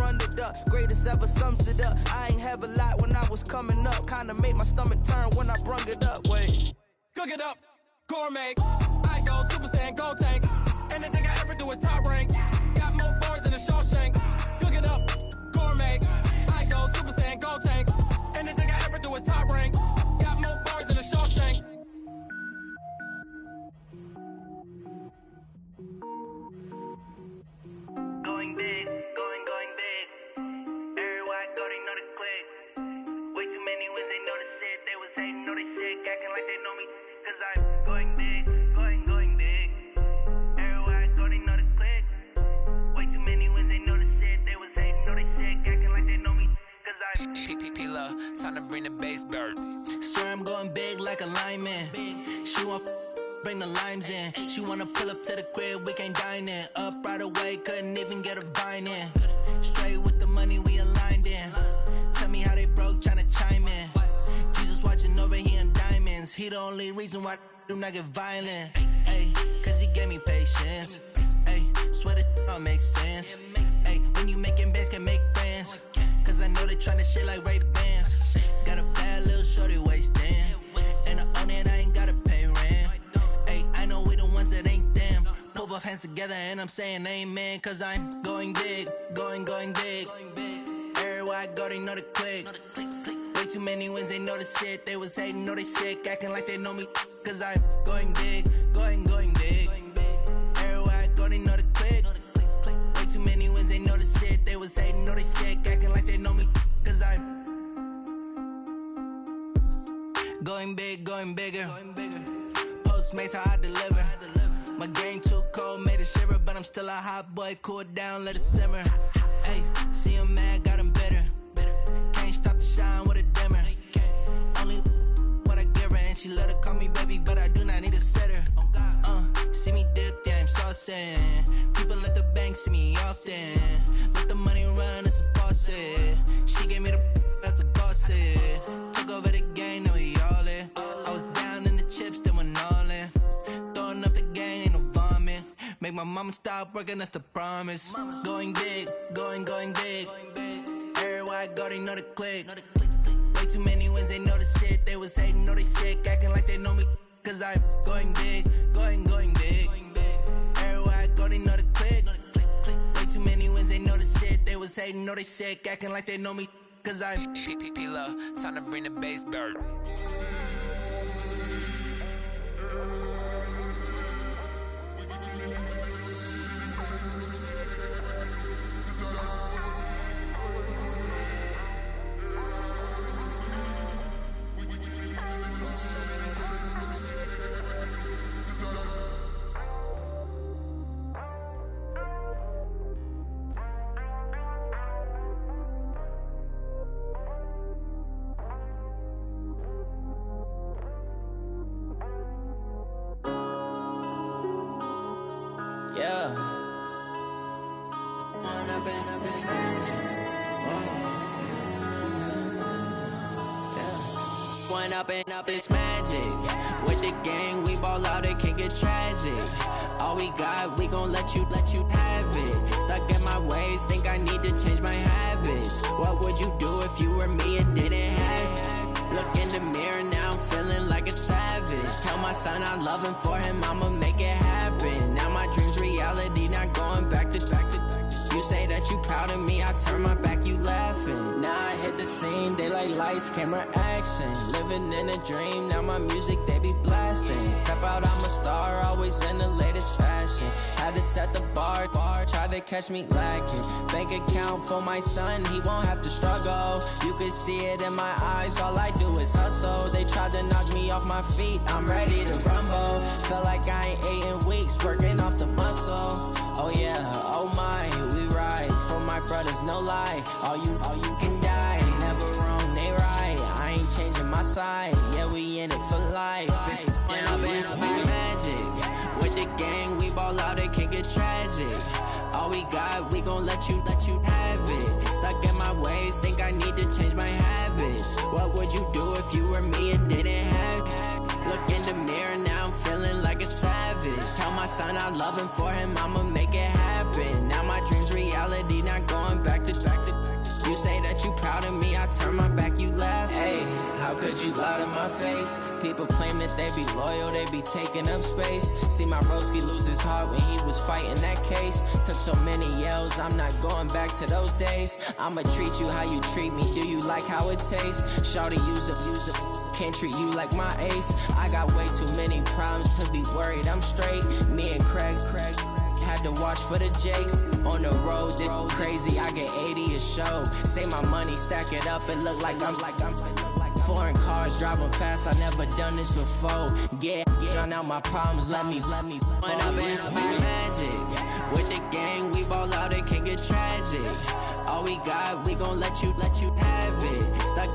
Greatest ever sums it up. I ain't have a lot when I was coming up. Kinda made my stomach turn when I brung it up. Wait. Cook it up, gourmet. I go Super Saiyan, gold tank. Anything I ever do is top rank. Got more bars than a Shawshank. Cook it up, gourmet. I go Super Saiyan, gold tank. Anything I ever do is top rank. Got more bars than a Shawshank. Going big, going big. Everywhere I go, they know the click. Way too many wins, they know the shit. They was hating, know they sick, acting like they know me. Cause I'm going big, going Time to bring the bass bird. Swear I'm going big like a lineman. She want bring the limes in. She wanna pull up to the crib, we can't dine in. Up right away, couldn't even get a vine in. Straight with the money we aligned in. Tell me how they broke, tryna chime in. Jesus watching over here in diamonds. He the only reason why I do not get violent. Ay, cause he gave me patience. Ay, swear that all makes sense. Ay, when you making bands, can make friends. Cause I know they tryna shit like Ray-Bans. Got a bad little shorty wasting. And I own it, I ain't gotta pay rent. Ay, I know we the ones that ain't them. Pull both hands together and I'm saying amen. Cause I'm going big, going big. Everywhere I go, they know the click. Way too many wins, they know the shit. They was hating, know they sick, acting like they know me. Cause I'm going big, going big. Everywhere I go, they know the click. Way too many wins, they know the shit. They was hating, know they sick, acting like they know me. Cause I'm going big, going bigger. Postmates, how I deliver. My game too cold, made it shiver. But I'm still a hot boy, cool it down, let it simmer. Hey, see him mad, got him bitter. Can't stop the shine with a dimmer. Only what I give her, and she let her call me baby, but I do not need a sitter. See me dip, yeah, I'm saucing. People at the bank see me often. Let the money run, it's a faucet. She gave me the that's a boss is. Took over the game, now we all in. I was down in the chips, then went all in. Throwing up the game, ain't no vomit. Make my mama stop working, that's the promise. Going big, going big. Everywhere I go, they know the click. Way too many wins, they know the shit. They was hating, know they sick, acting like they know me. Cause I'm going big, going big. Everywhere I go, they know the click. Way too many wins, they know the shit. They was hating, know they sick, acting like they know me. Cause I'm time to bring the bass bird. Up it's magic. With the gang, we ball out, it can get tragic. All we got, we gon' let you have it. Stuck in my ways, think I need to change my habits. What would you do if you were me and didn't have it? Look in the mirror, now I'm feeling like a savage. Tell my son I love him, for him I'ma make it happen. Now my dream's reality, not going back to. You say that you proud of me, I turn my back, you laughing. Now I hit the scene, they like lights, camera, action. Living in a dream, now my music, they be blasting. Step out, I'm a star, always in the latest fashion. Had to set the bar, tried to catch me lacking. Bank account for my son, he won't have to struggle. You can see it in my eyes, all I do is hustle. They tried to knock me off my feet, I'm ready to rumble. Feel like I ain't ate in weeks, working off the muscle. Oh yeah, oh my, we ride for my brothers, no lie. All you can die, never wrong, they right. I ain't changing my side, yeah, we in it for life. When up it's magic. With the gang, we ball out, it can get tragic. All we got, we gon' let you have it. Stuck in my ways, think I need to change my habits. What would you do if you were me and didn't have it? Look in the mirror, now I'm feeling like a savage. Tell my son I love him, for him I'ma make it happen. Now my dream's reality, not going back to. You say that you proud of me, I turn my back, you laugh. Hey, how could you lie to my face? People claim that they be loyal, they be taking up space. See my broski lose his heart when he was fighting that case. Took so many yells, I'm not going back to those days. I'ma treat you how you treat me, do you like how it tastes? Shawty, use it, can't treat you like my ace. I got way too many problems to be worried, I'm straight. Me and Craig had to watch for the Jakes. On the road, this crazy, I get 80 a show. Say my money, stack it up, it look like I'm foreign cars, driving fast, I never done this before. Get drown out my problems, let me When up it's magic. With the gang, we ball out, it can get tragic. All we got, we gon' let you have it. Stuck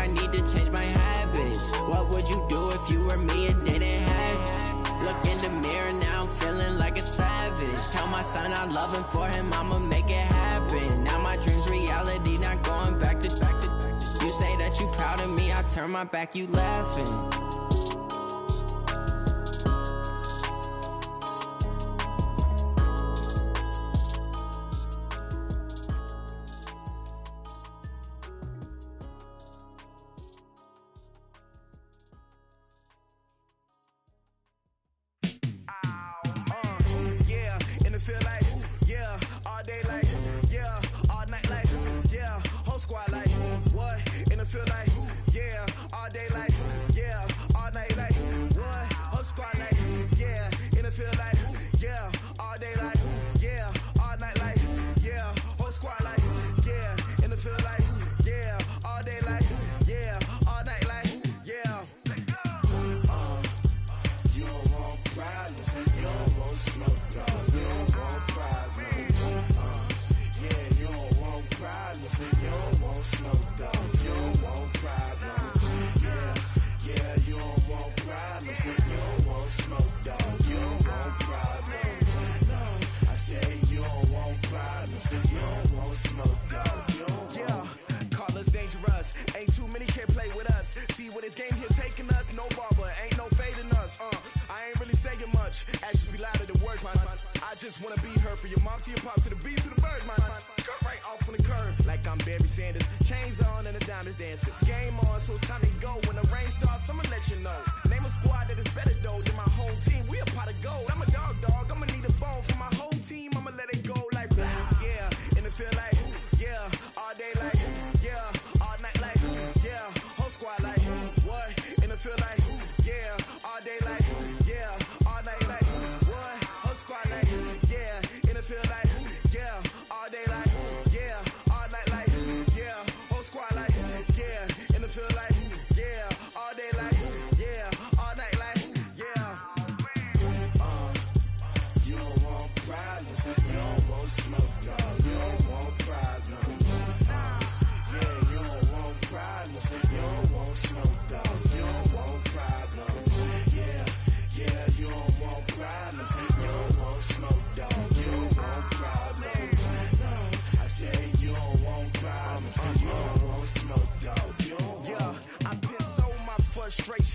I need to change my habits. What would you do if you were me and didn't have it? Look in the mirror, now I'm feeling like a savage. Tell my son I love him, for him I'ma make it happen. Now my dream's reality, not going back to. You say that you proud of me, I turn my back, you laughing.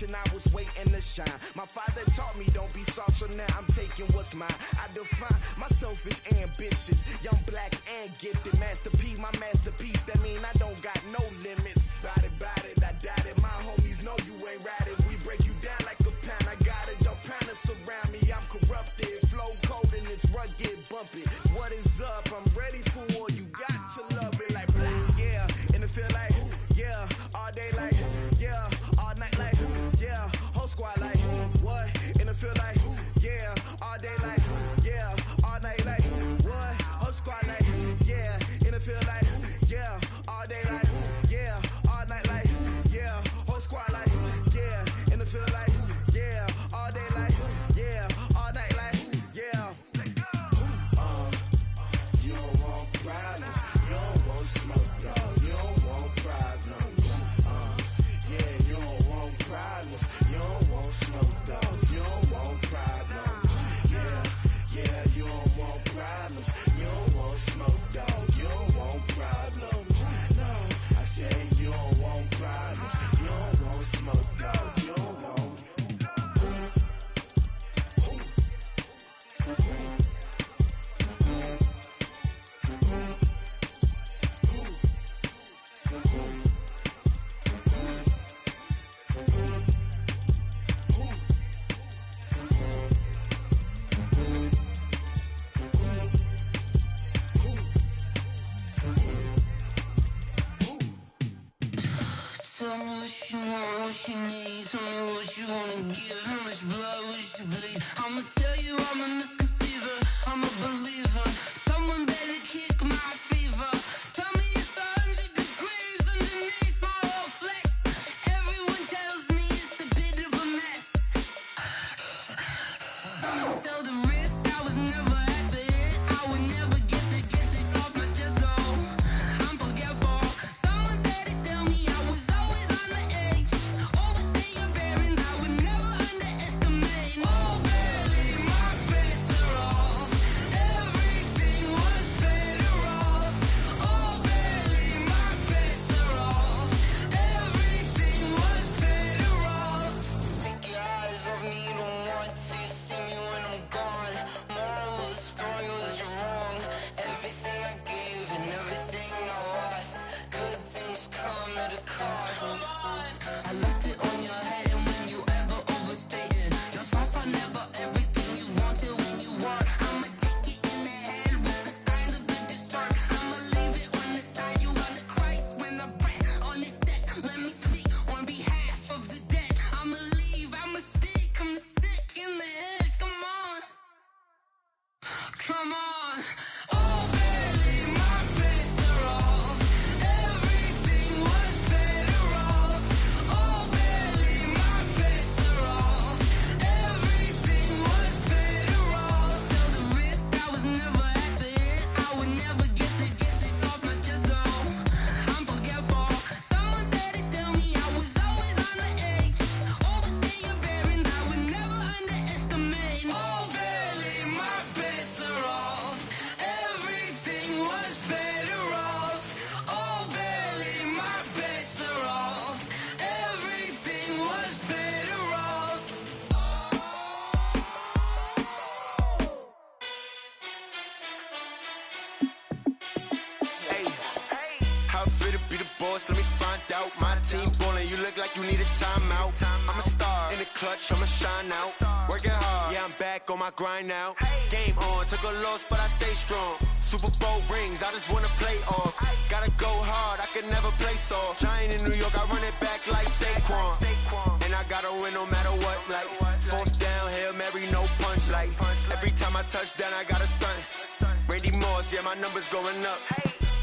I was waiting to shine. My father taught me don't be soft, so now I'm taking what's mine. I define myself as ambitious, young, black, and gifted. Masterpiece, my masterpiece, that mean I don't got no limits. Bout it, I doubt it. My homies know you ain't ratted. We break you down like a pound. I got it, don't pound to surround me. I'm corrupted, flow cold and it's rugged, bump it. What is up? I'm ready for war. You got to love it like black, yeah. And it feel like, yeah, all day like, yeah, all night like, yeah, whole squad like, what? And it feel like, yeah, all day like, yeah, all night like, what? Whole squad like, yeah, and it feel like, yeah, all day like, yeah, all night like, yeah, whole squad like, yeah, and it feel like, yeah, all day like, yeah, all night like, yeah. You don't want problems, you don't want smoke, dog, you don't want problems. Yeah, you don't want problems, you don't want smoke, dog, you don't want problems. Yeah, you don't want problems, you don't want smoke, dog, you don't want problems. No, I said you don't want problems, you don't want smoke, dog, you don't want. Tell me what you want, what you need. Tell me what you wanna give. How much blood would you bleed? I'ma tell you I'm a misconceiver. I'm a believer. Someone better kick my fever. Tell me it's 100 degrees underneath my whole flesh. Everyone tells me it's a bit of a mess. I'ma tell the risk I was never at the end. I would never get this off my chest, though. I'm forgetful. Someone better tell me I was always on boss, let me find out. My team ballin', you look like you need a timeout. I'm a star in the clutch, I'ma shine out. Working hard, yeah, I'm back on my grind now. Game on, took a loss, but I stay strong. Super Bowl rings, I just wanna play off. Gotta go hard, I can never play soft. Giant in New York, I run it back like Saquon. And I gotta win no matter what, like fourth down, Hail Mary, no punch. Like every time I touch down, I gotta stunt. Randy Moss, yeah, my numbers going up.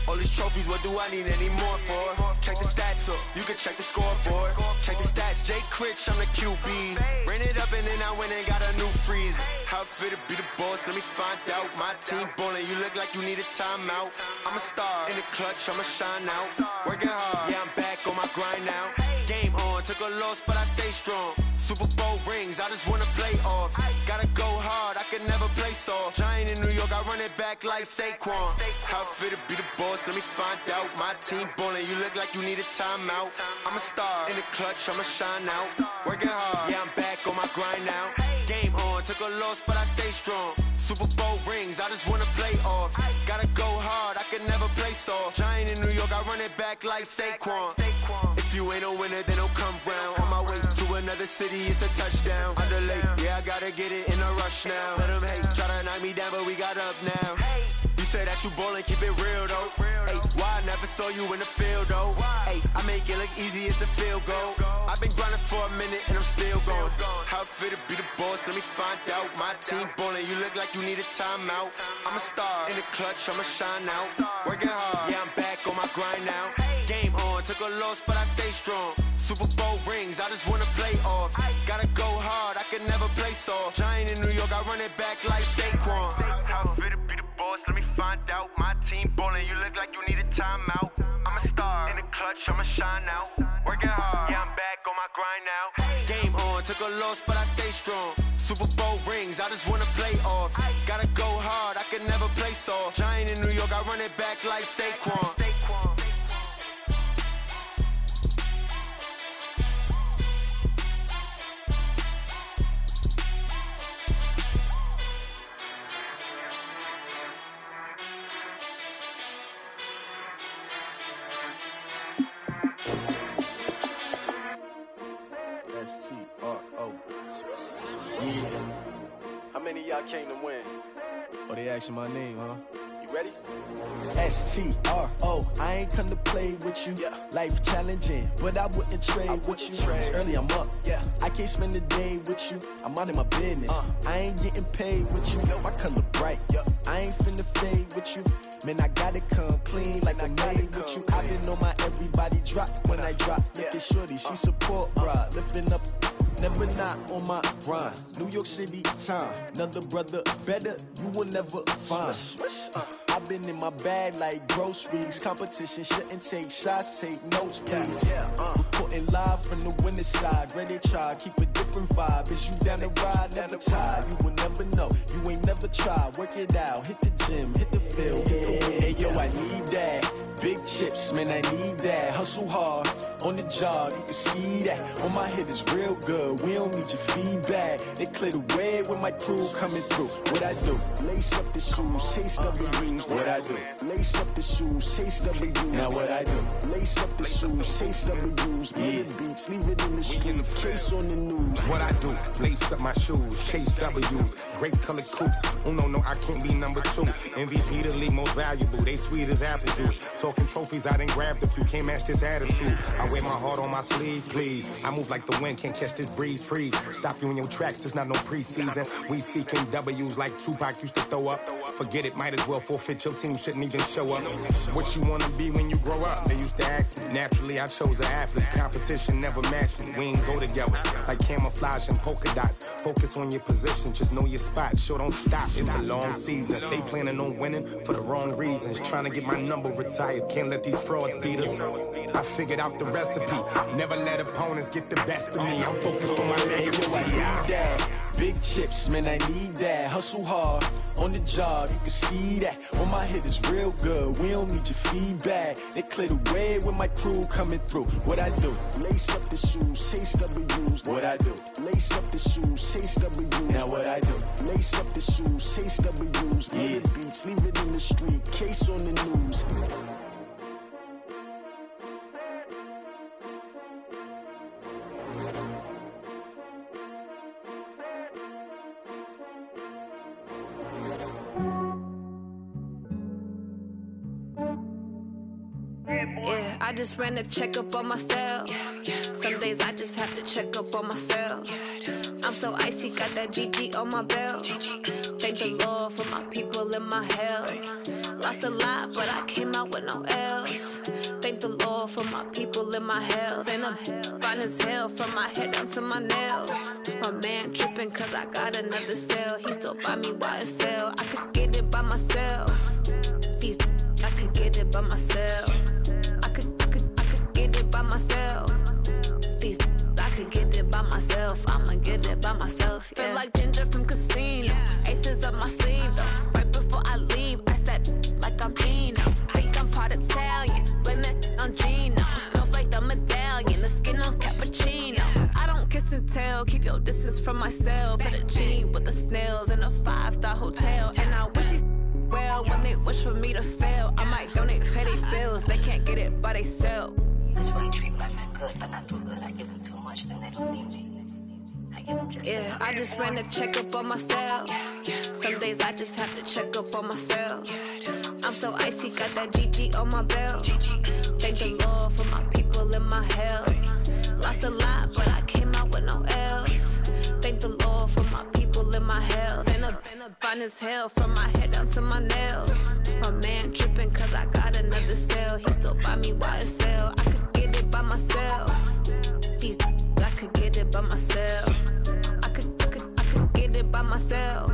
All these trophies, what do I need any more for? Check the stats up, you can check the scoreboard. Check the stats, Jay Critch, I'm the QB. Ran it up and then I went and got a new freeze. How it feel to be the boss, let me find out. My team ballin', you look like you need a timeout. I'm a star in the clutch, I'ma shine out. Working hard, yeah, I'm back on my grind now. Game on, took a loss, but I stay strong. Super Bowl rings, I just wanna play off. Gotta go hard, I can never play soft. Giant in New York, I run it back like Saquon. How it feel to be the boss, let me find out. My team ballin', you look like you need a timeout. I'm a star in the clutch, I'ma shine out. Working hard, yeah, I'm back on my grind now. Game on, took a loss, but I stay strong. Super Bowl rings, I just wanna play off. Gotta go hard, I can never play soft. Giant in New York, I run it back like Saquon. If you ain't a winner, then don't come round. On my way to another city, it's a touchdown. Underlay, yeah, I gotta get it in a rush now. Let them hate, try to knock me down, but we got up now. You say that you ballin', keep it real though. Ay, why I never saw you in the field though? Ay, I make it look easy, it's a field goal. I've been grinding for a minute and I'm still going. How it feel to be the boss, let me find out. My team ballin', you look like you need a timeout. I'm a star in the clutch, I'ma shine out. Working hard, yeah, I'm back on my grind now. Game on, took a loss, but I stay strong. Super Bowl rings, I just wanna play off. Gotta go hard, I can never play soft. Giant in New York, I run it back like Saquon. How it feel to be the boss, let me find out. My team ballin', you look like you need a timeout. I'm a star in the clutch, I'ma shine out. Working hard, yeah, I'm back on my grind now. Game on, took a loss, but I stay strong. Super Bowl rings, I just wanna play off. Gotta go hard, I can never play soft. Giant in New York, I run it back like Saquon. How many of y'all came to win? Oh, they asking my name, huh? You ready? STRO, I ain't come to play with you. Life challenging, but I wouldn't trade with you. It's early, I'm up. I can't spend the day with you. I'm out of my business. I ain't getting paid with you. My color bright. I ain't finna fade with you. Man, I gotta come clean like I made with you. I've been on my everybody drop when I drop. Look at shorty, she support, bruh. Lifting up. Never not on my grind. New York City time. Another brother better, you will never find. I've been in my bag like groceries. Competition shouldn't take shots, take notes, please. Reporting live from the winter side. Ready to try, keep a different vibe. Is you down the ride, never tired. You will never know, you ain't never tried. Work it out, hit the gym, hit the field. Hey yo, I need that. Big chips, man, I need that. Hustle hard, on the job, you can see that. On my head is real good, we don't need your feedback. They clear the way with my crew coming through. What I do? Lace up the shoes, chase W's. What I do? Lace up the shoes, chase W's. Now what I do? Lace up the shoes, chase W's. Yeah, beats, leave it in the street, case on the news. What I do? Lace up my shoes, chase W's. Great colored coops. Oh no, I can't be number 2. MVP the league most valuable. They sweet as apple juice. Talking trophies, I done grabbed a few. Can't match this attitude. I wear my heart on my sleeve, please. I move like the wind, can't catch this breeze. Freeze. Stop you in your tracks. There's not no preseason. We seeking W's like Tupac used to throw up. Forget it, might as well forfeit. Your team shouldn't even show up. What you wanna be when you grow up? They used to ask me. Naturally, I chose an athlete. Competition never matched me. We ain't go together like camouflage and polka dots. Focus on your position, just know your spot. Sure, don't stop. It's a long season. They planning on winning for the wrong reasons. Trying to get my number retired. Can't let these frauds beat us. I figured out the recipe. Never let opponents get the best of me. I'm focused on my legacy. I need that. Big chips, man, I need that. Hustle hard, on the job, you can see that. On my head is real good, we don't need your feedback. They clear the way with my crew coming through. What I do? Lace up the shoes, chase W's. What I do? Lace up the shoes, chase W's. Now what I do? Lace up the shoes, chase W's. Yeah, beats, leave it in the street, case on the news. I just ran a checkup on myself. Some days I just have to check up on myself. I'm so icy, got that GG on my belt. Thank the Lord for my people in my health. Lost a lot, but I came out with no L's. Thank the Lord for my people in my health. And I'm fine as hell from my head down to my nails. My man tripping cause I got another cell. He still buy me YSL. I could get it by myself. These I could get it by myself. I could get it by myself. These I could get it by myself. I'ma get it by myself. Yeah. Feel like Ginger from Casino. Aces up my sleeve though. Right before I leave, I step like I'm Dino. Think I'm part Italian. Blame that on Gino. Smells like the medallion. The skin on cappuccino. I don't kiss and tell. Keep your distance from myself. Fettuccine with the snails in a 5-star hotel. And I wish he's well when they wish for me to fail. I might donate petty bills. They can't get it by themselves. That's why I treat my men good, but not too good. I give them too much, then they don't need me. I give them just yeah, I just ran a checkup on myself. Some days I just have to check up on myself. I'm so icy, got that GG on my belt. Thank the Lord for my people in my health. Lost a lot, but I came out with no L's. Thank the Lord for my people in my health. And I'm fine as hell from my head down to my nails. My man tripping cause I got another cell. He still buy me YSL. I could get it by myself. These I could get it by myself. I could get it by myself.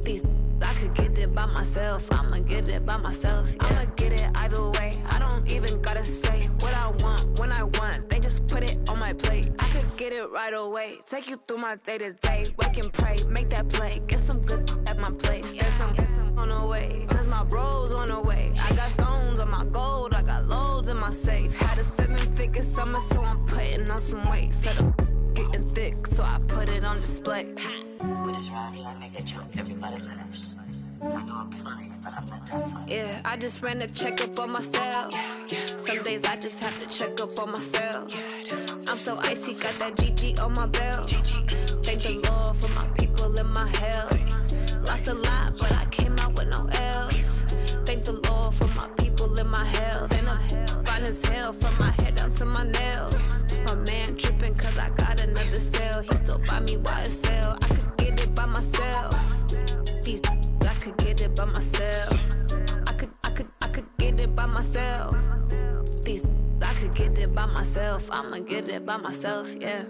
These I could get it by myself. I'ma get it by myself. Yeah. I'ma get it either way. I don't even gotta say what I want when I want. They just put it on my plate. I could get it right away. Take you through my day to day. Wake and pray, make that play. Get some good at my place. There's some on the way. Cause my bro's on the way. I got stones on my gold. I got loads in my safe. Had a 7-figure summer, so I'm putting on some weight. Set up getting thick, so I put it on display. With this round here, I make a joke. Everybody laughs. I know I'm funny, but I'm not that funny. Yeah, I just ran a checkup on myself. Some days I just have to check up on myself. I'm so icy, got that GG on my belt. Thank the Lord for my people in my health. Lost a lot, but I came out with no L's. Thank the Lord for my people in my health. And I'm fine as hell from my head down to my nails. My man tripping cause I got another cell. He still buy me YSL. I could get it by myself. These I could get it by myself. I could get it by myself. These I could get it by myself. I'ma get it by myself, yeah.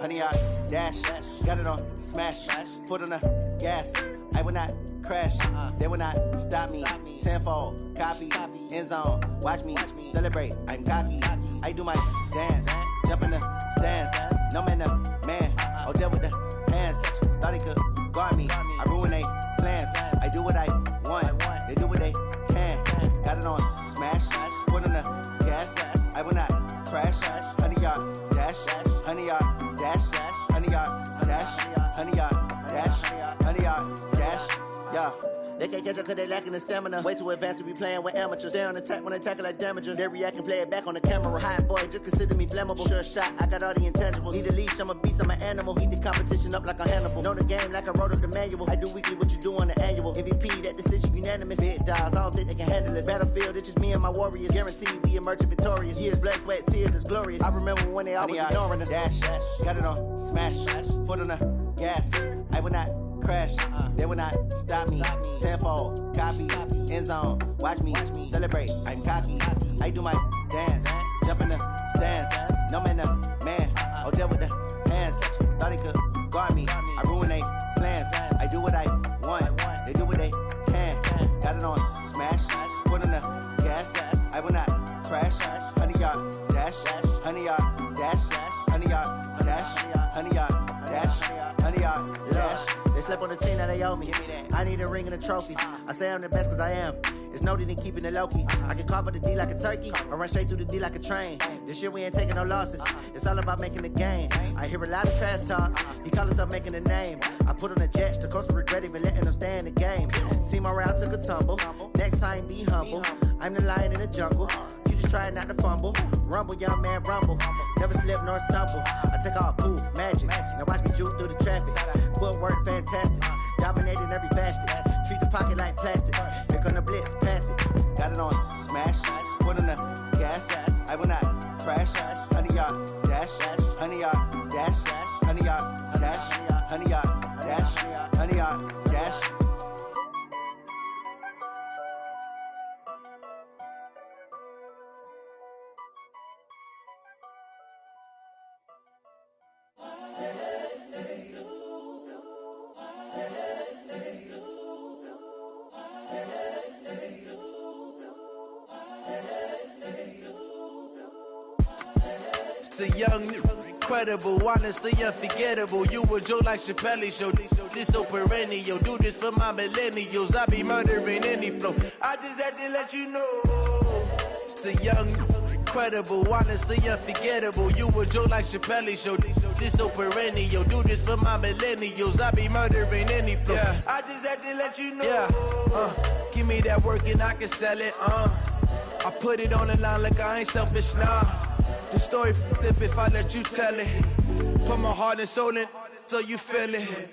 Honey, I dash, got it on smash, foot on the gas. I will not crash, they will not stop me. Tenfold, copy, end zone, watch me celebrate. I'm cocky, I do my dance, jump in the stands. No man, the man, oh, deal with the hands. Thought he could guard me, I ruin they plans. I do what I want, they do what they can. Got it on smash, foot on the gas. I will not crash, honey, y'all dash, honey, y'all dash, honey, y'all dash, honey, y'all dash, honey, y'all dash, yeah. They can't catch up cause they lacking the stamina. Way too advanced to be playing with amateurs. Stay on attack when they tackle like damager. They react and play it back on the camera. Hot boy, just consider me flammable. Sure shot, I got all the intangibles. Need a leash, I'm a beast, I'm an animal. Heat the competition up like a Hannibal. Know the game like I wrote up the manual. I do weekly what you do on the annual. MVP, that decision unanimous. Big dials, I don't think they can handle it. Battlefield, it's just me and my warriors. Guaranteed we emerging victorious. Years, blood, sweat, tears, it's glorious. I remember when they always ignoring us. Dash, got it on smash, foot on the gas. I will not crash, they will not stop me. Tenfold, copy, end zone, watch me celebrate. I'm cocky, I do my dance, jump in the stands. No man, the man, oh, deal with the hands. Thought he could guard me, I ruin they plans. I do what I want, they do what they can. Got it on smash, foot on the gas. I will not crash, honey, y'all dash, honey, y'all dash, honey, y'all dash, honey, y'all dash, honey, y'all dash. slept on the team, now they owe me. I need a ring and a trophy. I say I'm the best cause I am. It's no need in keeping it low-key. I can carve up the D like a turkey, or run straight through the D like a train. This year we ain't taking no losses. It's all about making the game. I hear a lot of trash talk. He call himself making a name. I put on the Jets, the coach will regret even letting them stay in the game. Team around took a tumble. Next time be humble. I'm the lion in the jungle. You just trying not to fumble. Rumble, young man, rumble. Never slip nor stumble. I take off, poof, magic. Now watch me juke through the traffic. Footwork fantastic. Dominating every facet. Treat the pocket like plastic. Here come the blitz, pass it. Got it on smash. Foot on the gas. I will not crash. 100-yard dash. 100-yard dash. 100-yard dash. 100-yard dash. 100-yard dash. The young, incredible, honestly unforgettable. You a Joe like Chappelle show. This so perennial. Do this for my millennials. I be murdering any flow. I just had to let you know. It's the young, incredible, honestly unforgettable. You a Joe like Chappelle show. This so perennial. Do this for my millennials. I be murdering any flow. Yeah. I just had to let you know. Yeah. Give me that work and I can sell it. I put it on the line like I ain't selfish, nah. The story flip if I let you tell it. Put my heart and soul in so you feel it.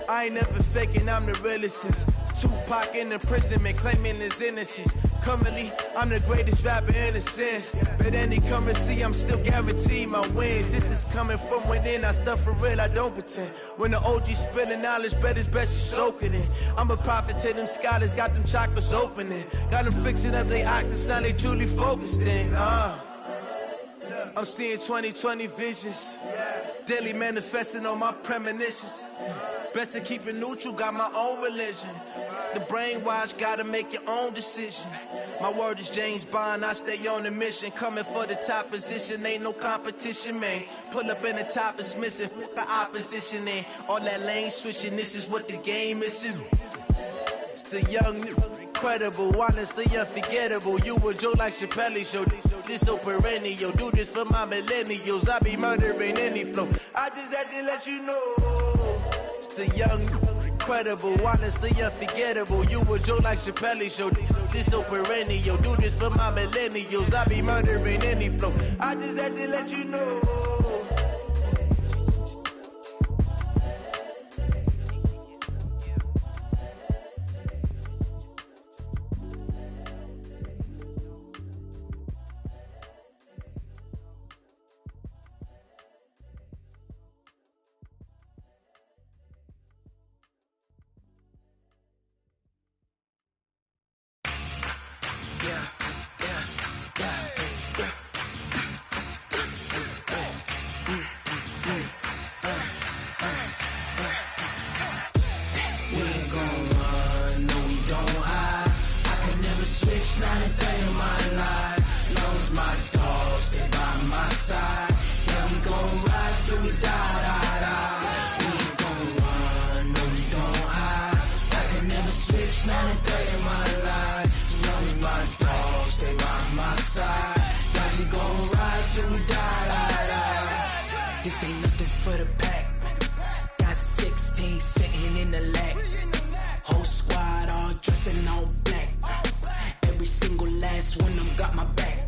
I ain't never faking, I'm the realest since Tupac in imprisonment, claiming his innocence. Currently, I'm the greatest rapper in a sense. But any currency, I'm still guaranteed my wins. This is coming from within, I stuff for real, I don't pretend. When the OG spilling knowledge, bet it's best you soak it in. I'm a prophet to them scholars, got them chakras opening. Got them fixing up they octaves, now they truly focused in. I'm seeing 2020 visions. Daily manifesting on my premonitions. Best to keep it neutral, got my own religion. The brainwash, gotta make your own decision. My word is James Bond, I stay on the mission. Coming for the top position, ain't no competition, man. Pull up in the top, it's missing, the opposition in. All that lane switching, this is what the game is. It's the young, incredible, honestly unforgettable. You a Joe like Chappelle show. This so perennial. Do this for my millennials. I be murdering any flow. I just had to let you know. It's the young, incredible, honestly unforgettable. You a Joe like Chappelle show. This so perennial. Do this for my millennials. I be murdering any flow. I just had to let you know. This ain't nothing for the pack. Got 16 sitting in the lap. Whole squad all dressing all black. Every single last one of them got my back.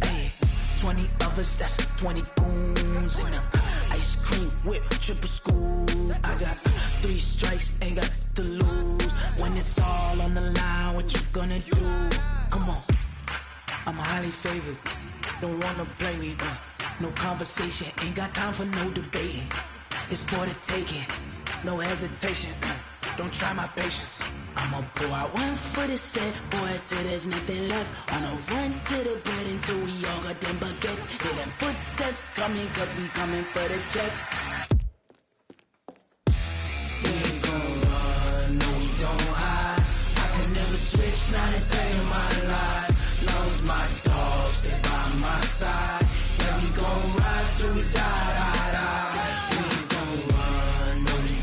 Hey, 20 of us, that's 20 goons in them. Ice cream whip, triple scoop. I got 3 strikes, ain't got to lose. When it's all on the line, what you gonna do? Come on, I'm highly favored. Don't wanna play me, no conversation, ain't got time for no debating. It's for the taking, no hesitation. Don't try my patience. I'ma pour out one for the set, boy, till there's nothing left. On a run to the bed until we all got them baguettes. Hear them footsteps coming, cause we coming for the check. We ain't gon' run, no we don't hide. I could never switch, not a day in my life. Long as my dogs, they by my side. Yeah, we gon' ride till we die, die, die. We ain't gon' run, no we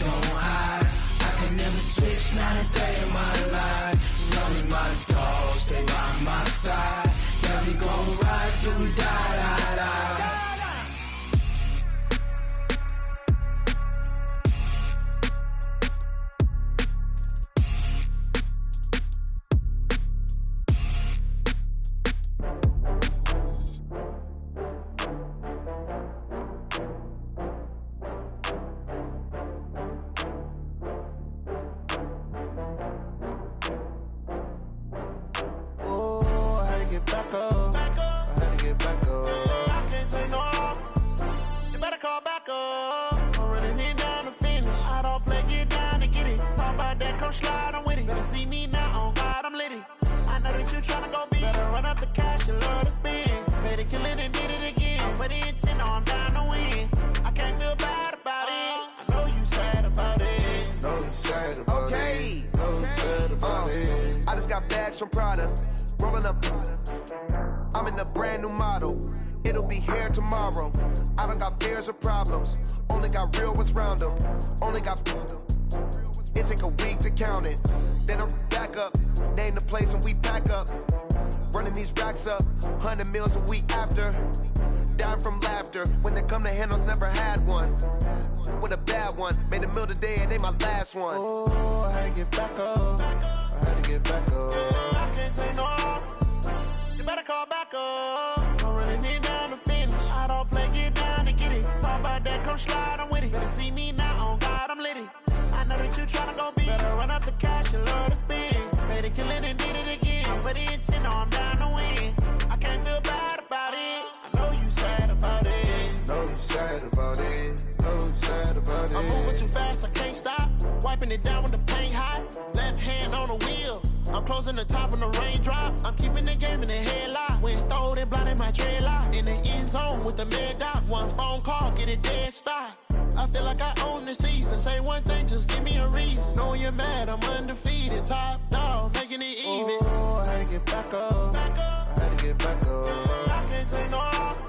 you tryna go be. Better run up the cash, you love to spend. Better kill it and did it again. But the intent, no, I'm down to win. I can't feel bad about it. I know you sad about it. Know you sad about it. Know you sad about it. I just got bags from Prada. Rolling up. I'm in a brand new model. It'll be here tomorrow. I don't got fears or problems. Only got real ones round them. Only got. It take a week to count it. Then I'm back up. Name the place and we pack up. Running these racks up. 100 meals a week after. Down from laughter. When they come to handles, never had one. With a bad one. Made a meal today and they my last one. Oh, I had to get back up. I had to get back up. I can't take no loss. You better call back up. I'm running it down to finish. I don't play, get down and get it. Talk about that, come slide, I'm with it. Better see me now, on God, I'm litty. I know that you tryna go be. Better run up the cash, you love to spend. Better kill it and did it again. But the intent, no, I'm down to win. I can't feel bad about it. I know you sad about it. Know you sad about it. Know you sad about it. I'm moving too fast, I can't stop. Wiping it down with the paint hot. Left hand on the wheel. I'm closing the top when the raindrop. I'm keeping the game in the headlock. When throwed and blinded my dreadlock. In the end zone with the mad dot. One phone call, get it dead stop. I feel like I own the season. Say one thing, just give me a reason. Knowing you're mad, I'm undefeated. Top dog, making it even. Oh, I had to get back up. I had to get back up. I can't take no loss.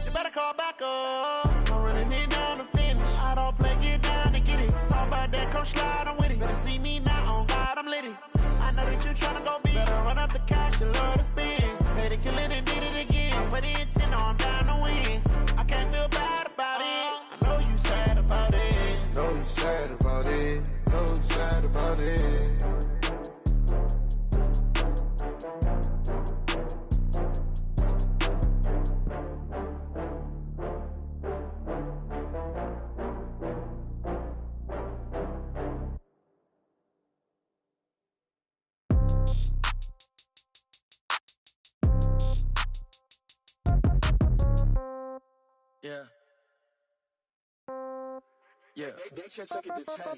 You better call back up. I'm running it down to finish. I don't play, get down and get it. Talk about that, come slide, I'm with it. Better see me now, on God, I'm litty. I know that you tryna go be. Better run up the cash, you love to spend. Better kill it and did it again. But the intent, no, I'm down to win. I can't feel bad about it. I know you sad about it. Know you sad about it. Know you sad about it. Yeah. Yeah.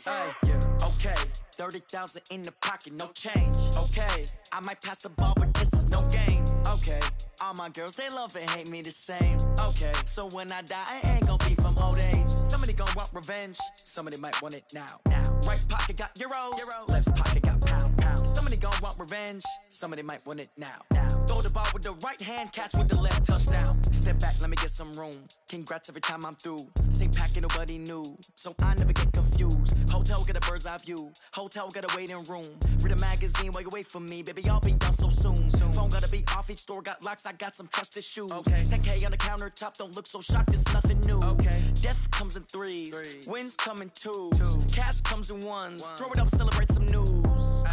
Hey, yeah. Okay. 30,000 in the pocket, no change. Okay. I might pass the ball, but this is no game. Okay. All my girls, they love and hate me the same. Okay. So when I die, I ain't gon' be from old age. Somebody gon' want revenge. Somebody might want it now. Right pocket got euros. Left pocket got pound. Somebody gon' want revenge. Somebody might want it now. Throw the ball with the right hand, catch with the left, touchdown. Step back, let me get some room. Congrats every time I'm through. Same packet, nobody knew. So I never get confused. Hotel get a bird's eye view. Hotel got a waiting room. Read a magazine while you wait for me. Baby, I'll be done so soon. Phone gotta be off, each store got locks. I got some trusted shoes. 10K on the countertop, don't look so shocked, it's nothing new. Death comes in threes. Wins come in twos. Cash comes in ones. Throw it up, celebrate some news.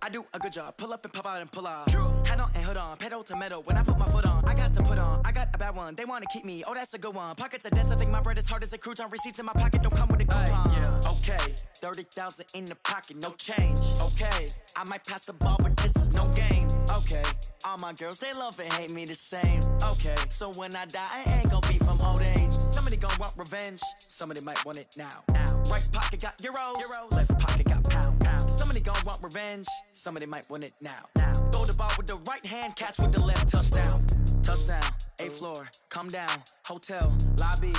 I do a good job. Pull up and pop out and pull out. Head on and hood on. Pedal to metal. When I put my foot on, I got to put on. I got a bad one. They want to keep me. Oh, that's a good one. Pockets are dense. I think my bread is hard as a crouton. Receipts in my pocket don't come with a coupon. Okay. 30,000 in the pocket. No change. Okay. I might pass the ball, but this is no game. Okay. All my girls, they love and hate me the same. Okay. So when I die, I ain't gonna be from old age. Somebody gon' want revenge. Somebody might want it now. Right pocket got euros. Left pocket got pound. Somebody gon' want revenge. Somebody might want it now. Throw the ball with the right hand, catch with the left, touchdown. Touchdown, 8th floor, come down, hotel, lobby.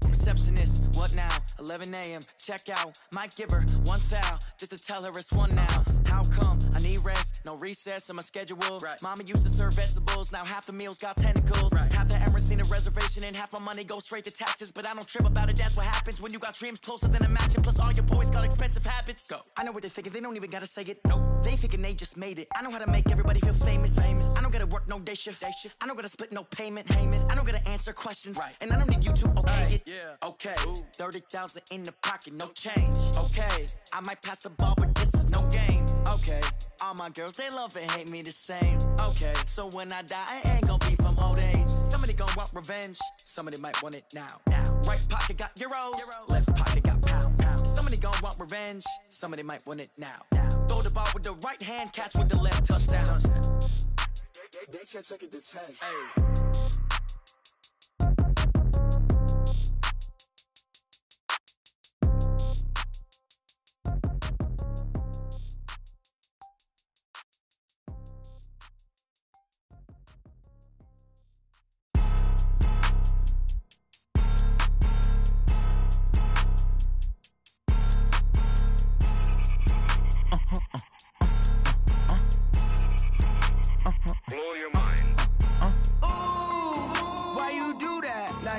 Receptionist, what now? 11 a.m., check out. Might give her one foul, just to tell her it's one now. How come? I need rest, no recess in my schedule. Mama used to serve vegetables, now half the meals got tentacles. Half the errands need a reservation and half my money goes straight to taxes. But I don't trip about it, that's what happens when you got dreams closer than a mansion. Plus all your boys got expensive habits. Go. I know what they're thinking, they don't even gotta say it. No, they thinking they just made it. I know how to make everybody feel famous. I don't gotta work no day shift. I don't gotta split no payment. I don't gotta answer questions. And I don't need you to okay it. Okay, 30,000 in the pocket, no change. Okay, I might pass the ball, but this is no game. Okay, all my girls, they love and hate me the same. Okay, so when I die, I ain't gonna be from old age. Somebody gon' want revenge. Somebody might want it now. Right pocket got euros. Left pocket got pound. Somebody gon' want revenge. Somebody might want it now. Throw the ball with the right hand, catch with the left, touchdown. They can't take it to 10. Hey.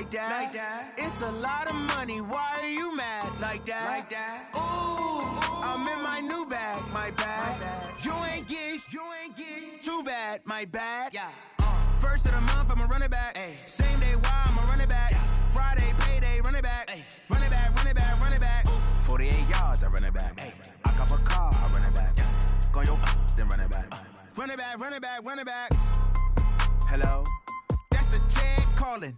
like that. It's a lot of money, why are you mad like that? Ooh, I'm in my new bag, my bad. You ain't get too bad, my bad. First of the month, I'ma run it back. Same day, why I'ma run it back. Friday, payday, run it back. Run it back, run it back, run it back. 48 yards, I run it back. I cop a car, I run it back. Go yo, then run it back. Run it back, run it back, run it back. Hello, that's the jag calling.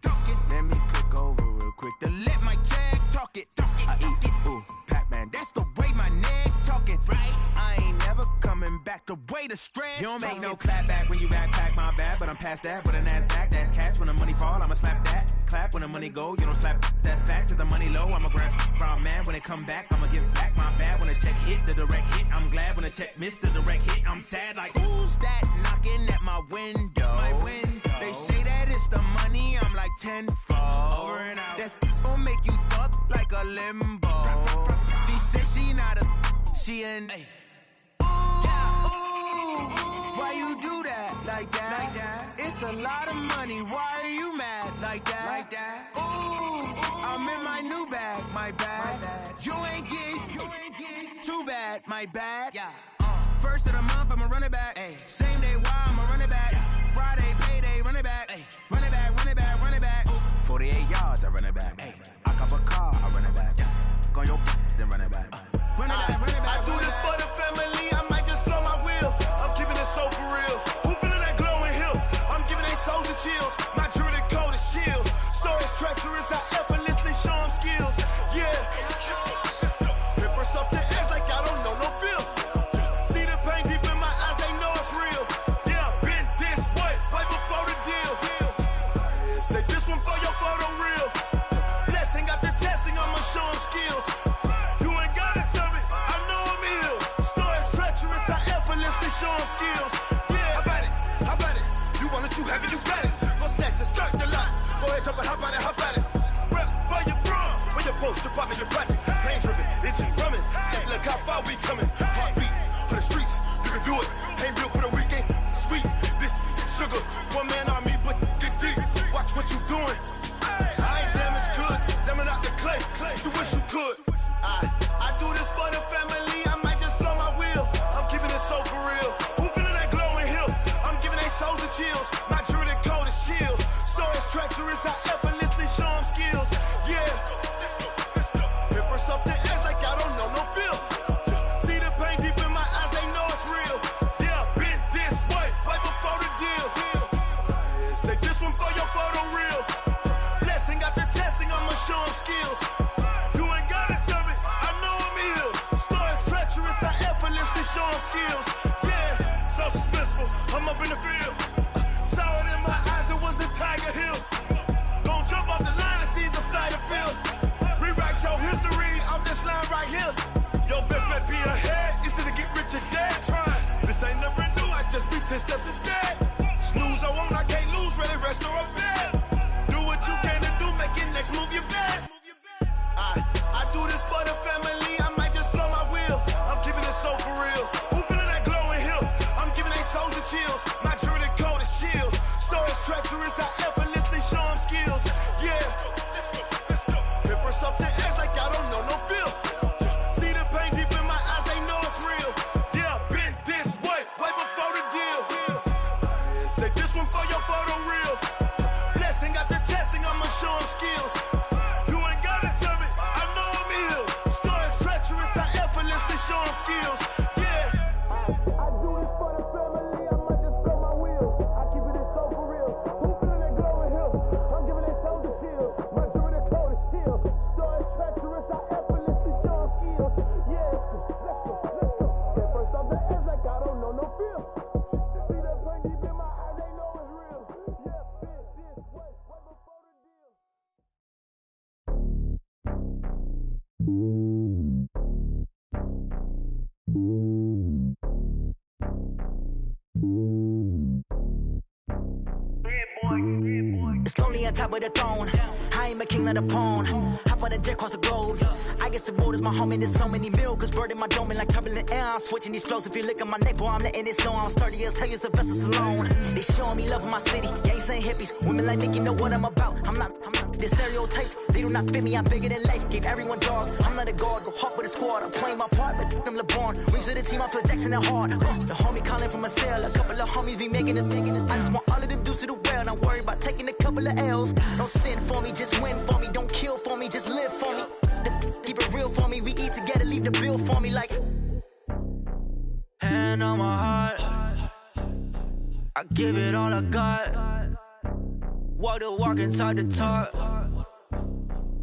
Let me click over real quick to let my jag talk it. I eat it, ooh, Pac-Man, that's the way my neck talking. Right, I ain't never coming back the way the stress. You don't make no clap back when you backpack, my bad, but I'm past that. With a NASDAQ, that's cash. When the money fall, I'ma slap that. Clap when the money go, you don't slap. That's facts. If the money low, I'ma grab brown man. When it come back, I'ma give back my bad. When the check hit, the direct hit. I'm glad when the check missed the direct hit. I'm sad like, who's that knocking at my window? My window. They say that it's the money, I'm like tenfold. Over and out. That's gon' make you up like a limbo. She said she not a, she an. Why you do that like that? It's a lot of money, why are you mad like that? Ooh, I'm in my new bag, my bad. You ain't get too bad, my bad. First of the month, I'ma run it back. Same day, why I'ma run it back. Friday, payday, run it back. Run it back, run it back, run it back. 48 yards, I run it back. I cop a car, I run it back. Go yo, then run it back. Run it back, run it back. I do this for the family, I might just blow my wheel. I'm keeping it so for real. Who feeling that glowing hill? I'm giving they soldier chills. My jewelry code is chill. Stories treacherous, I effortlessly show them skills. Yeah. Paper stuff to edge like I don't know no feel. See the pain deep in my eyes, they know it's real. Yeah, been this way, way before the deal. Say this one for your photo real. Blessing after testing, I'ma show them skills. You ain't gotta tell me, I know I'm ill. Stories treacherous, I effortlessly show them skills. Yeah, how about it? You want it, you have it, you got it. Go snatch it, skirt the lot. Go ahead, jump it, how about it? Rep for your bro, when you're post, you're popping your projects. Pain driven, engine drumming. Look how far we coming. Heartbeat for the streets, you can do it. Ain't built for the weekend. Sweet, this sugar, one man army, but get deep. Watch what you doing. I ain't damaged goods, damn it out the clay. You wish you could. I do this for the family, I might just blow my wheel. I'm keeping it so for real. Who feeling that glowing hill? I'm giving they soldier chills. My jewelry code is chill. Stories treacherous, I effortlessly show them skills. Yeah. Paper stuff to edge like I don't know no feel. See the pain deep in my eyes, they know it's real. Yeah, been this way, way before the deal. Say this one for your photo real. Blessing after testing, I'ma show them skills. You ain't gotta tell me, I know I'm ill. Stories treacherous, I effortlessly show them skills. Yeah, so suspenseful, I'm up in the field. Saw it in my eyes, it was the Tiger Hill. Gon' jump off the line and see the flight of field. Rewrite your history off this line right here. Your best bet be ahead, easy to get rich or dead trying. This ain't never new, I just be 10 steps instead. Snooze, I won't, I can't lose, ready, rest or a bed. Do what you can to do, make your next move your best. I do this for the family, I might just blow my wheel. I'm keeping it so for real. Who feeling that glowing hill? I'm giving they soldier chills. My jewelry code is chill. Stories treacherous, I effortlessly show them skills. Yeah. Paper stuff to edge like I don't know no feel. See the pain deep in my eyes, they know it's real. Yeah, been this way, way before the deal. Say this one for your photo real. Blessing after testing, I'ma show them skills. You ain't gotta tell me, I know I'm ill. Stories treacherous, I effortlessly show them skills. Yeah. I do this for the family, I might just blow my wheel. I keep it so for real. Who feeling that glowing hill? I'm giving they soldier chills. My jewelry code is chill. Stories treacherous, I effortlessly show them skills. Yeah. Let's go. Get first off the edge like I don't know no feel. See that pain deep in my eyes, they know it's real. Yeah, been this way, way before the deal. It's lonely on top of the throne. I ain't a king of the pawn. Hop on a jet across the globe. I guess the world is my home and there's so many milk. Cause bird in my dome and like turbulent air. I'm switching these flows. If you look at my neck, boy, I'm letting it snow. I'm sturdy as hell, it's a vessel alone. They showing me love in my city. Gangs and hippies. Women like Nicky know what I'm about. I'm not The stereotypes, they do not fit me, I'm bigger than life. Gave everyone jobs, I'm not a guard, go hard with a squad. I'm playing my part, but I'm LeBron. Wings of the team, I feel Jackson and hard. The homie calling from a cell, a couple of homies be making it. I just want all of them dudes to do well, not worry about taking a couple of L's. Don't sin for me, just win for me. Don't kill for me, just live for me. Keep it real for me, we eat together, leave the bill for me like. Hand on my heart, I give it all I got. Walk the walk and talk the talk.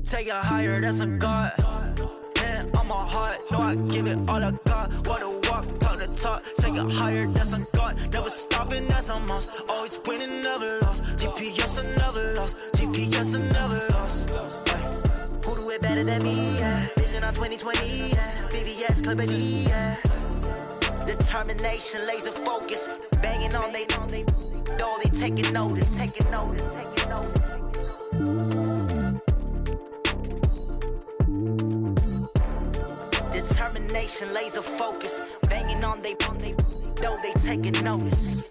Take it higher, that's a God. Hand on my heart, no, I give it all I got. Walk the walk, talk the talk. Take it higher, that's a God. Never stopping, that's a must. Always winning, never lost. GPS, I never lost. GPS, I never lost. Who do it better than me? Yeah. Vision on 2020, yeah. VVS, Clippity, yeah. Determination, laser focus. Banging on they know they taking notice. Taking notice. Determination, laser focus. Banging on they know they taking notice.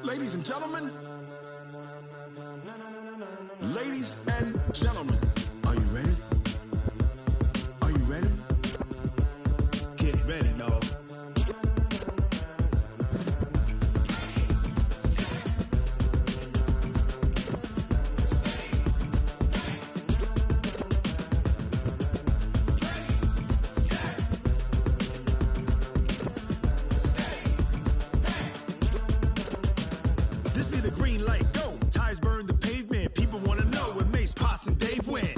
Ladies and gentlemen, ladies and gentlemen, are you ready? Are you ready? Get ready, dog. This be the green light, go. Tires burn the pavement. People wanna know when Mace, Poss, and Dave win.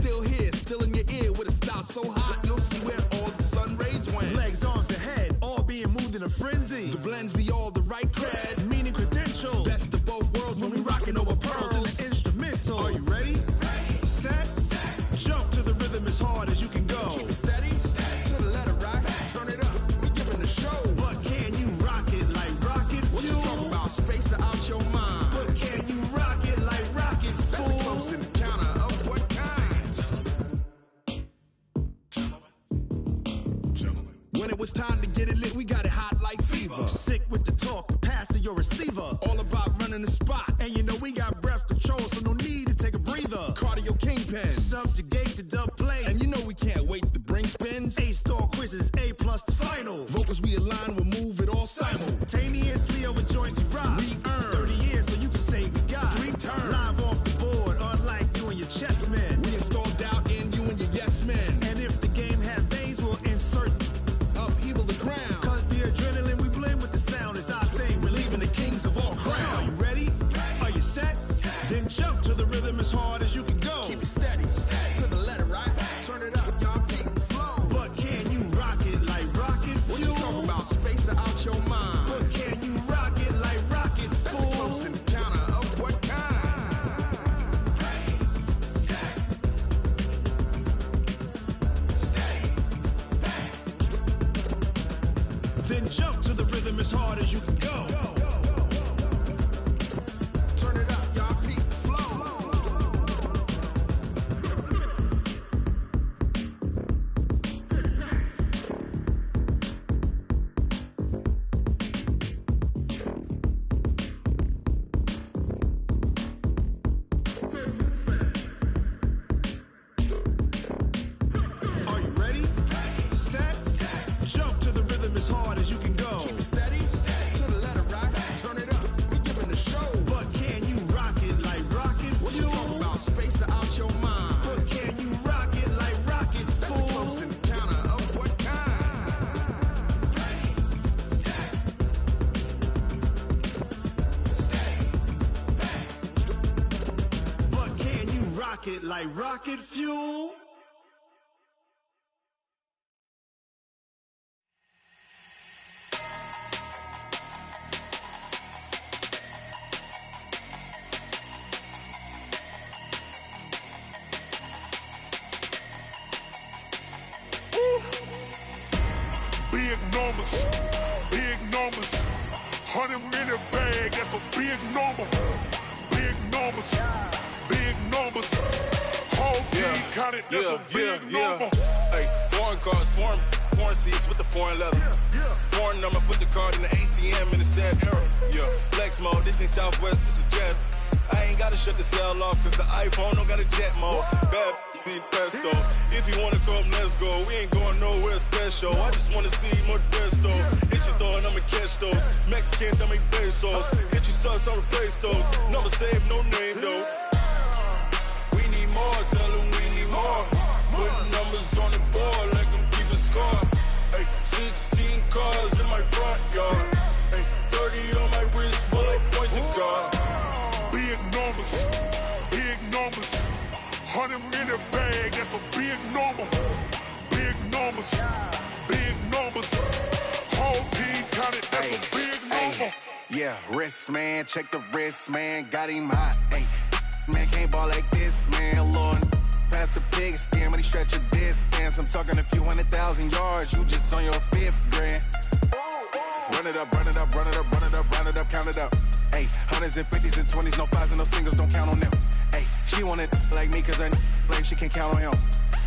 When it was time to get it lit, we got it hot like fever. Sick with the talk, the pass to your receiver. All about running the spot. And you know we got breath control, so no need to take a breather. Cardio kingpin, subjugate the dub play. And you know we can't wait to bring spins. A-star quizzes, A+ the final. Vocals we align, we'll move it all simultaneously over joints we rock. We earn 30 years, so you can say we got 3 turns. Live off the board, unlike you and your chess men. We install doubt in you and your yes men. And if the game had veins, we'll insert upheaval the ground. Cause the adrenaline we blend with the sound is our thing. We're leaving the kings of all crowns. So are you ready? Are you set? Then jump to the rhythm as hard as you can go. Keep it steady, to the letter, right? Turn it up, y'all keep the flow. But can you rock it like rocket fuel? What you talking about? Space out your mind. But can you rock it like rockets, fool? That's a close encounter of what kind? Then jump to the rhythm as hard as you can go. Turn it up, y'all peak flow. Are you ready? Set? Jump to the rhythm as hard as you can go. Keep it steady, to the letter, right? Turn it up, we giving the show. But can you rock it like rocket fuel? What you talking about? Space out your mind. But can you rock it like rockets, fool? That's a close encounter of what kind? But can you rock it like rocket fuel? Big numbers, big numbers. 100-minute bag, that's a big number. Big numbers, big numbers. Whole team counted, that's a big number. Hey, foreign cars, foreign seats with the foreign leather. Foreign number, put the card in the ATM in the sad era. Yeah, flex mode, this ain't Southwest, this is Jet. I ain't gotta shut the cell off, cause the iPhone don't got a jet mode. Bad need pesto. If you wanna come, let's go. We ain't going nowhere special. I just wanna see more desto. Hit your throw and I'ma catch those. Mexican, don't make pesos. Hit your sauce, I'll replace those. Number save, no name though. We need more, tell them we need more. Putting numbers on the board like I'm keeping score. Hey, 16 cars in my front yard. Hey, 30 on my wrist, bullet pointed guard. Big numbers, big numbers. 100-minute bag, that's a big number. Big numbers, big numbers. Whole team counted, that's a big number. Yeah, wrist man, check the wrist man, got him hot. Ay, man can't ball like this, man. Lord, past the pig skin when he stretch a distance. I'm talking a few 100,000 yards, you just on your 5th grand. Run it up, run it up, run it up, run it up, run it up, count it up. Ay, 100s and 50s and 20s, no 5s and no singles, don't count on them. Ay, she want it like me cause her like she can't count on him.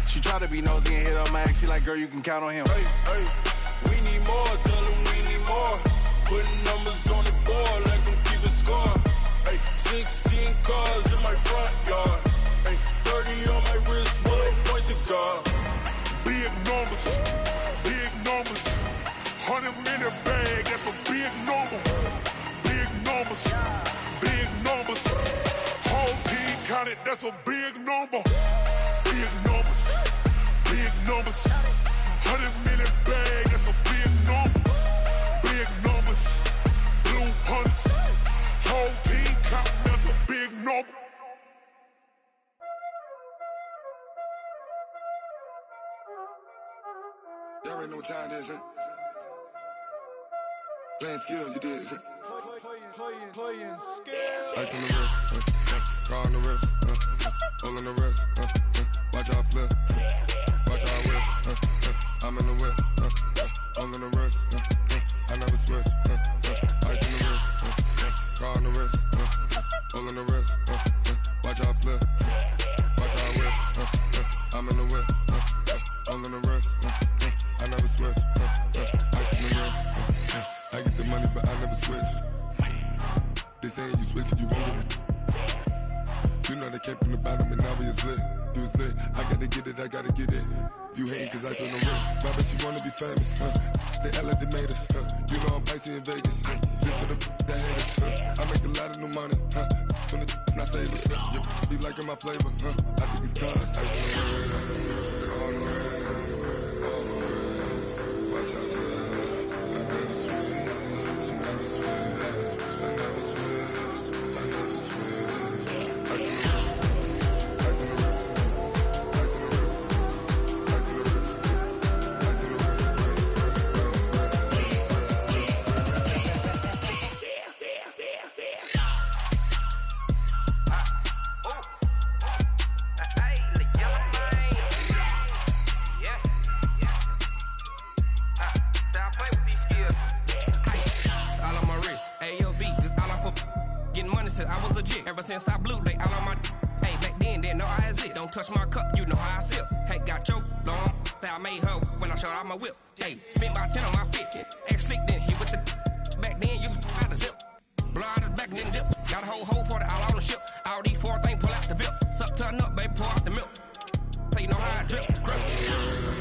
She try to be nosy and hit up my ex, she like, girl, you can count on him. Hey, hey, we need more, tell them we need more. Putting numbers on the board like I'm keeping score. Hey, 16 cars in my front yard. Hey, 30 on my wrist, bullet pointed guard. Big numbers, big numbers. 100-minute bag, that's a big number. Big numbers, big numbers. Whole team counted, that's a big number. Big numbers, big numbers. 100-minute bag, that's a big number. Big numbers, blue hunts. Whole team counting, that's a big number. Y'all already know what time it is, huh? Playing skills, you did. Playing skills. Ice on the wrist, car on the wrist, hole on the wrist, watch how I flip, watch how I whip, I'm in the whip, hole on the wrist, I never switch, ice on the wrist, car on the wrist, hole on the wrist, watch how I flip, watch how I whip, I'm in the whip, hole on the wrist, I never switch, money, but I never switch. They saying you switching, you won't get it. You know they came from the bottom and now we is lit. You was lit, I gotta get it, I gotta get it. You hating cause I took no risk. My bitch, you wanna be famous, huh? They act like they made us, huh? You know I'm icy in Vegas, this for the that hate us, huh? I make a lot of new money, huh? When the not save us, you be liking my flavor, huh? I think it's cause ice on the wrist, on the wrist, on the wrist. Watch out, cause I never switch, I never switch, I never switch, I never switch. Ice on the wrist, ice on the wrist, ice on the wrist, ice on the wrist, ice on the wrist. I was legit. Ever since I blew, they all on my hey, back then, didn't know I exist. Don't touch my cup, you know how I sip. Hey, got your long, say I made her when I showed out my whip. Hey, spent about 10 on my fit. Ex slick, then hit with the back then, used to out the zip. Blow out his back, then dip. Got a whole party all on the ship. All these 4 things, pull out the VIP. Suck, turn up, baby, pour out the milk. So you know how I drip. Crush.